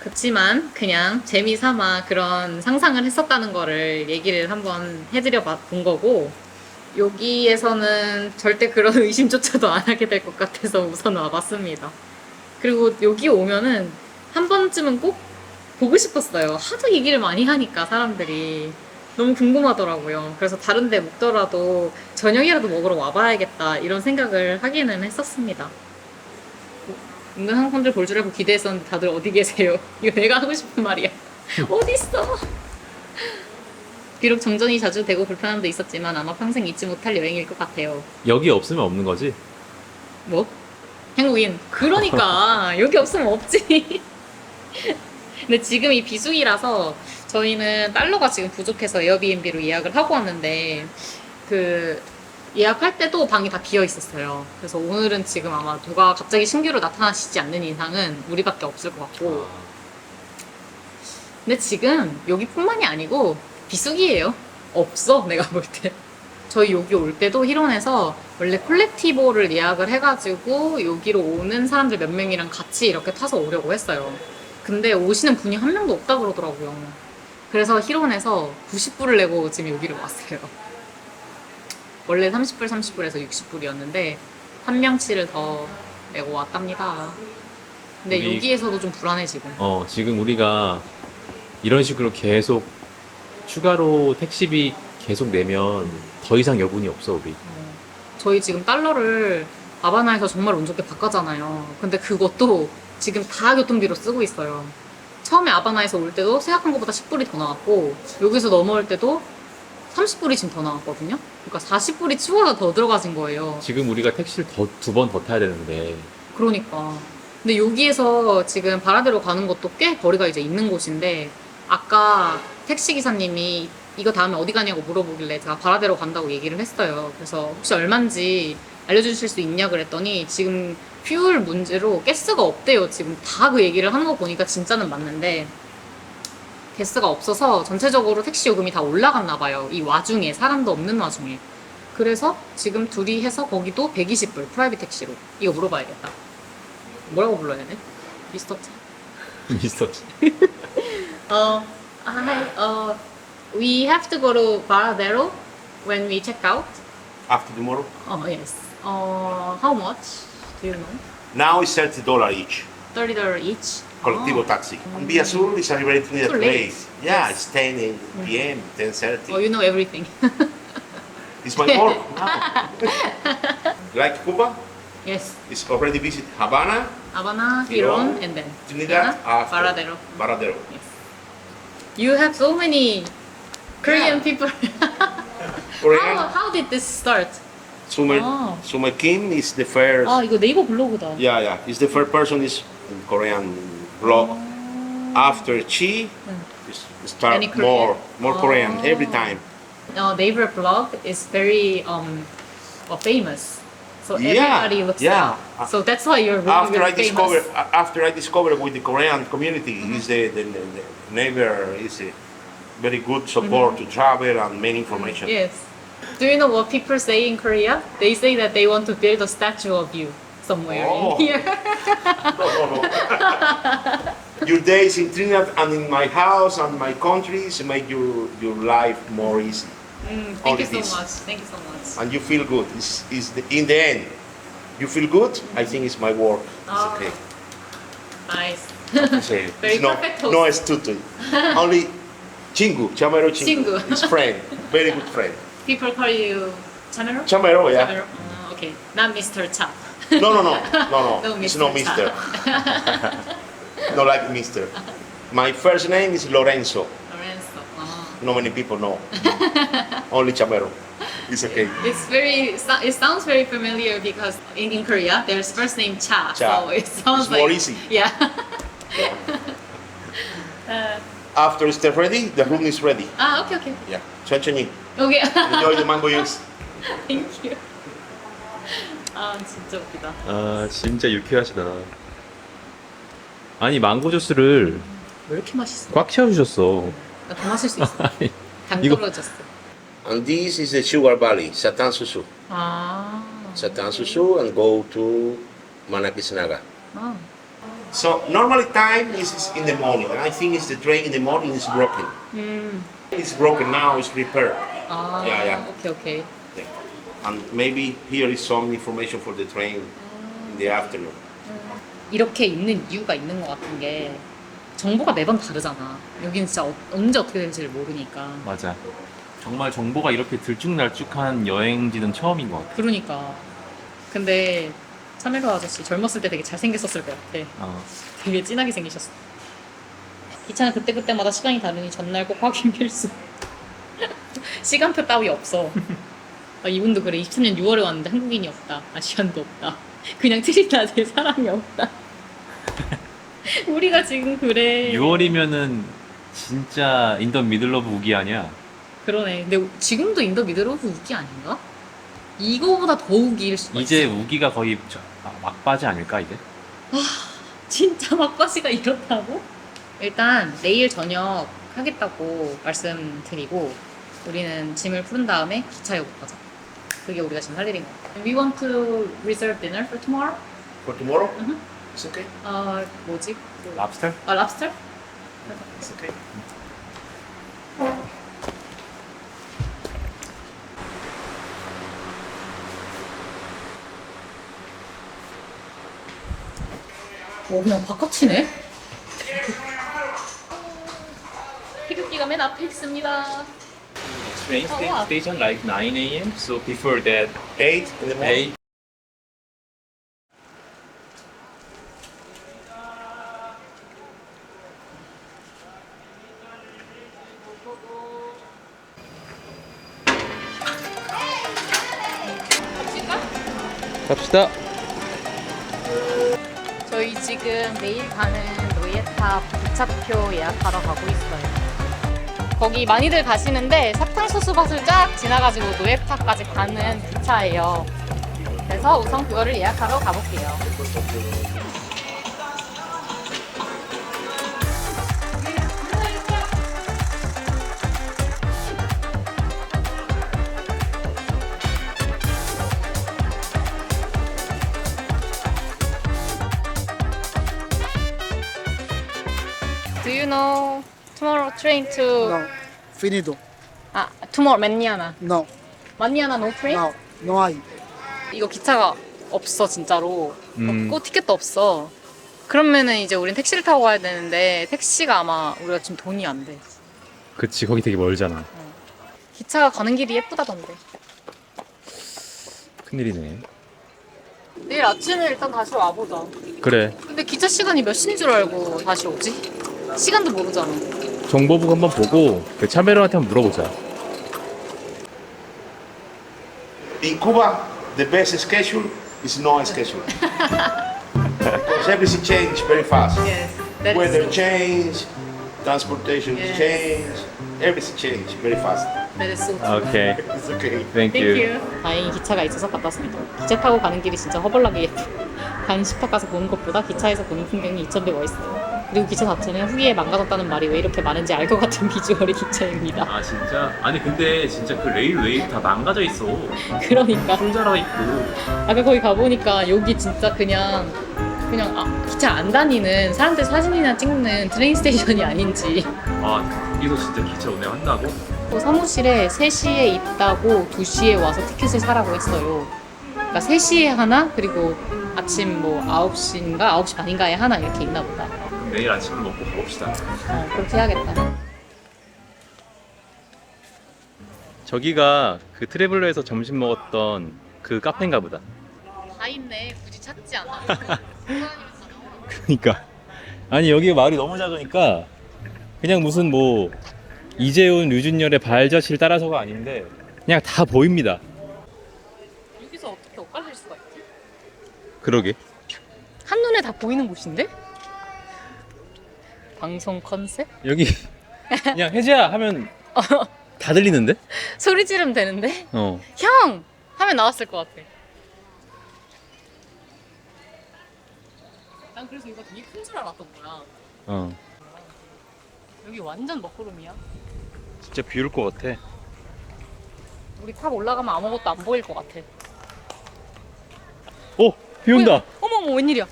그렇지만 그냥 재미삼아 그런 상상을 했었다는 거를 얘기를 한번 해드려 본 거고 여기에서는 절대 그런 의심조차도 안 하게 될 것 같아서 우선 와봤습니다. 그리고 여기 오면은 한 번쯤은 꼭 보고 싶었어요. 하도 얘기를 많이 하니까 사람들이 너무 궁금하더라고요. 그래서 다른 데 묵더라도 저녁이라도 먹으러 와봐야겠다 이런 생각을 하기는 했었습니다. 은근 한국분들 볼 줄 알고 기대했었는데 다들 어디 계세요? 이거 내가 하고 싶은 말이야. 어딨어? 비록 정전이 자주 되고 불편함도 있었지만 아마 평생 잊지 못할 여행일 것 같아요. 여기 없으면 없는 거지? 뭐? 한국인. 그러니까 여기 없으면 없지. 근데 지금 이 비수기라서 저희는 달러가 지금 부족해서 에어비앤비로 예약을 하고 왔는데 그 예약할 때도 방이 다 비어 있었어요. 그래서 오늘은 지금 아마 누가 갑자기 신규로 나타나시지 않는 이상은 우리밖에 없을 것 같고. 근데 지금 여기뿐만이 아니고 비수기예요. 없어, 내가 볼 때. 저희 여기 올 때도 히론에서 원래 콜렉티보를 예약을 해가지고 여기로 오는 사람들 몇 명이랑 같이 이렇게 타서 오려고 했어요. 근데 오시는 분이 한 명도 없다 그러더라고요. 그래서 히론에서 90불을 내고 지금 여기로 왔어요. 원래 30불 30불에서 60불이었는데 한 명치를 더 내고 왔답니다. 근데 우리- 여기에서도 좀 불안해 지금. 지금 우리가 이런 식으로 계속 추가로 택시비 계속 내면 더 이상 여분이 없어 우리. 저희 지금 달러를 아바나에서 정말 운 좋게 바꿨잖아요. 근데 그것도 지금 다 교통비로 쓰고 있어요. 처음에 아바나에서 올 때도 생각한 것보다 10불이 더 나왔고 여기서 넘어올 때도 30불이 지금 더 나왔거든요. 그러니까 40불이 추가가 더 들어가진 거예요. 지금 우리가 택시를 두 번 더 타야 되는데 그러니까. 근데 여기에서 지금 바라데로 가는 것도 꽤 거리가 이제 있는 곳인데 아까 택시기사님이 이거 다음에 어디 가냐고 물어보길래 제가 바라데로 간다고 얘기를 했어요. 그래서 혹시 얼만지 알려주실 수 있냐 그랬더니 지금 퓨얼 문제로 가스가 없대요. 지금 다 그 얘기를 하는 거 보니까 진짜는 맞는데 가스가 없어서 전체적으로 택시 요금이 다 올라갔나 봐요. 이 와중에 사람도 없는 와중에. 그래서 지금 둘이 해서 거기도 120불 프라이빗 택시로. 이거 물어봐야겠다. 뭐라고 불러야 돼? 미스터 차. 미스터 we have to go to Varadero when we check out. After tomorrow? Oh, yes. How much? Do you know? Now it's $30 each. $30 each. Collectivo taxi. And Via Sur is a very near Too late. place. Yeah, it's 10 p.m., 10:30. Oh, you know everything. It's my work now. Like Cuba? Yes. It's already visit Havana, Havana, Hiron, Hiron, and then Trinidad, after Varadero. Varadero. Yes. You have so many Korean people. Korean. How did this start? Sumer, Oh. Sumer Kim is the first. 아 이거 네이버 블로그다. Yeah. He's the first person is in Korean blog. After Chi, start Any Korean? more Korean every time. Naver blog is very famous. So Yeah, everybody looks yeah. up. So that's why you're really, After really I discovered, famous. after I discovered with the Korean community, is the neighbor is a very good support to travel and main information. Yes. Do you know what people say in Korea? They say that they want to build a statue of you somewhere Oh. in here. Your days in Trinidad and in my house and my countries make your life more easy. Thank Only you so this. much. Thank you so much. And you feel good. In the end, you feel good. I think it's my work. It's Oh. okay. Nice. Say, Very it's perfect no host. stupid. Only Chingu, Chamero Chingu. 친구. His friend, very good friend. People call you Chamero? Chamero, yeah. Chamero. Okay. Not Mr. Cha. No. No, It's Mr. no Cha. Mister. Not like Mister. My first name is Lorenzo. Lorenzo. Not many people know. Only Chamero. It's okay. It sounds very familiar because in Korea there's first name Cha. Cha. So it sounds It's like more easy. Yeah. After it's ready, the room is ready. Okay. Yeah. 천천히. Okay. Enjoy the mango juice. Thank you. 진짜 웃기다. 아 진짜 유쾌하시다. 아니 망고 주스를 왜 이렇게 맛있어? 꽉 채워주셨어. 나 더 마실 수 있어. 당 이거- 떨어졌어. And this is the Sugar Valley, Satan Susu. 아. Satan Susu and go to Manakisnaga. 아. So normally time is in the morning. I think it's the train in the morning is broken. It's broken now. It's repaired. 아. Yeah. 오케이. Yeah. And maybe here is some information for the train in the afternoon. 이렇게 있는 이유가 있는 것 같은 게 정보가 매번 다르잖아. 여기는 진짜 언제 어떻게 될지를 모르니까. 맞아. 정말 정보가 이렇게 들쭉날쭉한 여행지는 처음인 것 같아. 그러니까. 근데 차메로 아저씨 젊었을 때 되게 잘생겼었을 것 같아. 되게 진하게 생기셨어. 기차는 그때그때마다 시간이 다르니 전날 꼭 확인 필수. 시간표 따위 없어. 이분도 그래. 23년 6월에 왔는데 한국인이 없다. 아시안도 없다. 그냥 트리나드에 사람이 없다. 우리가 지금 그래. 6월이면은 진짜 인더 미들 오브 우기 아니야? 그러네. 근데 지금도 인더 미들 오브 우기 아닌가? 이거보다 더 우기일 수가 이제 있어. 우기가 거의 막바지 아닐까 이제? 진짜 막바지가 이렇다고? 일단 내일 저녁 하겠다고 말씀드리고 우리는 짐을 푸른 다음에 기차역으로 가자. 그게 우리가 지금 할 일인 것 같아. We want to reserve dinner for tomorrow? For tomorrow? It's okay. 뭐지? 랍스터? 랍스터? It's okay. 그냥 바깥이네? 태극기가 맨 앞에 있습니다. Train station like 9 a.m. So before that 8 in the morning. 8. 갑시다. 저희 지금 내일 가는 노예탑 기차표 예약하러 가고 있어요. 거기 많이들 가시는데 사탕수수밭을 쫙 지나가지고 노예탑까지 가는 기차예요. 그래서 우선 그거를 예약하러 가볼게요. Do you know tomorrow train to? No, finito. tomorrow mañana. No, mañana no train? no, no hay. 이거 기차가 없어 진짜로. 없고 티켓도 없어. 그러면은 이제 우린 택시를 타고 가야 되는데 택시가 아마 우리가 지금 돈이 안 돼. 그치 거기 되게 멀잖아. 기차가 가는 길이 예쁘다던데. 큰일이네. 내일 아침에 일단 다시 와보자. 그래. 근데 기차 시간이 몇 시인 줄 알고 다시 오지? 시간도 모르잖아. 정보북 한번 보고 그 차메로한테 한번 물어보자. In Cuba, the best schedule is no schedule. Because everything changes very fast. Yes, that is Weather true. change, transportation Yes. change, everything change very fast. That is so true. 오케이. It's okay. Thank you. 다행히 기차가 있어서 갔다 왔습니다. 기차 타고 가는 길이 진짜 허벌나게 예뻐. 간식탑 가서 보는 것보다 기차에서 보는 풍경이 2000배 멋있어요. 그리고 기차 자체는 후기에 망가졌다는 말이 왜 이렇게 많은지 알 것 같은 비주얼의 기차입니다. 아 진짜? 아니 근데 진짜 그 레일 웨이브 다 망가져 있어. 그러니까. 손자라 있고. 아까 거기 가보니까 여기 진짜 그냥 기차 안 다니는 사람들 사진이나 찍는 트레인 스테이션이 아닌지. 아 여기서 진짜 기차 운행한다고? 사무실에 3시에 있다고 2시에 와서 티켓을 사라고 했어요. 그러니까 3시에 하나 그리고 아침 뭐 9시인가 9시 반인가에 하나 이렇게 있나 보다. 그럼 내일 아침을 먹고 가봅시다. 그렇게 해야겠다. 저기가 그 트래블러에서 점심 먹었던 그 카페인가 보다. 다 있네. 굳이 찾지 않아. 그러니까 아니 여기 마을이 너무 작으니까 그냥 무슨 뭐 이재훈, 류준열의 발자취를 따라서가 아닌데 그냥 다 보입니다. 여기서 어떻게 엇갈릴 수가 있지? 그러게. 한눈에 다 보이는 곳인데? 방송 컨셉? 여기 그냥 혜지야 하면 다 들리는데? 소리 지르면 되는데? 어. 형! 하면 나왔을 것 같아. 난 그래서 이거 되게 큰 줄 알았던 거야. 어. 여기 완전 먹구름이야. 진짜 비 올 것 같아. 우리 탑 올라가면 아무것도 안 보일 것 같아. 오! 비 온다! 어머머, 웬일이야?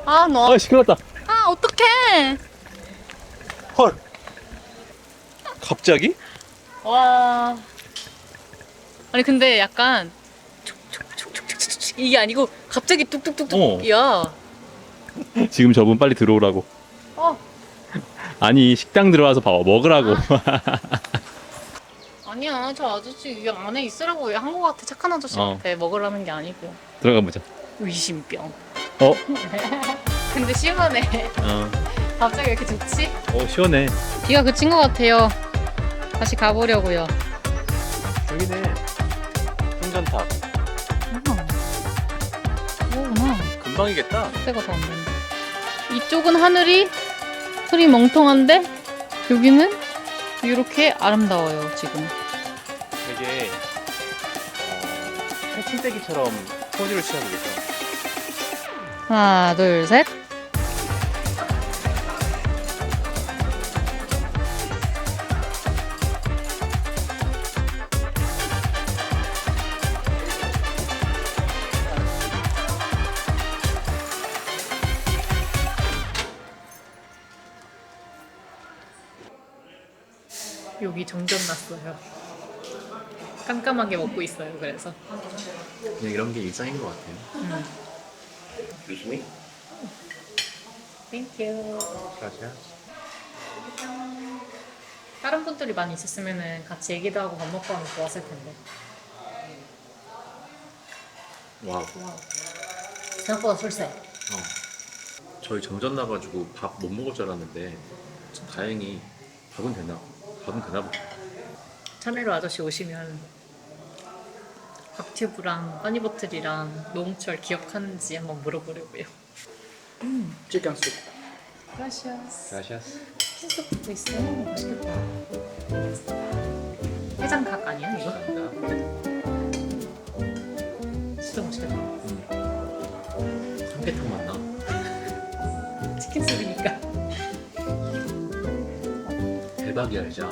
아, 너. 아, 시끄럽다. 아, 어떡해. 헐! 갑자기? 와. 아니, 근데 약간 이게 아니고 갑자기 뚝뚝뚝뚝이야. 지금 저분 빨리 들어오라고. 어. 아니, 식당 들어와서 봐봐. 먹으라고. 아니야, 저 아저씨 이 안에 있으라고 한 것 같아. 착한 아저씨 어. 같아. 먹으라는 게 아니고. 들어가 보자. 의심병. 어? 근데 시원해. 어. 갑자기 왜 이렇게 좋지? 시원해. 비가 그친 것 같아요. 다시 가보려고요. 여기네. 풍전탑. 그거구나. 금방이겠다. 때가 더 안 된다. 이쪽은 하늘이 멍텅한데 여기는 이렇게 아름다워요 지금. 되게 해침대기처럼 포즈를 취하고 계셔. 하나 둘 셋. 여기 정전 났어요. 깜깜하게 먹고 있어요. 그래서 그냥 이런 게 일상인 것 같아요. Excuse me? 땡큐. 다른 분들이 많이 있었으면 같이 얘기도 하고 밥 먹고 하면 좋았을 텐데. 와우. 생각보다 술세. 저희 정전 나가지고 밥 못 먹을 줄 알았는데 다행히 밥은 되나 보다. 참외로 아저씨 오시면 박튜브랑 허니버틀이랑 노홍철 기억하는지 한번 물어보려고요. Chicken soup. 그라시아스. gracias. 치즈도 있어. 맛있겠다. 해장각 아니야 이거? 진짜 맛있겠다. 삼계탕 맛나? 치킨 수프니까. 대박이야 진짜.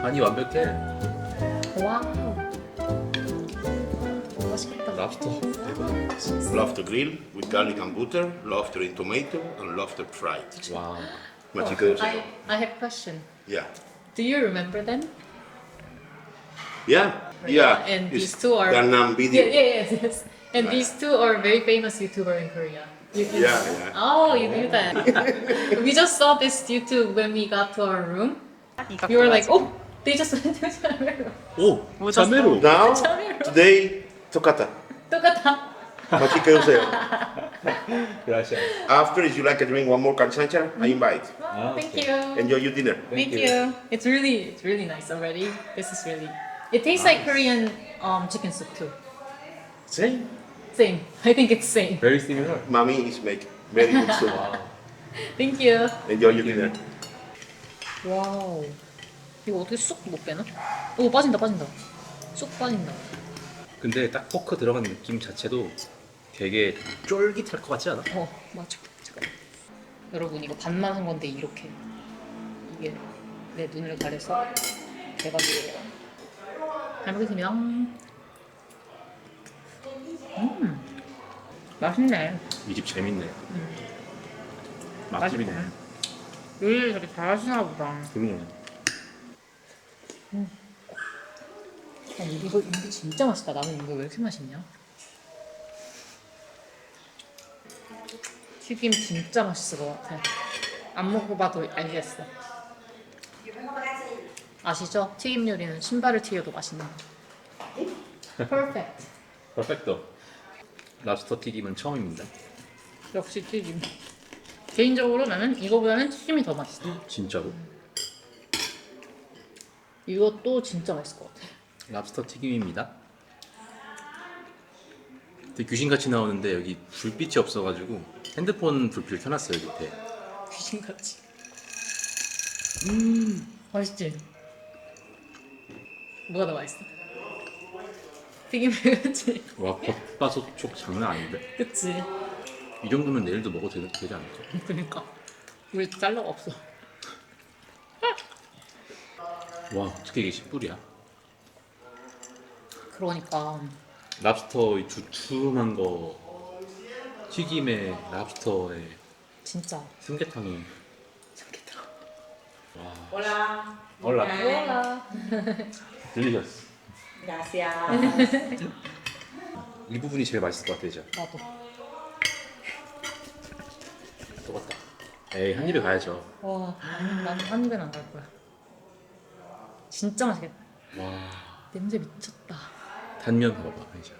간이 완벽해. 와우. 맛있겠다. 랍스터. Lobster grill with garlic and butter, lobster in tomato, and lobster fried. Wow. What you could I have a question. Yeah. Do you remember them? Yeah. Yeah. And It's these two are Gangnam video. yes. And these two are very famous YouTuber in Korea. Yeah. Oh, you knew that. We just saw this YouTube when we got to our room. We were like, oh, they just went to Chamero. Oh, Chamero. Now, Chamero. today, Tokata. 똑같아. Ma ci causa. Gracias. After, if you like to drink one more cansancha, I invite. Thank you. Enjoy your dinner. Thank you. It's really nice already. This is really. It tastes like Korean chicken soup too. Same. Same. I think it's same. Very similar. Mommy is making very good soup. Thank you. Enjoy your dinner. 와우. 이거 어떻게 쑥 못 빼나? 오 빠진다. 쑥 빠진다. 근데 딱 포크 들어간 느낌 자체도 되게 쫄깃할 것 같지 않아? 맞아. 잠깐. 여러분 이거 반만 한 건데 이렇게 이게 내 눈을 가려서 대박이에요. 잘 먹겠습니다. 맛있네. 이 집 재밌네. 맛집이네. 요리를 되게 잘하시나 보다. 그러네. 이거 진짜 맛있다. 나는 이거 왜 이렇게 맛있냐? 튀김 진짜 맛있을 것 같아. 안 먹어봐도 알겠어. 아시죠? 튀김 요리는 신발을 튀겨도 맛있는 거. 퍼펙트. 퍼펙트. 랍스터 튀김은 처음입니다. 역시 튀김. 개인적으로 나는 이거보다는 튀김이 더 맛있어. 진짜로? 이것도 진짜 맛있을 것 같아. 랍스터 튀김입니다. 되게 귀신같이 나오는데 여기 불빛이 없어가지고 핸드폰 불빛을 켜놨어요 밑에. 귀신같이. 맛있지? 뭐가 더 맛있어? 튀김이 그치? 와 겉바속촉 장난 아닌데? 그치? 이 정도면 내일도 먹어도 되지 않을까? 그니까 우리 잘라가 없어. 와 어떻게 이게 10불이야? 그러니까 랍스터 이 두툼한 거 튀김에 랍스터에 진짜 삼계탕이 Hola. 올라 딜리셔스. Gracias. 이 부분이 제일 맛있을 것 같아 이제. 나도. 똑같다. 에이 한 입에 가야죠. 와 나는 한 입엔 안 갈 거야. 진짜 맛있겠다. 와 냄새 미쳤다. 단면 봐봐 이제.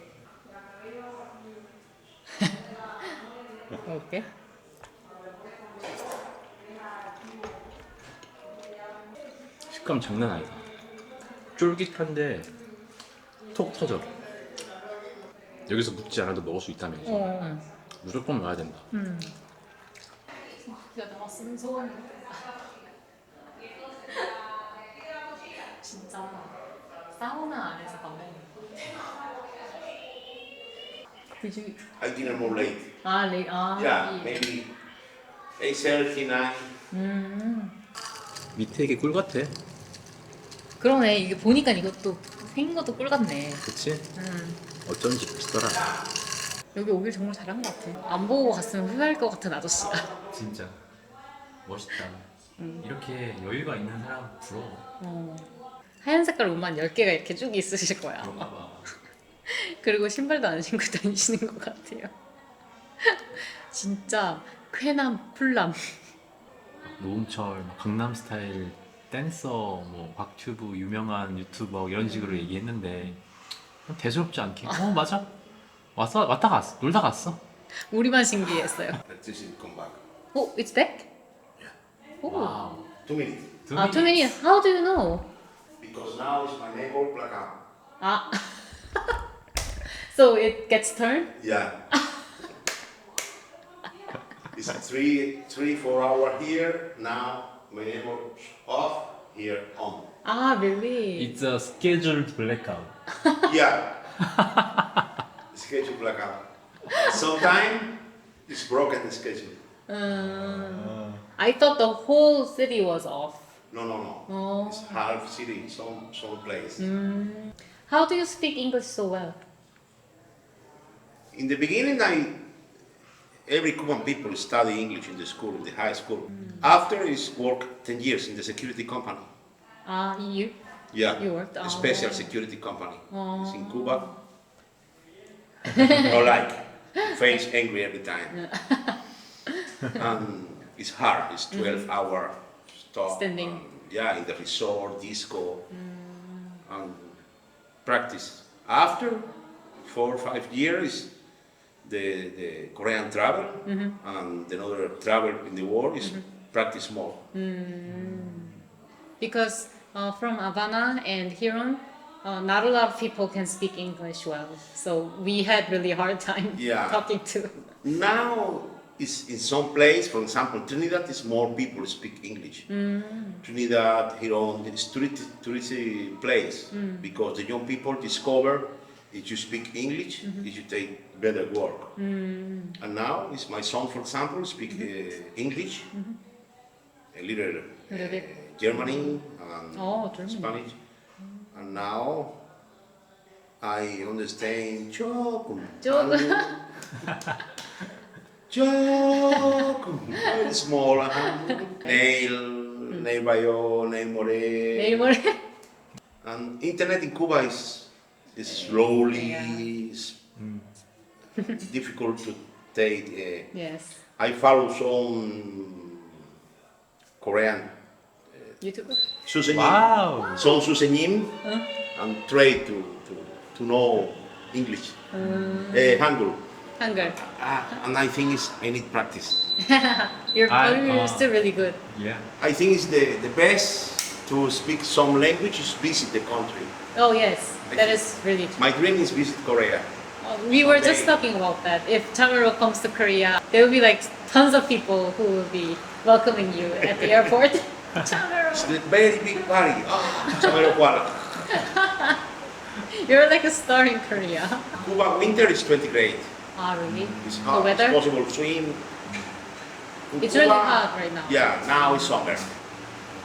먹을게. 식감 장난 아니다. 쫄깃한데 톡 터져. 여기서 묻지 않아도 먹을 수 있다면서. 무조건 넣어야 된다. 야, 나 쓰는 소원. 진짜 사우나 안에서 밥 먹는 거 같아. 그지? I dinner more late. 아. Maybe 8:39. 밑에 이게 꿀 같아. 그러네. 이게 보니까 이것도 생긴 것도 꿀 같네. 그치? 어쩐지 맛있더라. 여기 오길 정말 잘한 것 같아. 안 보고 갔으면 후회할 것 같은 아저씨야. 진짜 멋있다. 이렇게 여유가 있는 사람 부러워. 하얀 색깔 옷만 10개가 이렇게 쭉 있으실 거야. 그리고 신발도 안 신고 다니시는 것 같아요. 진짜 쾌남, 쿨남. 노홍철, 강남 스타일 댄서, 뭐 곽튜브 유명한 유튜버 이런 식으로 얘기했는데 대수롭지 않게 맞아 왔다 갔어 놀다 갔어. 우리만 신기했어요. This is come back. Oh, it's back? Oh. 와우. 2 minutes. 2 minutes. How do you know? Because now is my neighbor blackout. Ah. So it gets turned? Yeah. It's 3-4 hours here. Now my neighbor off, here on. Ah, really? It's a scheduled blackout. Yeah. Schedule blackout. Sometimes it's broken the schedule. I thought the whole city was off. No. Oh. It's half city, some place. How do you speak English so well? In the beginning, every Cuban people study English in the school, in the high school. After is work 10 years in the security company. Ah, you? Yeah. You worked? A special security company. Oh. It's in Cuba. Not like face angry every time. And it's hard. It's 12-hour stop. Standing. And, in the resort, disco, and practice. After 4 or 5 years, the Korean travel and another travel in the world is practice more. Because from Havana and Huron, not a lot of people can speak English well. So we had really hard time Yeah. talking to. Now, is in some place, for example, Trinidad is more people speak English. Trinidad, Huron, it's touristy place because the young people discover if you speak English, if you take better work. And now, is my son, for example, speak English, a little Germany and German. Spanish, and now I understand joke. Very small. Nail Bayo, Nail More. And internet in Cuba is slowly, is difficult to take. Yes. I follow some Korean YouTuber? Susenyim. Wow. Some Susenyim and try to know English. Hangul. Hangul. And I think I need practice. You're still really good. Yeah. I think it's the best to speak some language is visit the country. Oh yes, that is really true. My dream is visit Korea. We were just talking about that. If Chamero comes to Korea, there will be like tons of people who will be welcoming you at the airport. Chamero. It's a very big party. Chamero Kuala. You're like a star in Korea. Cuba winter is 20 grade. Really? It's The hot. weather? It's possible to swim. In It's Cuba, really hot right now. Yeah, now it's summer.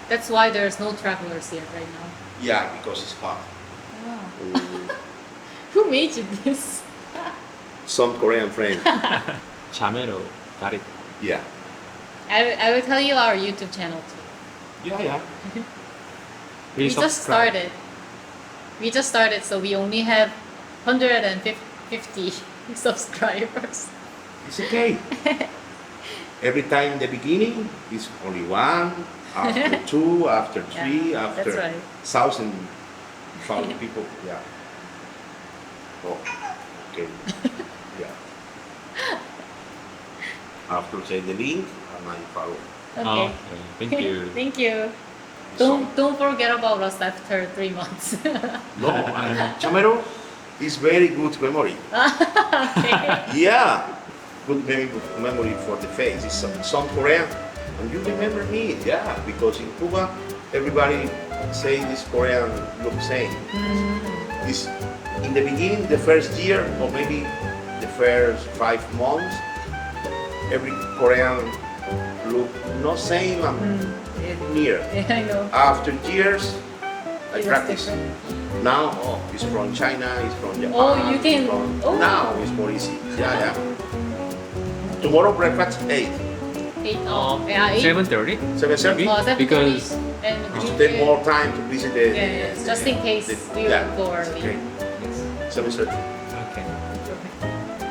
That's why there's no travelers here right now. Yeah, because it's hot. Who made you this? Some Korean friend. Chamero, got it. Yeah. I will tell you our YouTube channel too. Yeah. We just started. We just started, so we only have 150 subscribers. It's okay. Every time the beginning is only one, after two, after three, after that's right. 1,000 people. Yeah. Oh, okay. Yeah. After say the link and I follow. Okay. Thank you. Thank you. Don't forget about us after 3 months. No, Chamero is very good memory. Yeah, good memory for the face. It's some Korean, and you remember me. Yeah, because in Cuba, everybody say this Korean look same. It's in the beginning, the first year, or maybe the first 5 months, every Korean look not same and near. Yeah, I know. After years, I It was practice. different. Now, it's from China, it's from Japan. Oh, you can. Now it's more easy. Yeah. Tomorrow breakfast 8. 8. Oh, yeah, 8. 7:30? 7:30. 7:30. Because And It's to take more time to visit the. Yes, just in case we will go early. Okay. 7:30. Okay.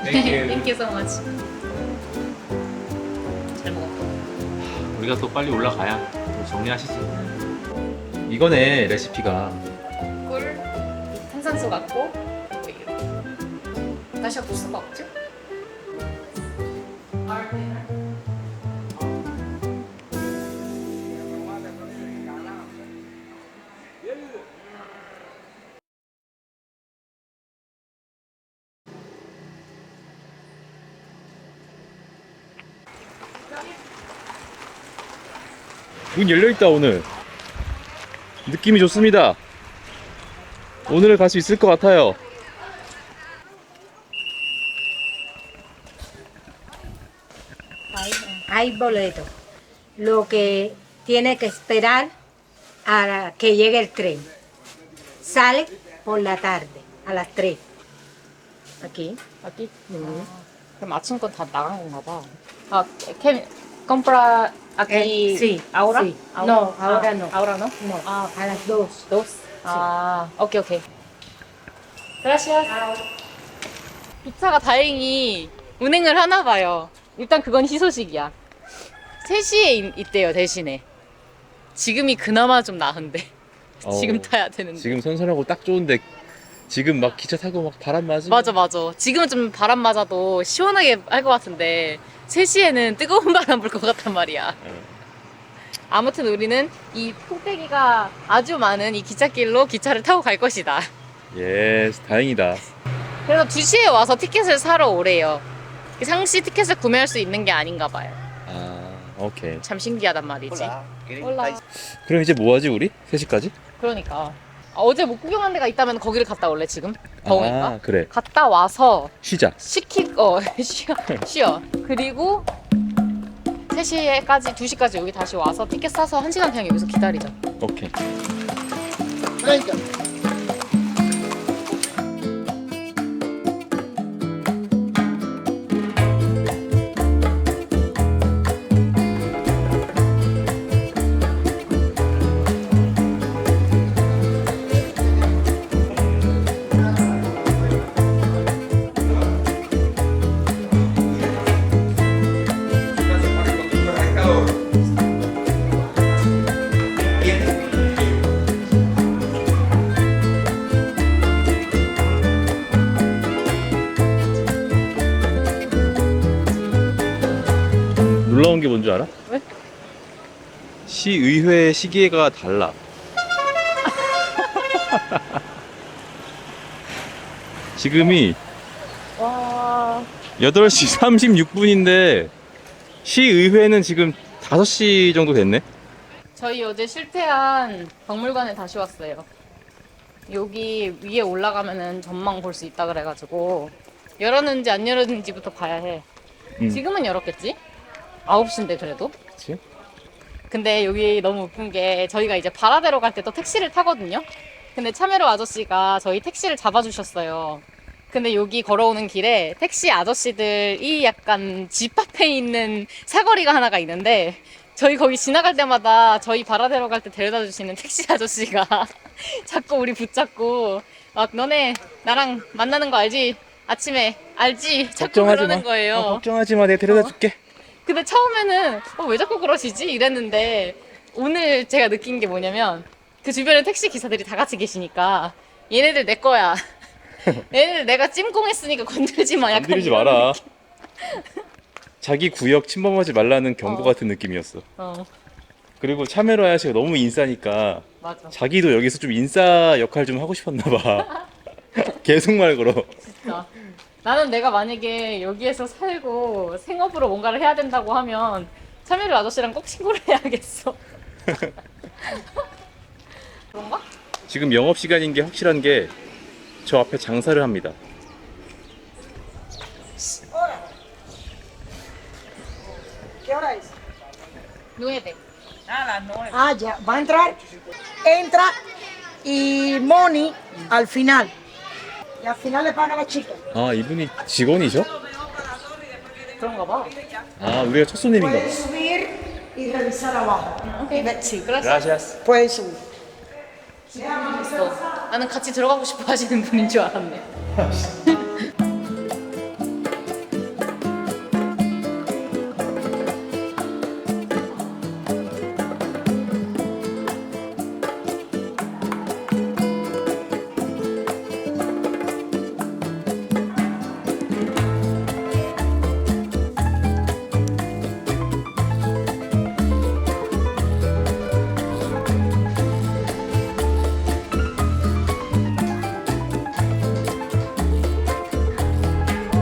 Thank you. Thank you so much. 잘 먹었다. 우리가 또 빨리 올라가야 또 정리하시지. 이거네 레시피가. 꿀, 탄산수 같고 다시 없을 수가 없죠? 문 열려있다 오늘. 느낌이 좋습니다. 오늘은 갈 수 있을 것 같아요. Hay boleto. Lo que tiene que esperar a que llegue el tren. Sale por la tarde, a las 3. Aquí. Aquí? 그럼 아침 건 다 나간 건가 봐. Can compra aquí Sí. ahora? Sí. No, ahora no. Ahora no? No, a las 2. 오케이. Gracias. 기차가 다행히 운행을 하나 봐요. 일단 그건 희소식이야. 3시에 있대요, 대신에. 지금이 그나마 좀 나은데. 지금 타야 되는데. 지금 선선하고 딱 좋은데 지금 막 기차 타고 막 바람 맞으면 맞아. 지금은 좀 바람 맞아도 시원하게 할 것 같은데 3시에는 뜨거운 바람 불 것 같단 말이야. 아무튼 우리는 이 폭대기가 아주 많은 이 기찻길로 기차를 타고 갈 것이다. 예스, 다행이다. 그래서 2시에 와서 티켓을 사러 오래요. 상시 티켓을 구매할 수 있는 게 아닌가 봐요. 아, 오케이. 참 신기하단 말이지. 올라. 그럼 이제 뭐 하지 우리? 3시까지? 그러니까 어제 못 구경한 데가 있다면 거기를 갔다 올래 지금? 더우니까. 아, 그래. 갔다 와서 쉬자. 쉬어. 그리고 3시까지 2시까지 여기 다시 와서 티켓 사서 1시간 그냥 여기서 기다리자. 오케이. 놀라운 게 뭔 줄 알아? 왜? 시의회 시계가 달라. 지금이 와. 8시 36분인데 시의회는 지금 5시 정도 됐네? 저희 어제 실패한 박물관에 다시 왔어요. 여기 위에 올라가면은 전망 볼 수 있다 그래가지고 열었는지 안 열었는지부터 봐야 해. 지금은 열었겠지? 9시인데 그래도. 그치? 근데 여기 너무 웃긴 게 저희가 이제 바라대로 갈 때 또 택시를 타거든요. 근데 차메로 아저씨가 저희 택시를 잡아주셨어요. 근데 여기 걸어오는 길에 택시 아저씨들이 약간 집 앞에 있는 사거리가 하나가 있는데 저희 거기 지나갈 때마다 저희 바라대로 갈 때 데려다 주시는 택시 아저씨가 자꾸 우리 붙잡고 막 너네 나랑 만나는 거 알지? 아침에 알지? 자꾸 걱정하지 그러는 마. 거예요. 걱정하지 마. 내가 데려다 줄게. 근데 처음에는 왜 자꾸 그러시지? 이랬는데 오늘 제가 느낀 게 뭐냐면 그 주변에 택시 기사들이 다 같이 계시니까 얘네들 내 거야. 얘네들 내가 찜공했으니까 건들지 마. 약간 건드리지 이런 마라. 느낌. 자기 구역 침범하지 말라는 경고 같은 느낌이었어. 그리고 차메로 아저씨가 너무 인싸니까 맞아. 자기도 여기서 좀 인싸 역할 좀 하고 싶었나 봐. 계속 말 걸어. 진짜. 나는 내가 만약에 여기에서 살고 생업으로 뭔가를 해야 된다고 하면 차메로 아저씨랑 꼭 친구를 해야겠어. 그런가? 지금 영업시간인 게 확실한 게 저 앞에 장사를 합니다. ¿Qué hora es? 9. Ah, ya. Va a entrar. Entra y money al final. Y al final le paga a la chica. 아, 이분이 직원이죠? 그런가 봐. 아, 우리가 첫 손님인가 봐. Puedes subir y revisar abajo. 오케이. Sí, Gracias. Puedes subir. 있어. 나는 같이 들어가고 싶어 하시는 분인 줄 알았네.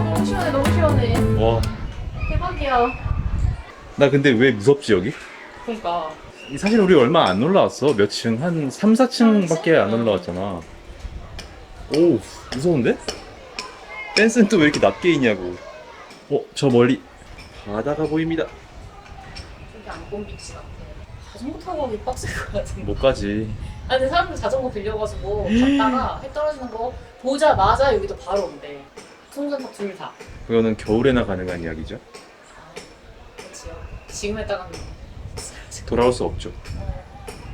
너무 시원해, 너무 시원해. 와, 대박이야. 나 근데 왜 무섭지 여기? 그러니까. 사실 우리 얼마 안 올라왔어. 몇 층? 한 3, 4층밖에 안 올라왔잖아. 오, 무서운데? 댄스는 또 왜 이렇게 낮게 있냐고. 저 멀리 바다가 보입니다. 저기 안본비치 같아. 자전거 타고 가기 빡셀 것 같은데. 못 가지. 아 근데 사람들 자전거 빌려가지고 갔다가 해 떨어지는 거 보자마자 여기도 바로 온대. 송전탑 둘 다. 그거는 겨울에나 가능한 이야기죠. 그치요. 지금 했다가는 돌아올 수 없죠.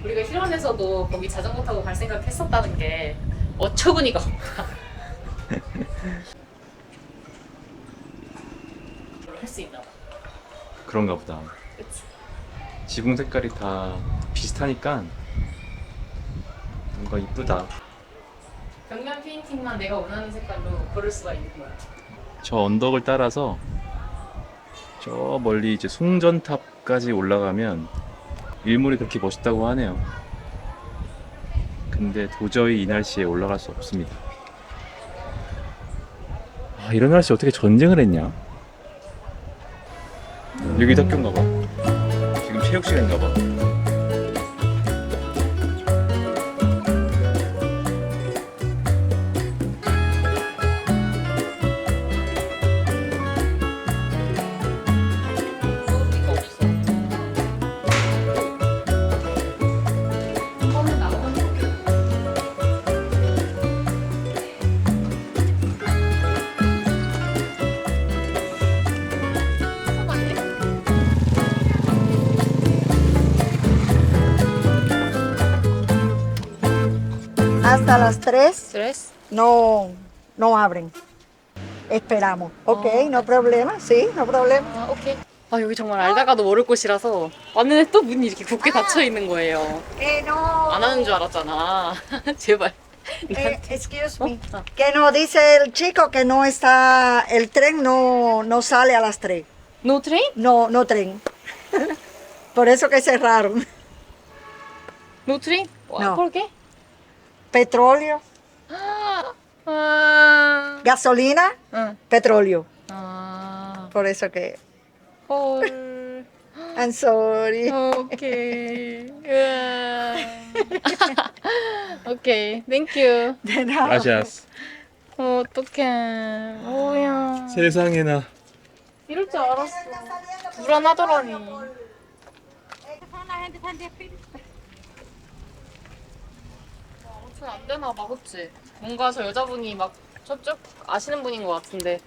우리가 휴런에서도 거기 자전거 타고 갈 생각 했었다는 게 어처구니가 없다. 할 수 있나 봐. 그런가 보다. 그치. 지붕 색깔이 다 비슷하니까 뭔가 이쁘다. 벽면 핀 페인팅만 내가 원하는 색깔로 고를 수가 있는 거야. 저 언덕을 따라서 저 멀리 이제 숭전탑까지 올라가면 일몰이 그렇게 멋있다고 하네요. 근데 도저히 이 날씨에 올라갈 수 없습니다. 아, 이런 날씨 어떻게 전쟁을 했냐? 여기 학교인가 봐. 지금 체육 시간인가 봐. Hasta las 3 no abren. Esperamos. Ok, no problema. Sí, no problema. 아, 오케이. 아, 여기 정말 알다가도 모를 곳이라서 왔는데 또 문이 이렇게 굳게 닫혀 있는 거예요. 안 하는 줄 알았잖아. 제발. Excuse me. Que no dice el chico que no está, el tren no sale a las 3. ¿No tren? No, no tren. Por eso que cerraron. ¿No tren? No. ¿Por qué? Petróleo, gasolina, petróleo. Por eso que. I'm sorry. Okay. 오케이, thank you. De nada. Gracias. 어떡해. 뭐야. 세상에나. 이럴 줄 알았어. 불안하더라니. 아무튼 안 되나 봐, 그치? 뭔가 저 여자분이 막 저쪽 아시는 분인 것 같은데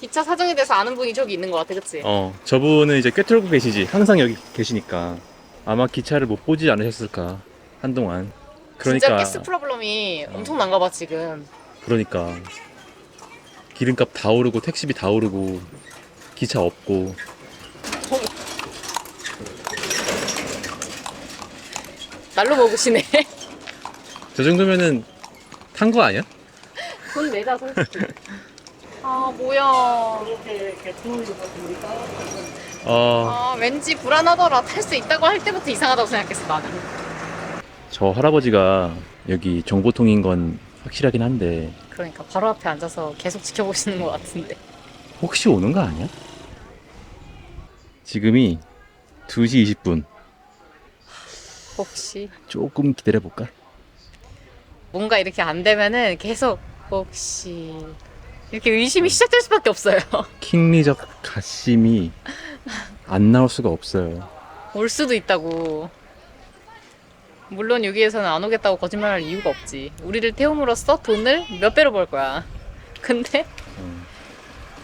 기차 사정에 대해서 아는 분이 저기 있는 것 같아, 그치? 저분은 이제 꿰뚫고 계시지. 항상 여기 계시니까. 아마 기차를 못 보지 않으셨을까, 한동안. 그러니까. 진짜 가스 프로블럼이 엄청난가 봐, 지금. 그러니까. 기름값 다 오르고, 택시비 다 오르고, 기차 없고. 날로 먹으시네. 저 정도면은 탄 거 아니야? 돈 내자, 솔직히. 아, 뭐야. 왠지 불안하더라. 탈 수 있다고 할 때부터 이상하다고 생각했어, 나는. 저 할아버지가 여기 정보통인 건 확실하긴 한데 그러니까 바로 앞에 앉아서 계속 지켜보시는 것 같은데. 혹시 오는 거 아니야? 지금이 2시 20분. 혹시 조금 기다려볼까? 뭔가 이렇게 안 되면은 계속 혹시 이렇게 의심이 시작될 수밖에 없어요. 킹리적 가심이 안 나올 수가 없어요. 올 수도 있다고. 물론 여기에서는 안 오겠다고 거짓말할 이유가 없지. 우리를 태움으로써 돈을 몇 배로 벌 거야. 근데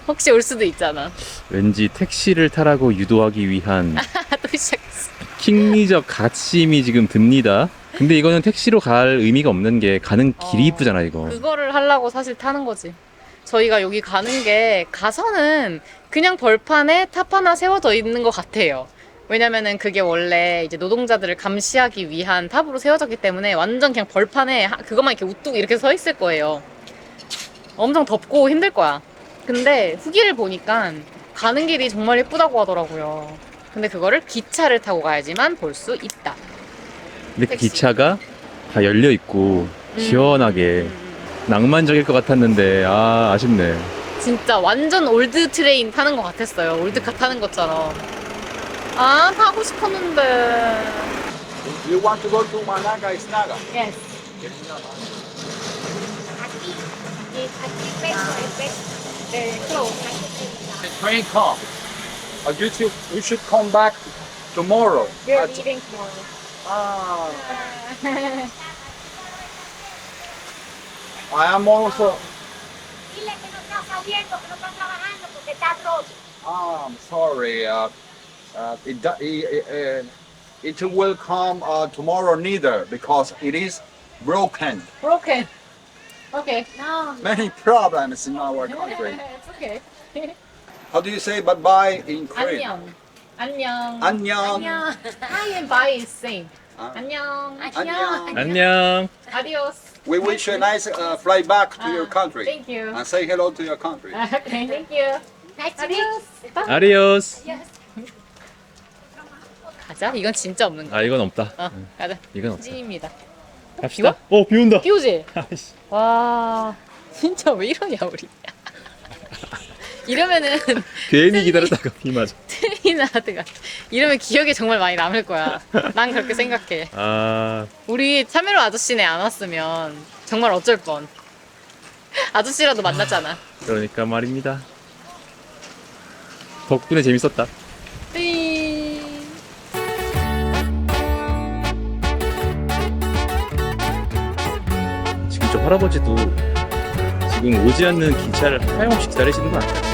혹시 올 수도 있잖아. 왠지 택시를 타라고 유도하기 위한 또 시작했어. 킹리적 가심이 지금 듭니다. 근데 이거는 택시로 갈 의미가 없는 게 가는 길이 이쁘잖아, 이거. 그거를 하려고 사실 타는 거지. 저희가 여기 가는 게 가서는 그냥 벌판에 탑 하나 세워져 있는 것 같아요. 왜냐면은 그게 원래 이제 노동자들을 감시하기 위한 탑으로 세워졌기 때문에 완전 그냥 벌판에 그것만 이렇게 우뚝 이렇게 서 있을 거예요. 엄청 덥고 힘들 거야. 근데 후기를 보니까 가는 길이 정말 예쁘다고 하더라고요. 근데 그거를 기차를 타고 가야지만 볼 수 있다. 근데 그 기차가 다 열려 있고 시원하게 낭만적일 것 같았는데 아쉽네. 진짜 완전 올드 트레인 타는 것 같았어요. 올드카 타는 것처럼. 아, 타고 싶었는데. You want to go to Managa Isnaga? Yes. The train come. You should come back tomorrow. We're leaving tomorrow. I am also. Dile que no está saliendo, que no está trabajando porque está atroz. I'm sorry. It will come tomorrow neither because it is broken. Broken. Okay. No. Many problems in our country. It's okay. How do you say bye-bye in Korean? 안녕. 안녕. Hi and bye is same. 안녕. 안녕. Adios. We wish you a nice flight back to your country. Thank you. And say hello to your country. Okay, thank you. 아디오스. 가자. 이건 진짜 없는 거. 아 이건 없다. 가자. 이건 없어. 찐입니다. 갑시다. 비 온다. 비 오지? 와, 진짜 왜 이러냐 우리. 이러면은 괜히 기다렸다가 비 맞아. 트리니다드 같아. 이러면 기억에 정말 많이 남을 거야. 난 그렇게 생각해. 아 우리 차메로 아저씨네 안 왔으면 정말 어쩔 뻔. 아저씨라도 만났잖아. 그러니까 말입니다. 덕분에 재밌었다. 띵. 지금 저 할아버지도 지금 오지 않는 기차를 하염없이 기다리시는 거 아니야?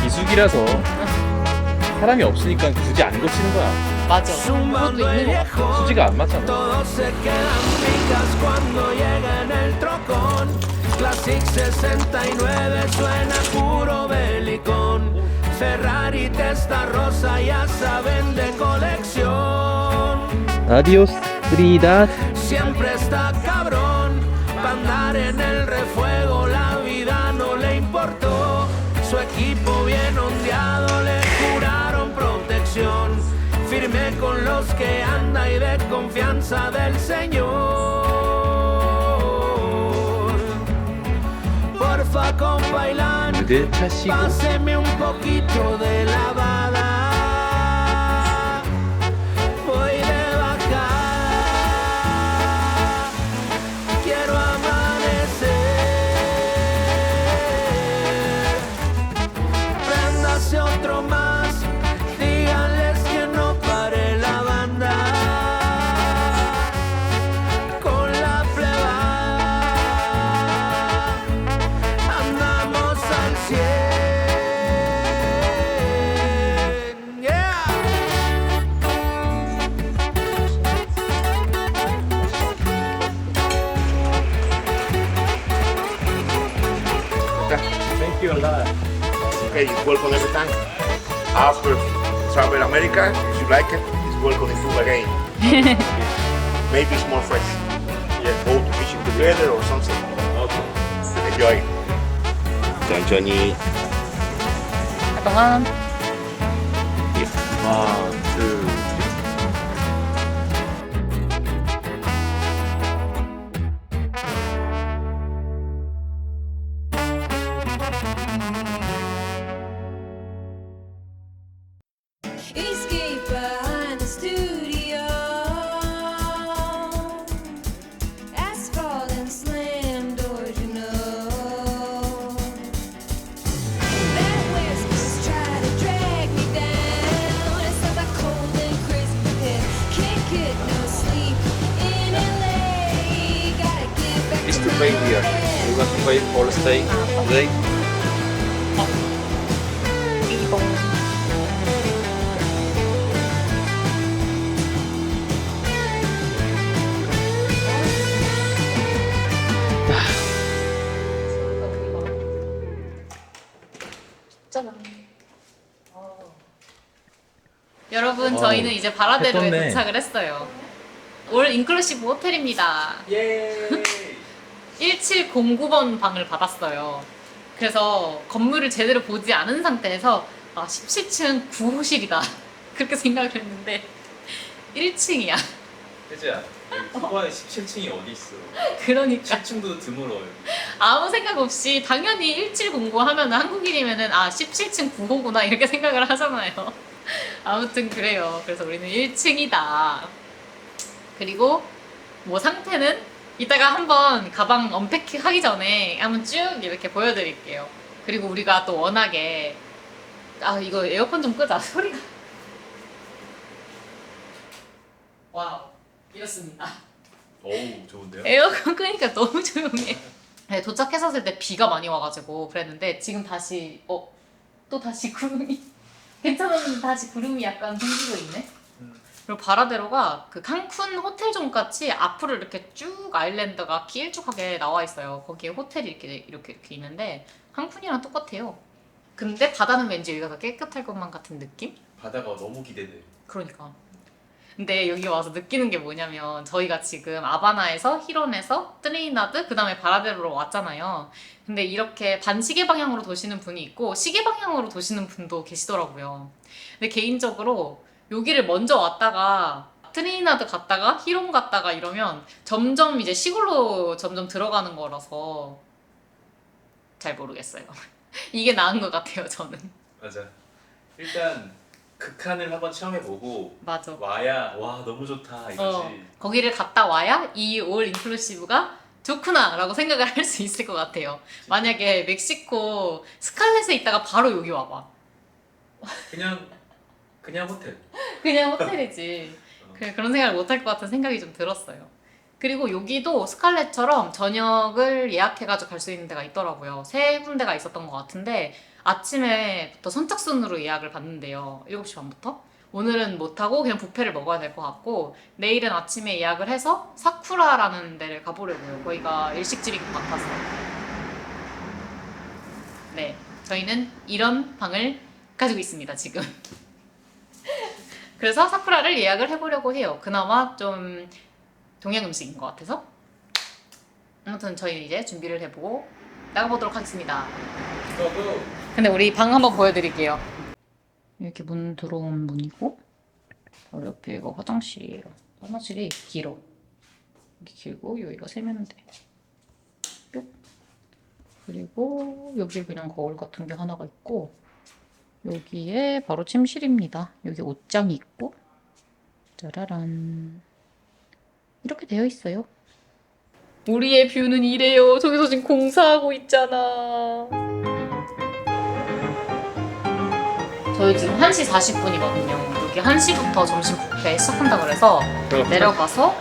비수기라서 사람이 없으니까 굳이 안 고치는 거야. 맞아. 그것도 있는 거 같아. 수지가 안 맞잖아. Todos se quedan picas cuando llega en el trocón. Classic 69 suena puro belicón. Ferrari Testarossa ya saben de colección. 아디오스 트리니다드. Siempre está cabrón. Pa' andar en el refuego la vida no le importó. Su equipo bien ondeado le juraron protección. Firme con los que anda y de confianza del Señor. Porfa, compa Ilan, 무대 타시고 páseme un poquito de lavada. Voy de vaca, quiero amanecer. Préndase otro más, díganles que no pare la banda. Con la plebada andamos al 100. Yeah. Thank you a lot. Okay, it's welcome every time. After travel America, if you like it, it's welcome in Cuba again. Maybe it's more fresh. Yeah, go to fishing together or something. Okay. Enjoy. 천천히. 잠깐만. One, two, Escape behind the studio. Asphalt and slam doors, you know. That West Coast try to drag me down. It's like a cold and crisp pit. Can't get no sleep in LA. Gotta get back It's to to my pay here. bed. You want to pay for stay today? 여러분 저희는 이제 바라데로에 떴네. 도착을 했어요. 올 인클루시브 호텔입니다. 예. 1709번 방을 받았어요. 그래서 건물을 제대로 보지 않은 상태에서 17층 9호실이다 그렇게 생각을 했는데 1층이야. 혜지야, 여기 쿠바에 17층이 어디 있어? 그러니까 10층도 드물어요. 아무 생각 없이 당연히 1709 하면 한국인이면은 17층 9호구나 이렇게 생각을 하잖아요. 아무튼 그래요. 그래서 우리는 1층이다. 그리고 뭐 상태는 이따가 한번 가방 언패킹 하기 전에 한번 쭉 이렇게 보여드릴게요. 그리고 우리가 또 워낙에 이거 에어컨 좀 끄자. 소리가 와우 이렇습니다. 어우 좋은데요? 에어컨 끄니까 너무 조용해. 네, 도착했었을 때 비가 많이 와가지고 그랬는데 지금 다시 또 다시 구름이 괜찮았는데 다시 구름이 약간 생기고 있네. 그리고 바라데로가 그 칸쿤 호텔존 같이 앞으로 이렇게 쭉 아일랜드가 길쭉하게 나와 있어요. 거기에 호텔이 이렇게 있는데 칸쿤이랑 똑같아요. 근데 바다는 왠지 여기가 더 깨끗할 것만 같은 느낌? 바다가 너무 기대돼. 그러니까. 근데 여기 와서 느끼는 게 뭐냐면 저희가 지금 아바나에서 히론에서 트리니다드 그 다음에 바라데로로 왔잖아요. 근데 이렇게 반시계 방향으로 도시는 분이 있고 시계 방향으로 도시는 분도 계시더라고요. 근데 개인적으로 여기를 먼저 왔다가 트리니다드 갔다가 히론 갔다가 이러면 점점 이제 시골로 점점 들어가는 거라서 잘 모르겠어요. 이게 나은 것 같아요, 저는. 맞아. 일단 극한을 한번 체험해보고 맞아. 와야 와 너무 좋다 이거지. 거기를 갔다 와야 이 올 인클루시브가 좋구나 라고 생각을 할 수 있을 것 같아요. 만약에 멕시코 스칼렛에 있다가 바로 여기 와봐. 그냥 호텔. 그냥 호텔이지. 그런 생각을 못 할 것 같은 생각이 좀 들었어요. 그리고 여기도 스칼렛처럼 저녁을 예약해가지고 갈 수 있는 데가 있더라고요. 3군데가 있었던 것 같은데 아침에부터 선착순으로 예약을 받는데요. 7시 반부터. 오늘은 못하고 그냥 뷔페를 먹어야 될 것 같고 내일은 아침에 예약을 해서 사쿠라라는 데를 가보려고요. 거기가 일식집이 많아서. 네, 저희는 이런 방을 가지고 있습니다, 지금. 그래서 사쿠라를 예약을 해보려고 해요. 그나마 좀 동양 음식인 것 같아서. 아무튼 저희는 이제 준비를 해보고 나가보도록 하겠습니다. 근데 우리 방 한번 보여드릴게요. 이렇게 문 들어온 문이고 바로 옆에 이거 화장실이에요. 화장실이 길어. 이렇게 길고 여기가 세면대. 뿅. 그리고 여기에 그냥 거울 같은 게 하나가 있고 여기에 바로 침실입니다. 여기 옷장이 있고 짜라란 이렇게 되어 있어요. 우리의 뷰는 이래요. 저기서 지금 공사하고 있잖아. 저희 지금 1시 40분이거든요. 여기 1시부터 점심 뷔페 시작한다 그래서 내려가서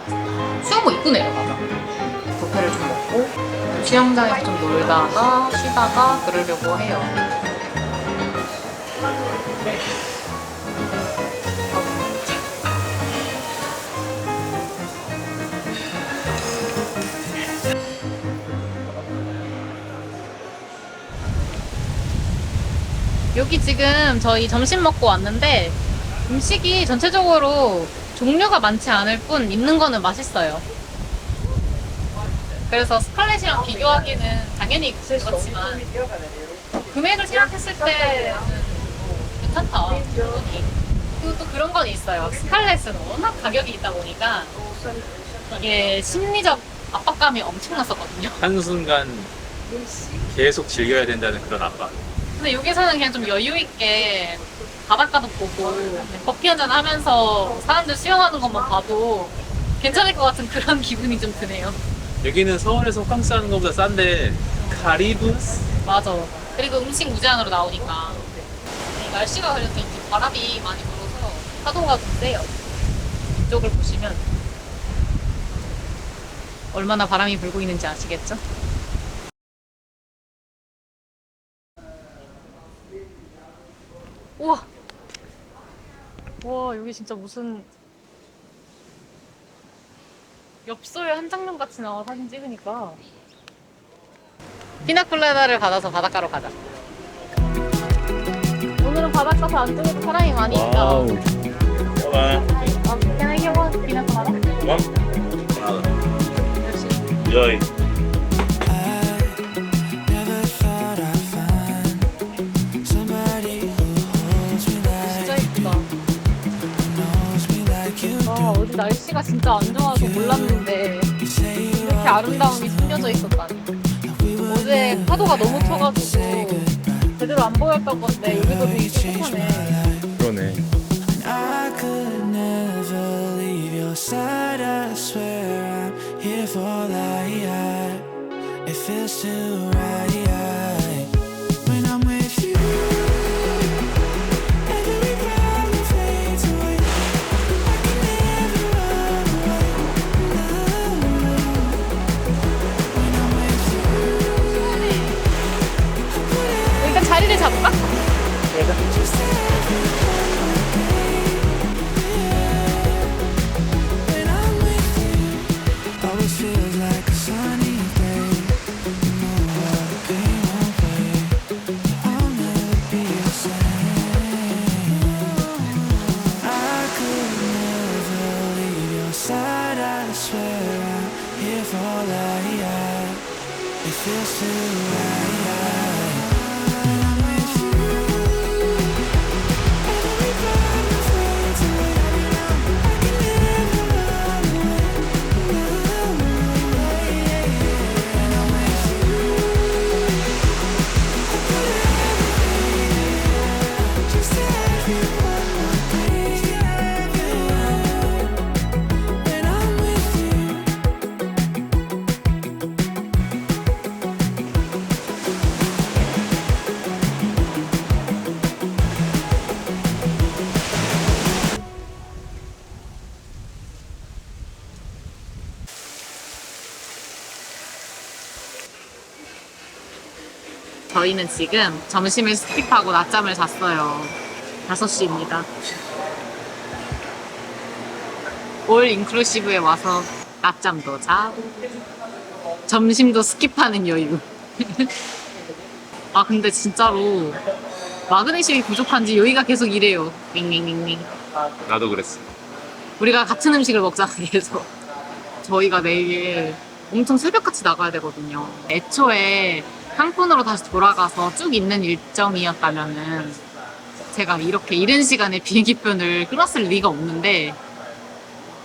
수영복 입고 내려가자. 뷔페를 좀 먹고 수영장에서 좀 놀다가 쉬다가 그러려고 해요. 여기 지금 저희 점심 먹고 왔는데 음식이 전체적으로 종류가 많지 않을 뿐 있는 거는 맛있어요. 그래서 스칼렛이랑 비교하기는 당연히 그렇지만 금액을 생각했을 때는 괜찮다. 그리고 또 그런 건 있어요. 스칼렛은 워낙 가격이 있다 보니까 이게 심리적 압박감이 엄청났었거든요. 한순간 계속 즐겨야 된다는 그런 압박. 근데 여기서는 그냥 좀 여유 있게 바닷가도 보고 커피 한잔 하면서 사람들 수영하는 것만 봐도 괜찮을 것 같은 그런 기분이 좀 드네요. 여기는 서울에서 호캉스 하는 것보다 싼데 카리브? 맞아. 그리고 음식 무제한으로 나오니까 날씨가 그래서 이제 바람이 많이 불어서 파도가 좀 세요. 이쪽을 보시면 얼마나 바람이 불고 있는지 아시겠죠? 우와! 와, 여기 진짜 무슨 엽서의 한 장면 같이 나와, 사진 찍으니까. 피나콜라다를 받아서 바닷가로 가자. 오늘은 바닷가 안쪽에도 사람이 많이 있다. 와우. Can I get one pina colada? Joy. 어제 날씨가 진짜 안 좋아서 몰랐는데 이렇게 아름다움이 숨겨져 있었다니. 어제 파도가 너무 쳐가지고 제대로 안 보였던 건데 여기도 되게 깨끗하네. 그러네. I could never leave your side. I swear I'm here for life. It feels too right when I'm with you. Every problem fades away. I can never run away. When I'm with you. 일단 자리를 잡을까? fall, it feels so right. When I'm with you, every part fades away. I can live another way. When I'm with you, I put everything just to have you one more day. When I'm with you. 저희는 지금 점심을 스킵하고 낮잠을 잤어요. 5시입니다. 올 인클루시브에 와서 낮잠도 자고 점심도 스킵하는 여유. 아 근데 진짜로 마그네슘이 부족한지 여기가 계속 이래요. 링링링링. 나도 그랬어. 우리가 같은 음식을 먹자 그래서 저희가 내일 엄청 새벽같이 나가야 되거든요. 애초에 칸쿤으로 다시 돌아가서 쭉 있는 일정이었다면은 제가 이렇게 이른 시간에 비행기편을 끊었을 리가 없는데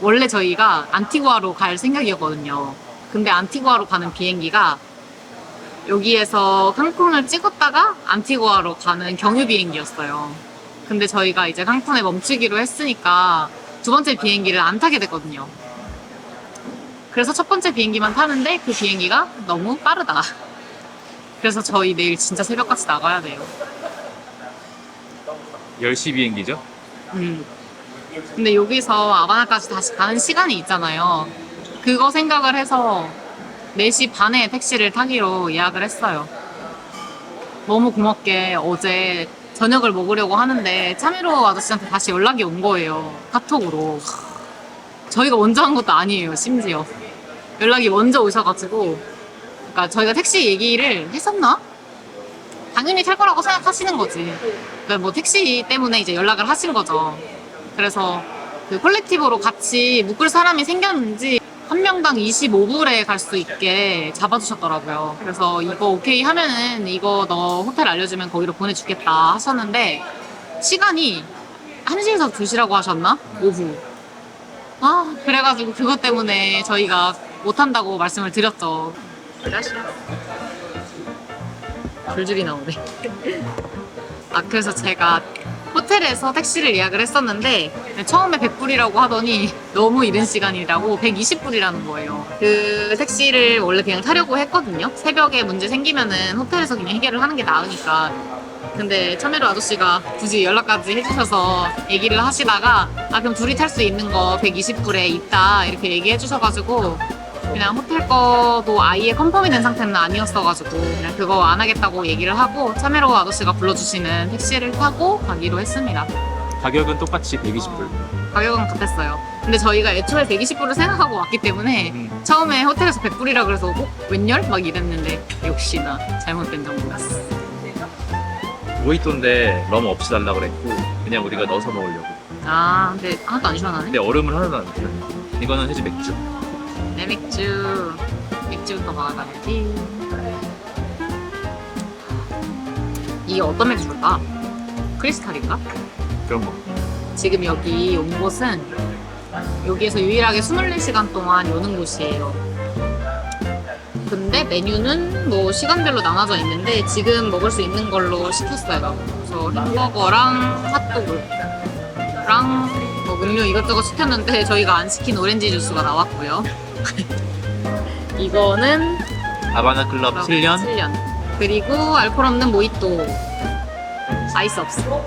원래 저희가 안티구아로 갈 생각이었거든요. 근데 안티구아로 가는 비행기가 여기에서 칸쿤을 찍었다가 안티구아로 가는 경유 비행기였어요. 근데 저희가 이제 칸쿤에 멈추기로 했으니까 두 번째 비행기를 안 타게 됐거든요. 그래서 첫 번째 비행기만 타는데 그 비행기가 너무 빠르다. 그래서 저희 내일 진짜 새벽같이 나가야 돼요. 10시 비행기죠? 근데 여기서 아바나까지 다시 가는 시간이 있잖아요. 그거 생각을 해서 4시 반에 택시를 타기로 예약을 했어요. 너무 고맙게 어제 저녁을 먹으려고 하는데 차미로 아저씨한테 다시 연락이 온 거예요. 카톡으로. 저희가 먼저 한 것도 아니에요, 심지어. 연락이 먼저 오셔가지고 그러니까 저희가 택시 얘기를 했었나? 당연히 탈 거라고 생각하시는 거지. 그러니까 뭐 택시 때문에 이제 연락을 하신 거죠. 그래서 그 콜렉티브로 같이 묶을 사람이 생겼는지 한 명당 25불에 갈 수 있게 잡아주셨더라고요. 그래서 이거 오케이 하면은 이거 너 호텔 알려주면 거기로 보내주겠다 하셨는데 시간이 1시에서 2시라고 하셨나? 오후. 아 그래가지고 그것 때문에 저희가 못한다고 말씀을 드렸죠. 줄줄이 나오네. 아 그래서 제가 호텔에서 택시를 예약을 했었는데 처음에 100불이라고 하더니 너무 이른 시간이라고 120불이라는 거예요. 그 택시를 원래 그냥 타려고 했거든요. 새벽에 문제 생기면은 호텔에서 그냥 해결을 하는 게 나으니까. 근데 차메로 아저씨가 굳이 연락까지 해주셔서 얘기를 하시다가 아 그럼 둘이 탈 수 있는 거 120불에 있다 이렇게 얘기해 주셔가지고 그냥 호텔 거도 아예 컨펌이 된 상태는 아니었어가지고 그냥 그거 안 하겠다고 얘기를 하고 차메로 아저씨가 불러주시는 택시를 타고 가기로 했습니다. 가격은 똑같이 120불. 가격은 같았어요. 근데 저희가 애초에 120불을 생각하고 왔기 때문에 처음에 호텔에서 100불이라 그래서 웬열? 막 이랬는데 역시나 잘못된 정보였어. 모히또인데 럼 없이 달라 그랬고 그냥 우리가 넣어서 먹으려고. 아 근데 하나도 안 시원하네. 근데 얼음은 하나도 안 돼. 이거는 해지 맥주. 내 맥주부터 먹어봐야지. 이게 어떤 맥주일까? 크리스탈인가? 그런 거. 지금 여기 온 곳은 여기에서 유일하게 24시간 동안 여는 곳이에요. 근데 메뉴는 뭐 시간별로 나눠져 있는데 지금 먹을 수 있는 걸로 시켰어요. 그래서 햄버거랑 핫도그랑 뭐 음료 이것저것 시켰는데 저희가 안 시킨 오렌지 주스가 나왔고요. 이거는 아바나 클럽 7년. 그리고 알코올 없는 모히또 아이스 없어.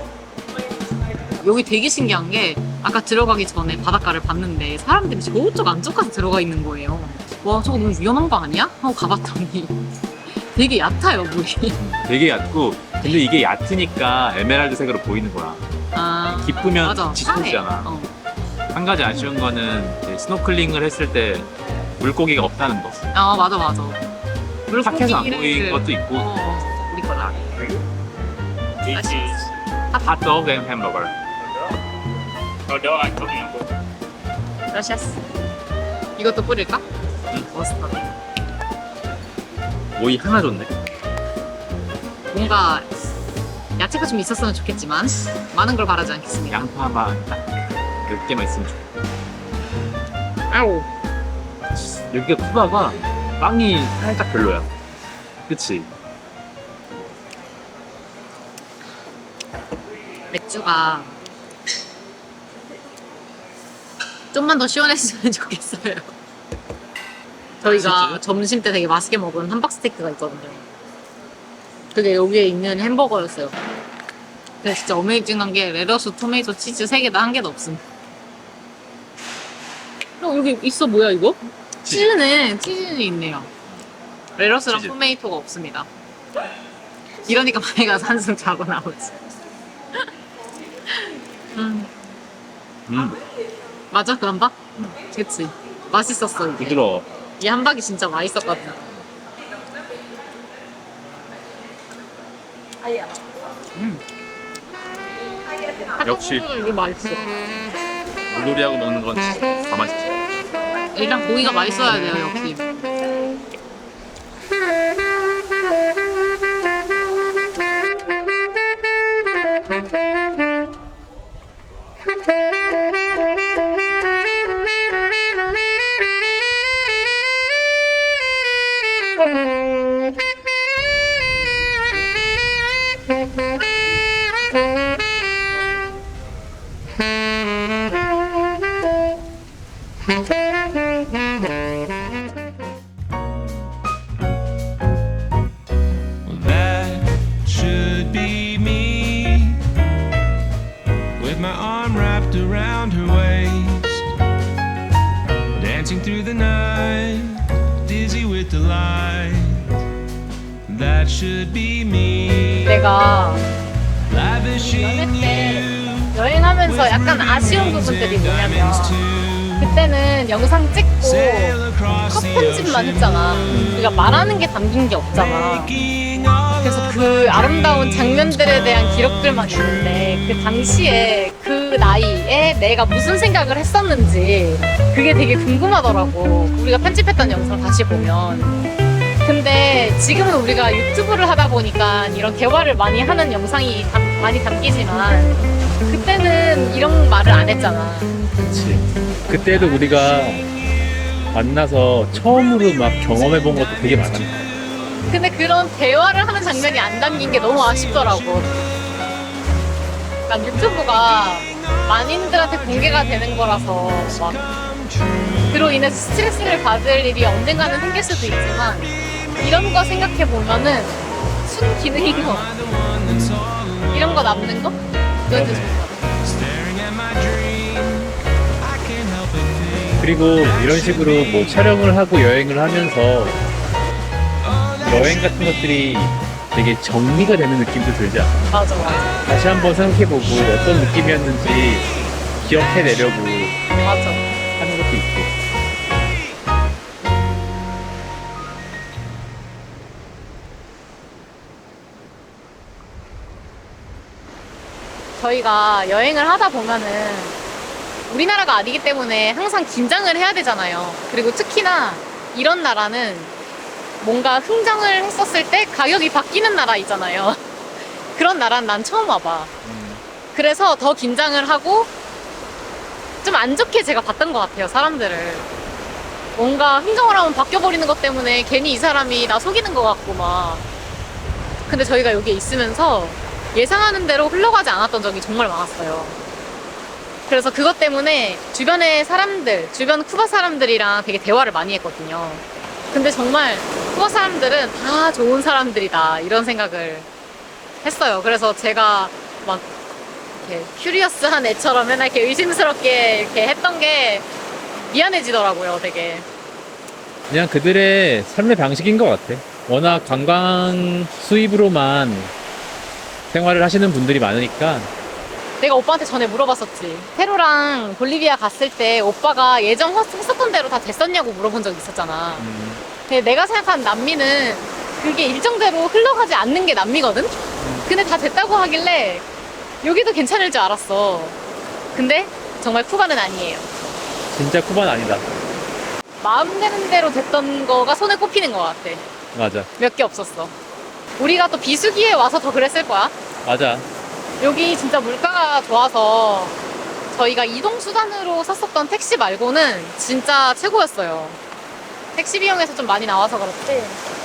여기 되게 신기한 게 아까 들어가기 전에 바닷가를 봤는데 사람들이 저쪽 안쪽까지 들어가 있는 거예요. 와 저거 너무 위험한 거 아니야? 하고 가봤더니 되게 얕아요 물이. 되게 얕고 근데 이게 얕으니까 에메랄드색으로 보이는 거야. 아 깊으면 짙어지잖아. 한 가지 아쉬운 거는 이제 스노클링을 했을 때 물고기가 없다는 거. 아 맞아. 밖에서 안 보이는 것도 있고. 우리 거라. This is 핫도그 앤 햄버거. no, I'm talking about. 그라시아스. 이것도 뿌릴까? 머스타드. 오이 하나 줬네. 뭔가 야채가 좀 있었으면 좋겠지만 많은 걸 바라지 않겠습니다. 양파만 딱 10개만 있으면 좋겠다. 아우. 여기가 쿠바가 빵이 살짝 별로야. 그치? 맥주가 좀만 더 시원했으면 좋겠어요. 저희가 점심 때 되게 맛있게 먹은 함박스테이크가 있거든요. 그게 여기에 있는 햄버거였어요. 근데 진짜 어메이징한 게 레터스, 토마토, 치즈 3개 다 한 개도 없음. 여기 있어. 뭐야 이거? 치즈는 있네요. 레터스랑 치즈. 토마토가 없습니다. 이러니까 많이 가서 한숨 자고 나오지. 맞아 그 함박? 그치. 맛있었어 이게. 부드러워. 이 함박이 진짜 맛있었거든. 역시 이게 맛있어. 물놀이하고 먹는 건 다 맛있지. 일단 고기가 맛있어야 돼요 역시. That should be me, with my arm wrapped around her waist, dancing through the night, dizzy with delight. That should be me. 내가 lavishing you. 여행하면서 약간 아쉬운 부분들이 뭐냐면 그때는 영상 찍고 컷 편집만 했잖아. 우리가 말하는 게 담긴 게 없잖아. 그래서 그 아름다운 장면들에 대한 기록들만 있는데 그 당시에 그 나이에 내가 무슨 생각을 했었는지 그게 되게 궁금하더라고. 우리가 편집했던 영상 다시 보면. 근데 지금은 우리가 유튜브를 하다 보니까 이런 대화를 많이 하는 영상이 많이 담기지만 그때는 이런 말을 안 했잖아. 그치. 그때도 우리가 만나서 처음으로 막 경험해본 것도 되게 많았어. 근데 그런 대화를 하는 장면이 안 담긴 게 너무 아쉽더라고. 난 유튜브가 만인들한테 공개가 되는 거라서 막 그로 인해서 스트레스를 받을 일이 언젠가는 생길 수도 있지만 이런 거 생각해 보면은 순기능인 거 이런 거 남는 거? 그건 좀 좋아. 그리고 이런 식으로 뭐 촬영을 하고 여행을 하면서 여행 같은 것들이 되게 정리가 되는 느낌도 들지 않아? 맞아 맞아. 다시 한번 생각해보고 어떤 느낌이었는지 기억해내려고 맞아. 하는 것도 있고. 저희가 여행을 하다 보면은 우리나라가 아니기 때문에 항상 긴장을 해야 되잖아요. 그리고 특히나 이런 나라는 뭔가 흥정을 했었을 때 가격이 바뀌는 나라이잖아요. 그런 나라는 난 처음 와봐. 그래서 더 긴장을 하고 좀 안 좋게 제가 봤던 것 같아요, 사람들을. 뭔가 흥정을 하면 바뀌어버리는 것 때문에 괜히 이 사람이 나 속이는 것 같고 막. 근데 저희가 여기에 있으면서 예상하는 대로 흘러가지 않았던 적이 정말 많았어요. 그래서 그것 때문에 주변의 사람들, 주변 쿠바 사람들이랑 되게 대화를 많이 했거든요. 근데 정말 쿠바 사람들은 다 좋은 사람들이다 이런 생각을 했어요. 그래서 제가 막 이렇게 큐리어스한 애처럼 맨날 이렇게 의심스럽게 이렇게 했던 게 미안해지더라고요, 되게. 그냥 그들의 삶의 방식인 것 같아. 워낙 관광 수입으로만 생활을 하시는 분들이 많으니까. 내가 오빠한테 전에 물어봤었지. 페루랑 볼리비아 갔을 때 오빠가 예전 했었던 대로 다 됐었냐고 물어본 적 있었잖아. 근데 내가 생각한 남미는 그게 일정대로 흘러가지 않는 게 남미거든? 근데 다 됐다고 하길래 여기도 괜찮을 줄 알았어. 근데 정말 쿠바는 아니에요. 진짜 쿠바는 아니다. 마음 되는 대로 됐던 거가 손에 꼽히는 것 같아. 맞아. 몇 개 없었어. 우리가 또 비수기에 와서 더 그랬을 거야. 맞아. 여기 진짜 물가가 좋아서 저희가 이동수단으로 썼었던 택시 말고는 진짜 최고였어요. 택시 비용에서 좀 많이 나와서 그렇지.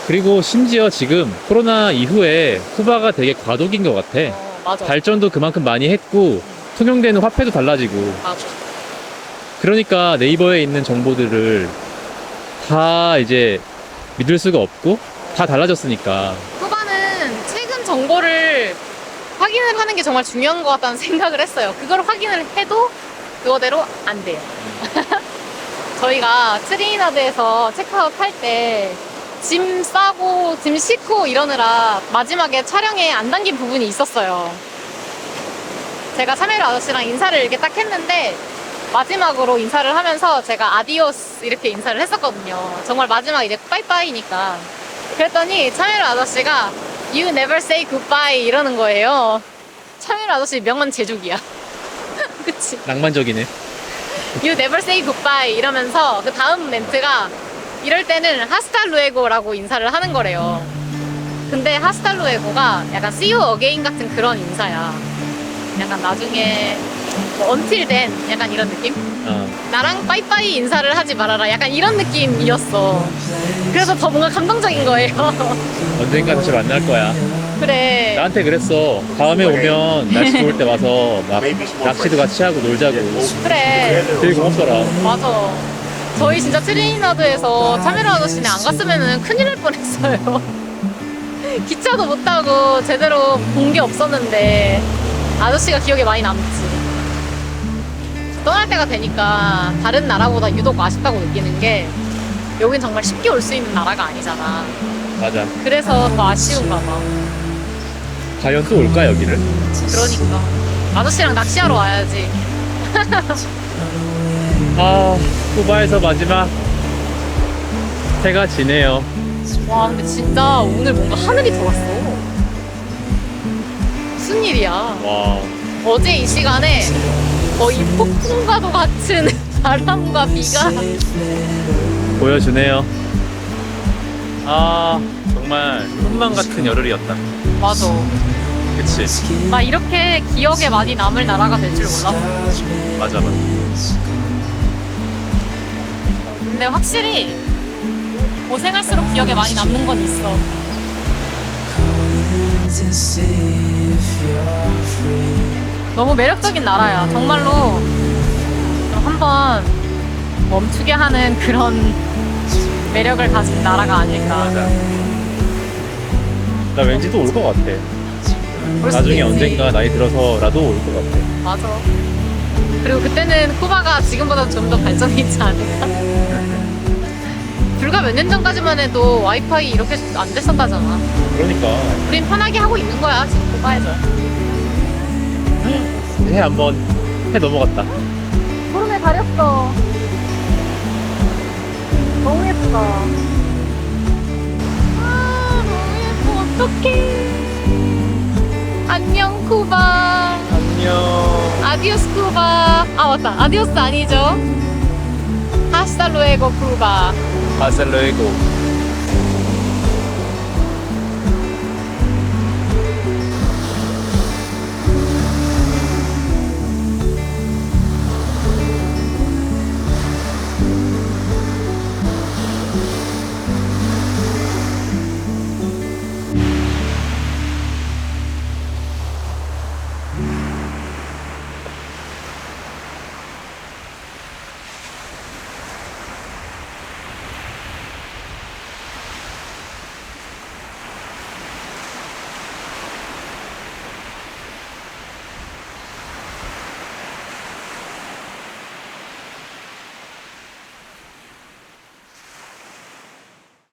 그리고 심지어 지금 코로나 이후에 쿠바가 되게 과도기인 것 같아. 맞아. 발전도 그만큼 많이 했고 통용되는 화폐도 달라지고. 맞아. 그러니까 네이버에 있는 정보들을 다 이제 믿을 수가 없고 다 달라졌으니까. 쿠바는 최근 정보를 확인을 하는 게 정말 중요한 것 같다는 생각을 했어요. 그걸 확인을 해도 그거대로 안 돼요. 저희가 트리니다드에서 체크아웃 할 때 짐 싸고 짐 싣고 이러느라 마지막에 촬영에 안 담긴 부분이 있었어요. 제가 차메르 아저씨랑 인사를 이렇게 딱 했는데 마지막으로 인사를 하면서 제가 아디오스 이렇게 인사를 했었거든요. 정말 마지막 이제 빠이빠이니까. 그랬더니 차메르 아저씨가 You never say goodbye 이러는 거예요. 차메르 아저씨 명언 제조기야. 그치? 낭만적이네. You never say goodbye 이러면서 그 다음 멘트가 이럴 때는 하스탈루에고라고 인사를 하는 거래요. 근데 하스탈루에고가 약간 see you again 같은 그런 인사야. 약간 나중에 뭐 until then 약간 이런 느낌? 나랑 빠이빠이 인사를 하지 말아라 약간 이런 느낌이었어. 그래서 더 뭔가 감동적인 거예요. 언젠가 다시 만날 거야. 그래. 나한테 그랬어. 다음에 오면 날씨 좋을 때 와서 막 낚시도 같이 하고 놀자고. 그래. 되게 고맙더라. 맞아. 저희 진짜 트리니다드에서 차메르 아저씨네 안 갔으면 큰일 날 뻔했어요. 기차도 못 타고 제대로 본 게 없었는데 아저씨가 기억에 많이 남지. 떠날 때가 되니까 다른 나라보다 유독 아쉽다고 느끼는 게 여긴 정말 쉽게 올 수 있는 나라가 아니잖아. 맞아. 그래서 더 아쉬운가 봐. 과연 또 올까 여기를? 그러니까 아저씨랑 낚시하러 와야지. 아, 쿠바에서 마지막 해가 지네요. 와 근데 진짜 오늘 뭔가 하늘이 돌았어. 무슨 일이야. 와. 어제 이 시간에 거의 폭풍과도 같은 바람과 비가 보여주네요. 아, 정말 꿈만 같은 열흘이었다. 맞아. 그치? 나 이렇게 기억에 많이 남을 나라가 될 줄 몰랐어. 맞아, 맞아. 근데 확실히 고생할수록 기억에 많이 남는 건 있어. 너무 매력적인 나라야. 정말로 한번 멈추게 하는 그런 매력을 가진 나라가 아닐까. 맞아. 나 왠지 또 올 것 같아. 나중에 언젠가 나이 들어서라도 올 것 같아. 맞아. 그리고 그때는 쿠바가 지금보다 좀 더 발전이 있지 않을까? 불과 몇 년 전까지만 해도 와이파이 이렇게 안 됐었다잖아. 그러니까. 우린 편하게 하고 있는 거야, 지금 쿠바에서. 해 한번 해 넘어갔다. 구름에 가렸어. 너무 예쁘다. 아, 너무 예뻐. 어떡해. 안녕, 쿠바. 안녕. 아디오스, 쿠바. 아, 맞다. 아디오스 아니죠? 하스타 루에고, 쿠바. Hasta luego.